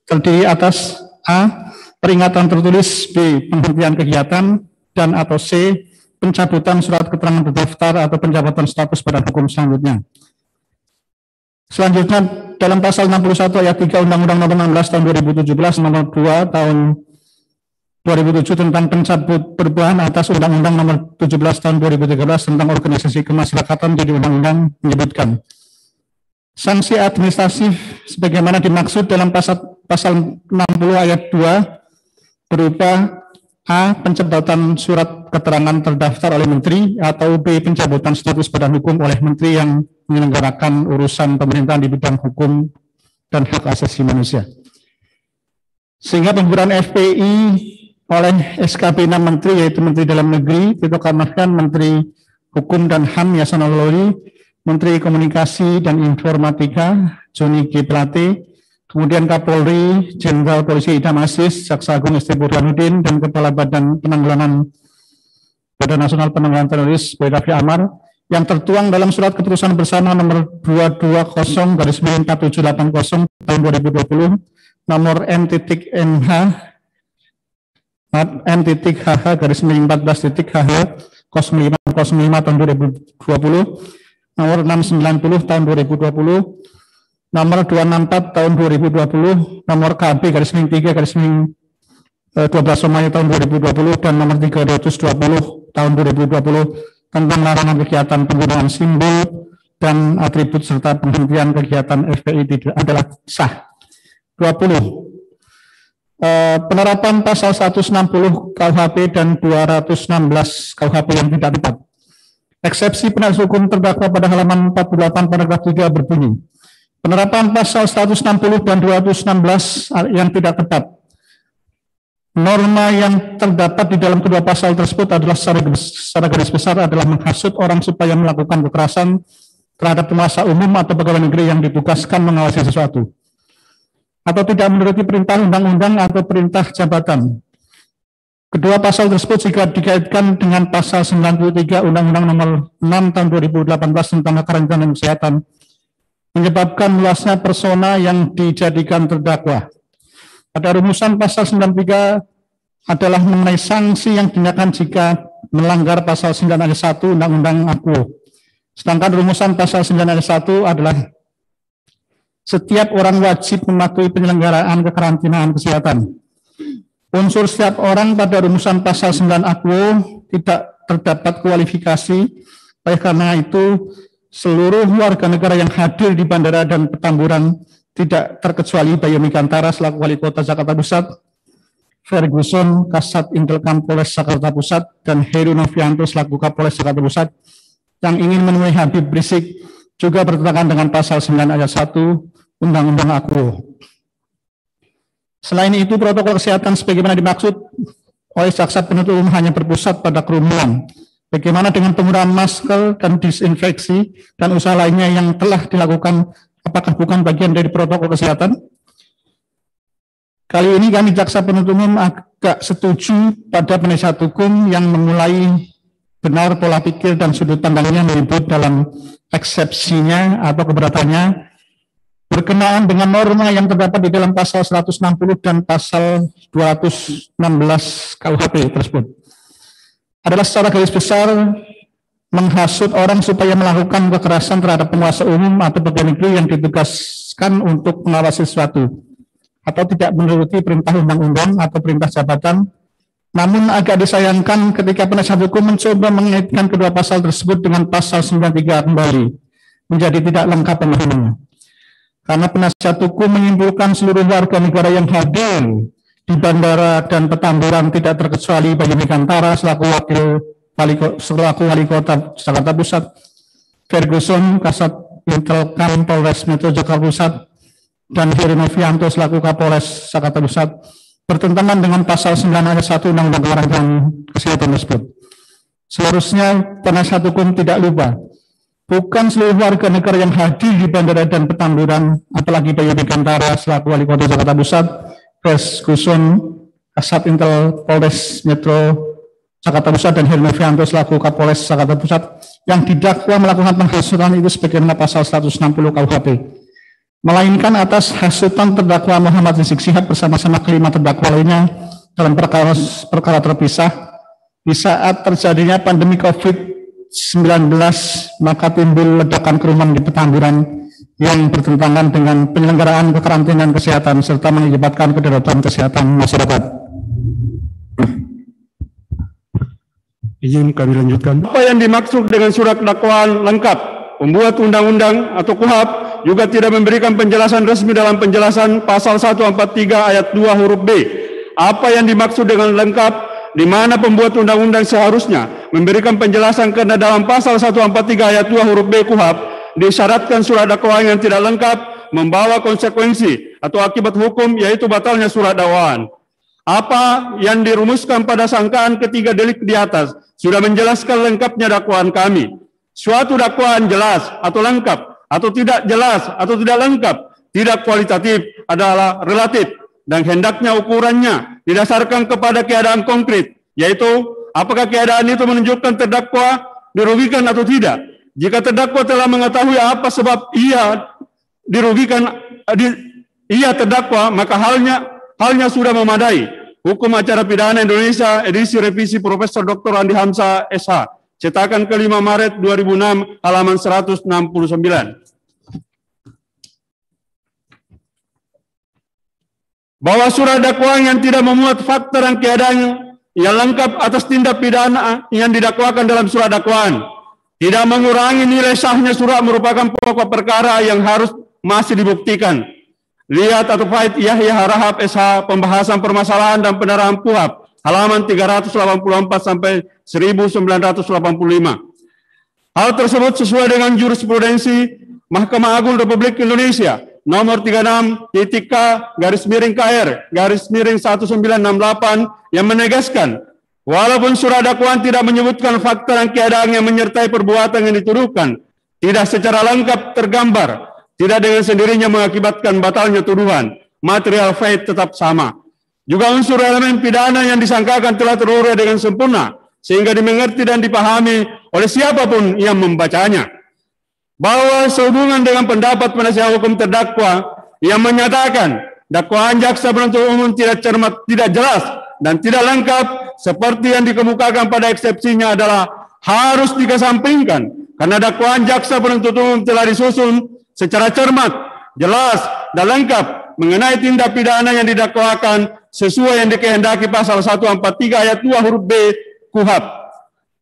terdiri atas A. Peringatan tertulis, B. Penghentian kegiatan, dan atau C. Pencabutan surat keterangan terdaftar atau pencabutan status badan hukum selanjutnya. Selanjutnya, dalam pasal 61 ayat 3 Undang-Undang nomor 16 tahun 2017 nomor 2 tahun 2007 tentang pencabut perubahan atas Undang-Undang nomor 17 tahun 2013 tentang organisasi kemasyarakatan jadi undang-undang menyebutkan sanksi administratif sebagaimana dimaksud dalam pasal 60 ayat 2 berupa A. Pencabutan surat keterangan terdaftar oleh menteri, atau B. Pencabutan status badan hukum oleh menteri yang menyelenggarakan urusan pemerintahan di bidang hukum dan hak asasi manusia. Sehingga pembubaran FPI oleh SKP 6 Menteri, yaitu Menteri Dalam Negeri Tito Karnavian, Menteri Hukum dan HAM Yasona Lawli, Menteri Komunikasi dan Informatika Joni G. Plate, kemudian Kapolri Jenderal Polisi Idham Aziz, Jaksa Agung ST Burhanuddin, dan Kepala Badan Nasional Penanggulangan Teroris Boy Raffi Amar, yang tertuang dalam surat keputusan bersama nomor 220/4780 tahun 2020 nomor M.HH/14.HH 0505 tahun 2020, nomor 690 tahun 2020, nomor 264 tahun 2020, nomor KB/3/12 Maret tahun 2020, dan nomor 320 tahun 2020 tentang larangan kegiatan penggunaan simbol dan atribut serta penghentian kegiatan FPI adalah sah. 20. penerapan pasal 160 KUHP dan 216 KUHP yang tidak tepat. Eksepsi penasihat hukum terdakwa pada halaman 48 paragraf 3 berbunyi, penerapan pasal 160 dan 216 yang tidak tepat. Norma yang terdapat di dalam kedua pasal tersebut adalah secara garis besar adalah menghasut orang supaya melakukan kekerasan terhadap penguasa umum atau pegawai negeri yang ditugaskan mengawasi sesuatu, atau tidak menuruti perintah undang-undang atau perintah jabatan. Kedua pasal tersebut jika dikaitkan dengan pasal 93 Undang-Undang Nomor 6 Tahun 2018 tentang kekarantinaan kesehatan, menyebabkan luasnya persona yang dijadikan terdakwa. Pada rumusan pasal 93 adalah mengenai sanksi yang dikenakan jika melanggar pasal 9 ayat 1 Undang-Undang AKUO. Sedangkan rumusan pasal 9 ayat 1 adalah setiap orang wajib mematuhi penyelenggaraan kekarantinaan kesehatan. Unsur setiap orang pada rumusan pasal 9 AKUO tidak terdapat kualifikasi, oleh karena itu seluruh warga negara yang hadir di bandara dan Petamburan tidak terkecuali Bayu Mikantara selaku Wali Kota Jakarta Pusat, Ferguson Kasat Intelkam Polres Jakarta Pusat, dan Heru Novianto selaku Kapolres Jakarta Pusat yang ingin menemui Habib Rizik juga bertentangan dengan pasal 9 ayat 1 Undang-Undang AKUO. Selain itu, protokol kesehatan sebagaimana dimaksud oleh jaksa penuntut umum hanya berpusat pada kerumunan. Bagaimana dengan penggunaan masker dan disinfeksi dan usaha lainnya yang telah dilakukan, apakah bukan bagian dari protokol kesehatan? Kali ini kami jaksa penuntut umum agak setuju pada penasihat hukum yang memulai benar pola pikir dan sudut pandangnya menyebut dalam eksepsinya atau keberatannya berkenaan dengan norma yang terdapat di dalam pasal 160 dan pasal 216 KUHP tersebut adalah secara garis besar menghasut orang supaya melakukan kekerasan terhadap penguasa umum atau pegawai negeri yang ditugaskan untuk mengawasi sesuatu atau tidak menuruti perintah undang-undang atau perintah jabatan. Namun agak disayangkan ketika penasihat hukum mencoba mengaitkan kedua pasal tersebut dengan pasal 93 kembali menjadi tidak lengkap pemahamannya. Karena penasihat hukum menyimpulkan seluruh warga negara yang hadir di bandara dan Petamburan tidak terkecuali Bayu Mikantara selaku Wali Kota Jakarta Pusat, Ferguson Kasat Intelkam Polres Metro Jakarta Pusat, dan Heru Novianto selaku Kapolres Jakarta Pusat bertentangan dengan pasal 9 ayat 1 Undang-Undang Kekarantinaan Kesehatan tersebut. Seharusnya penasihat hukum tidak lupa, bukan seluruh warga negara yang hadir di bandara dan Petamburan, apalagi Bayu Mikantara selaku Wali Kota Jakarta Pusat, Ferguson Kasat Intel Polres Metro Jakarta Pusat, dan Heru Novianto selaku Kapolres Jakarta Pusat yang didakwa melakukan penghasutan itu sebagaimana pasal 160 KUHP, melainkan atas hasutan terdakwa Muhammad Rizik Syihab bersama-sama kelima terdakwa lainnya dalam perkara terpisah di saat terjadinya pandemi COVID-19, maka timbul ledakan kerumunan di Petamburan yang bertentangan dengan penyelenggaraan kekarantinaan kesehatan serta mengakibatkan kedaruratan kesehatan masyarakat. Izin kami lanjutkan. Apa yang dimaksud dengan surat dakwaan lengkap? Pembuat undang-undang atau KUHP juga tidak memberikan penjelasan resmi dalam penjelasan pasal 143 ayat 2 huruf B. Apa yang dimaksud dengan lengkap? Di mana pembuat undang-undang seharusnya memberikan penjelasan karena dalam pasal 143 ayat 2 huruf B KUHP disyaratkan surat dakwaan yang tidak lengkap membawa konsekuensi atau akibat hukum, yaitu batalnya surat dakwaan. Apa yang dirumuskan pada sangkaan ketiga delik di atas sudah menjelaskan lengkapnya dakwaan kami. Suatu dakwaan jelas atau lengkap atau tidak jelas atau tidak lengkap, tidak kualitatif, adalah relatif, dan hendaknya ukurannya didasarkan kepada keadaan konkret, yaitu apakah keadaan itu menunjukkan terdakwa dirugikan atau tidak. Jika terdakwa telah mengetahui apa sebab ia dirugikan, ia terdakwa, maka halnya sudah memadai. Hukum Acara Pidana Indonesia edisi revisi Profesor Dr. Andi Hamzah SH, cetakan ke-5 Maret 2006 halaman 169. Bahwa surat dakwaan yang tidak memuat fakta dan keadaan yang lengkap atas tindak pidana yang didakwakan dalam surat dakwaan tidak mengurangi nilai sahnya surat merupakan pokok perkara yang harus masih dibuktikan. Lihat atau Faid Yahya Harahap SH, pembahasan permasalahan dan penerapan PUHAP, halaman 384 sampai 1985. Hal tersebut sesuai dengan jurisprudensi Mahkamah Agung Republik Indonesia nomor 36.KR/1968 yang menegaskan, walaupun surat dakwaan tidak menyebutkan fakta dan keadaan yang menyertai perbuatan yang dituduhkan, tidak secara lengkap tergambar, tidak dengan sendirinya mengakibatkan batalnya tuduhan, material faid tetap sama. Juga unsur elemen pidana yang disangkakan telah terurai dengan sempurna, sehingga dimengerti dan dipahami oleh siapapun yang membacanya. Bahwa sehubungan dengan pendapat penasihat hukum terdakwa yang menyatakan dakwaan jaksa penuntut umum tidak cermat, tidak jelas, dan tidak lengkap, seperti yang dikemukakan pada eksepsinya adalah harus dikesampingkan, karena dakwaan jaksa penuntut umum telah disusun secara cermat, jelas, dan lengkap mengenai tindak pidana yang didakwakan sesuai yang dikehendaki pasal 143 ayat 2 huruf B KUHAP.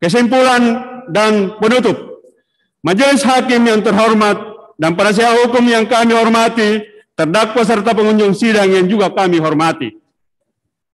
Kesimpulan dan penutup. Majelis Hakim yang terhormat dan penasihat hukum yang kami hormati, terdakwa serta pengunjung sidang yang juga kami hormati.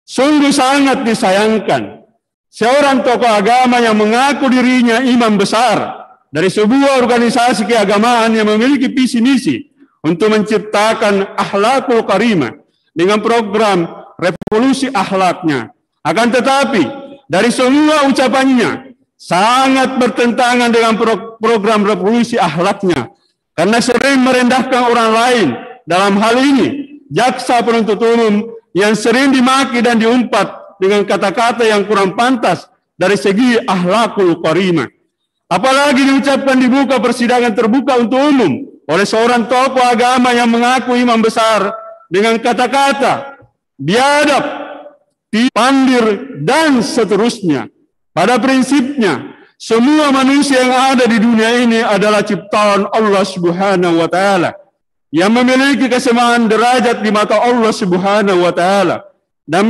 Sungguh sangat disayangkan seorang tokoh agama yang mengaku dirinya imam besar dari sebuah organisasi keagamaan yang memiliki visi misi untuk menciptakan akhlakul karimah dengan program revolusi akhlaknya. Akan tetapi dari semua ucapannya sangat bertentangan dengan program revolusi akhlaknya, karena sering merendahkan orang lain. Dalam hal ini jaksa penuntut umum yang sering dimaki dan diumpat dengan kata-kata yang kurang pantas dari segi akhlakul karimah. Apalagi diucapkan di muka persidangan terbuka untuk umum oleh seorang tokoh agama yang mengaku imam besar dengan kata-kata biadab, pandir, dan seterusnya. Pada prinsipnya, semua manusia yang ada di dunia ini adalah ciptaan Allah Subhanahu wa Ta'ala yang memiliki kesamaan derajat di mata Allah Subhanahu wa Ta'ala, dan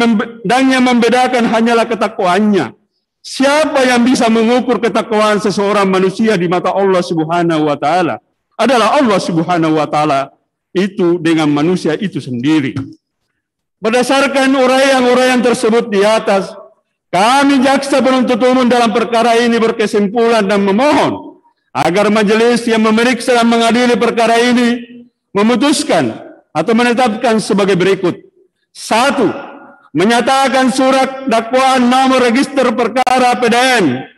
yang membedakan hanyalah ketakwaannya. Siapa yang bisa mengukur ketakwaan seseorang manusia di mata Allah Subhanahu wa Ta'ala adalah Allah Subhanahu wa Ta'ala itu dengan manusia itu sendiri. Berdasarkan uraian-uraian tersebut di atas, kami jaksa penuntut umum dalam perkara ini berkesimpulan dan memohon agar majelis yang memeriksa dan mengadili perkara ini memutuskan atau menetapkan sebagai berikut. 1. Menyatakan surat dakwaan nomor register perkara PDN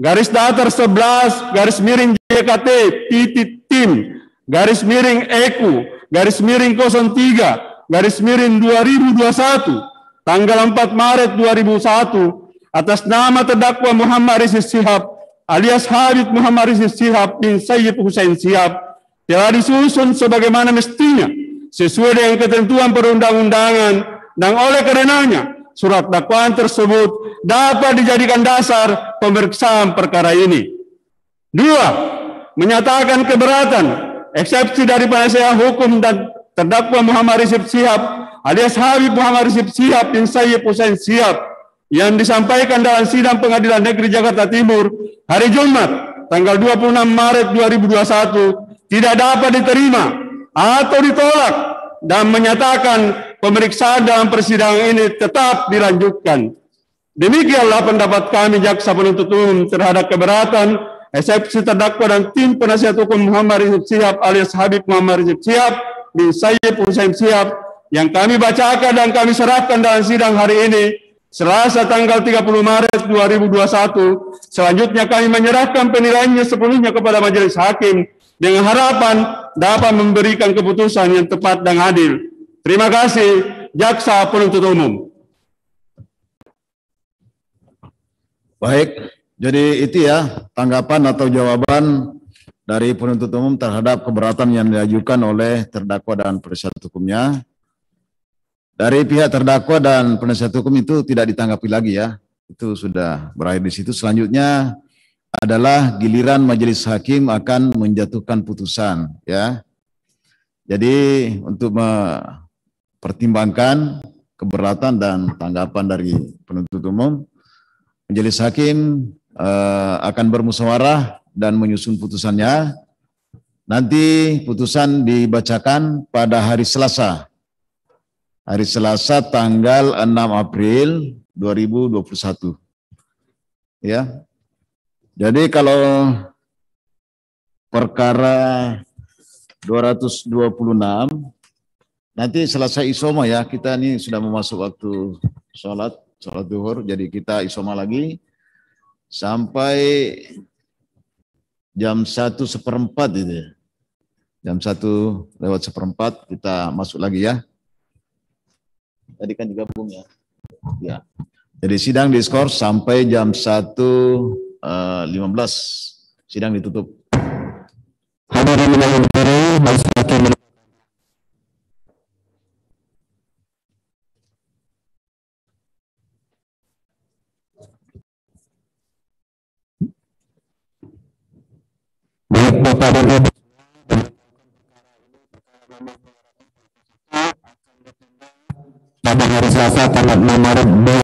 garis datar 11 garis miring JKT titik tim garis miring EKU garis miring 03 garis miring 2021 tanggal 4 Maret 2001 atas nama terdakwa Muhammad Rizik Syihab alias Habib Muhammad Rizik Syihab bin Sayyid Hussein Syihab telah disusun sebagaimana mestinya sesuai dengan ketentuan perundang-undangan, dan oleh karenanya surat dakwaan tersebut dapat dijadikan dasar pemeriksaan perkara ini. 2. Menyatakan keberatan eksepsi dari penasihat hukum dan terdakwa Muhammad Rizik Syihab alias Habib Muhammad Rizik Syihab bin Sayyid Hussein Syihab yang disampaikan dalam sidang Pengadilan Negeri Jakarta Timur hari Jumat tanggal 26 Maret 2021 tidak dapat diterima atau ditolak, dan menyatakan pemeriksaan dalam persidangan ini tetap dilanjutkan. Demikianlah pendapat kami jaksa penuntut umum terhadap keberatan eksepsi terdakwa dan tim penasihat hukum Muhammad Rizik Syihab alias Habib Muhammad Rizik Syihab bin Sayyid Hussein Syihab yang kami bacakan dan kami serahkan dalam sidang hari ini Selasa tanggal 30 Maret 2021. Selanjutnya kami menyerahkan penilaiannya sepenuhnya kepada majelis hakim dengan harapan dapat memberikan keputusan yang tepat dan adil. Terima kasih, jaksa penuntut umum. Baik, jadi itu ya tanggapan atau jawaban dari penuntut umum terhadap keberatan yang diajukan oleh terdakwa dan penasihat hukumnya. Dari pihak terdakwa dan penasihat hukum itu tidak ditanggapi lagi ya, itu sudah berakhir di situ. Selanjutnya adalah giliran majelis hakim akan menjatuhkan putusan ya. Jadi untuk mempertimbangkan keberatan dan tanggapan dari penuntut umum, majelis hakim akan bermusyawarah dan menyusun putusannya Nanti putusan dibacakan pada hari Selasa. Hari Selasa tanggal 6 April 2021. Ya. Jadi kalau perkara 226 nanti selesai isoma ya, kita ini sudah memasuk waktu sholat duhur, jadi kita isoma lagi sampai jam 1:04 itu ya. Jam 1:01 kita masuk lagi ya. Tadi kan digabung ya. Ya. Jadi sidang diskors sampai jam 1:15 sidang ditutup. Hadirin yang berbahagia, majelis hakim baik Bapak dan Ibu pada hari Selasa tanggal 6 Maret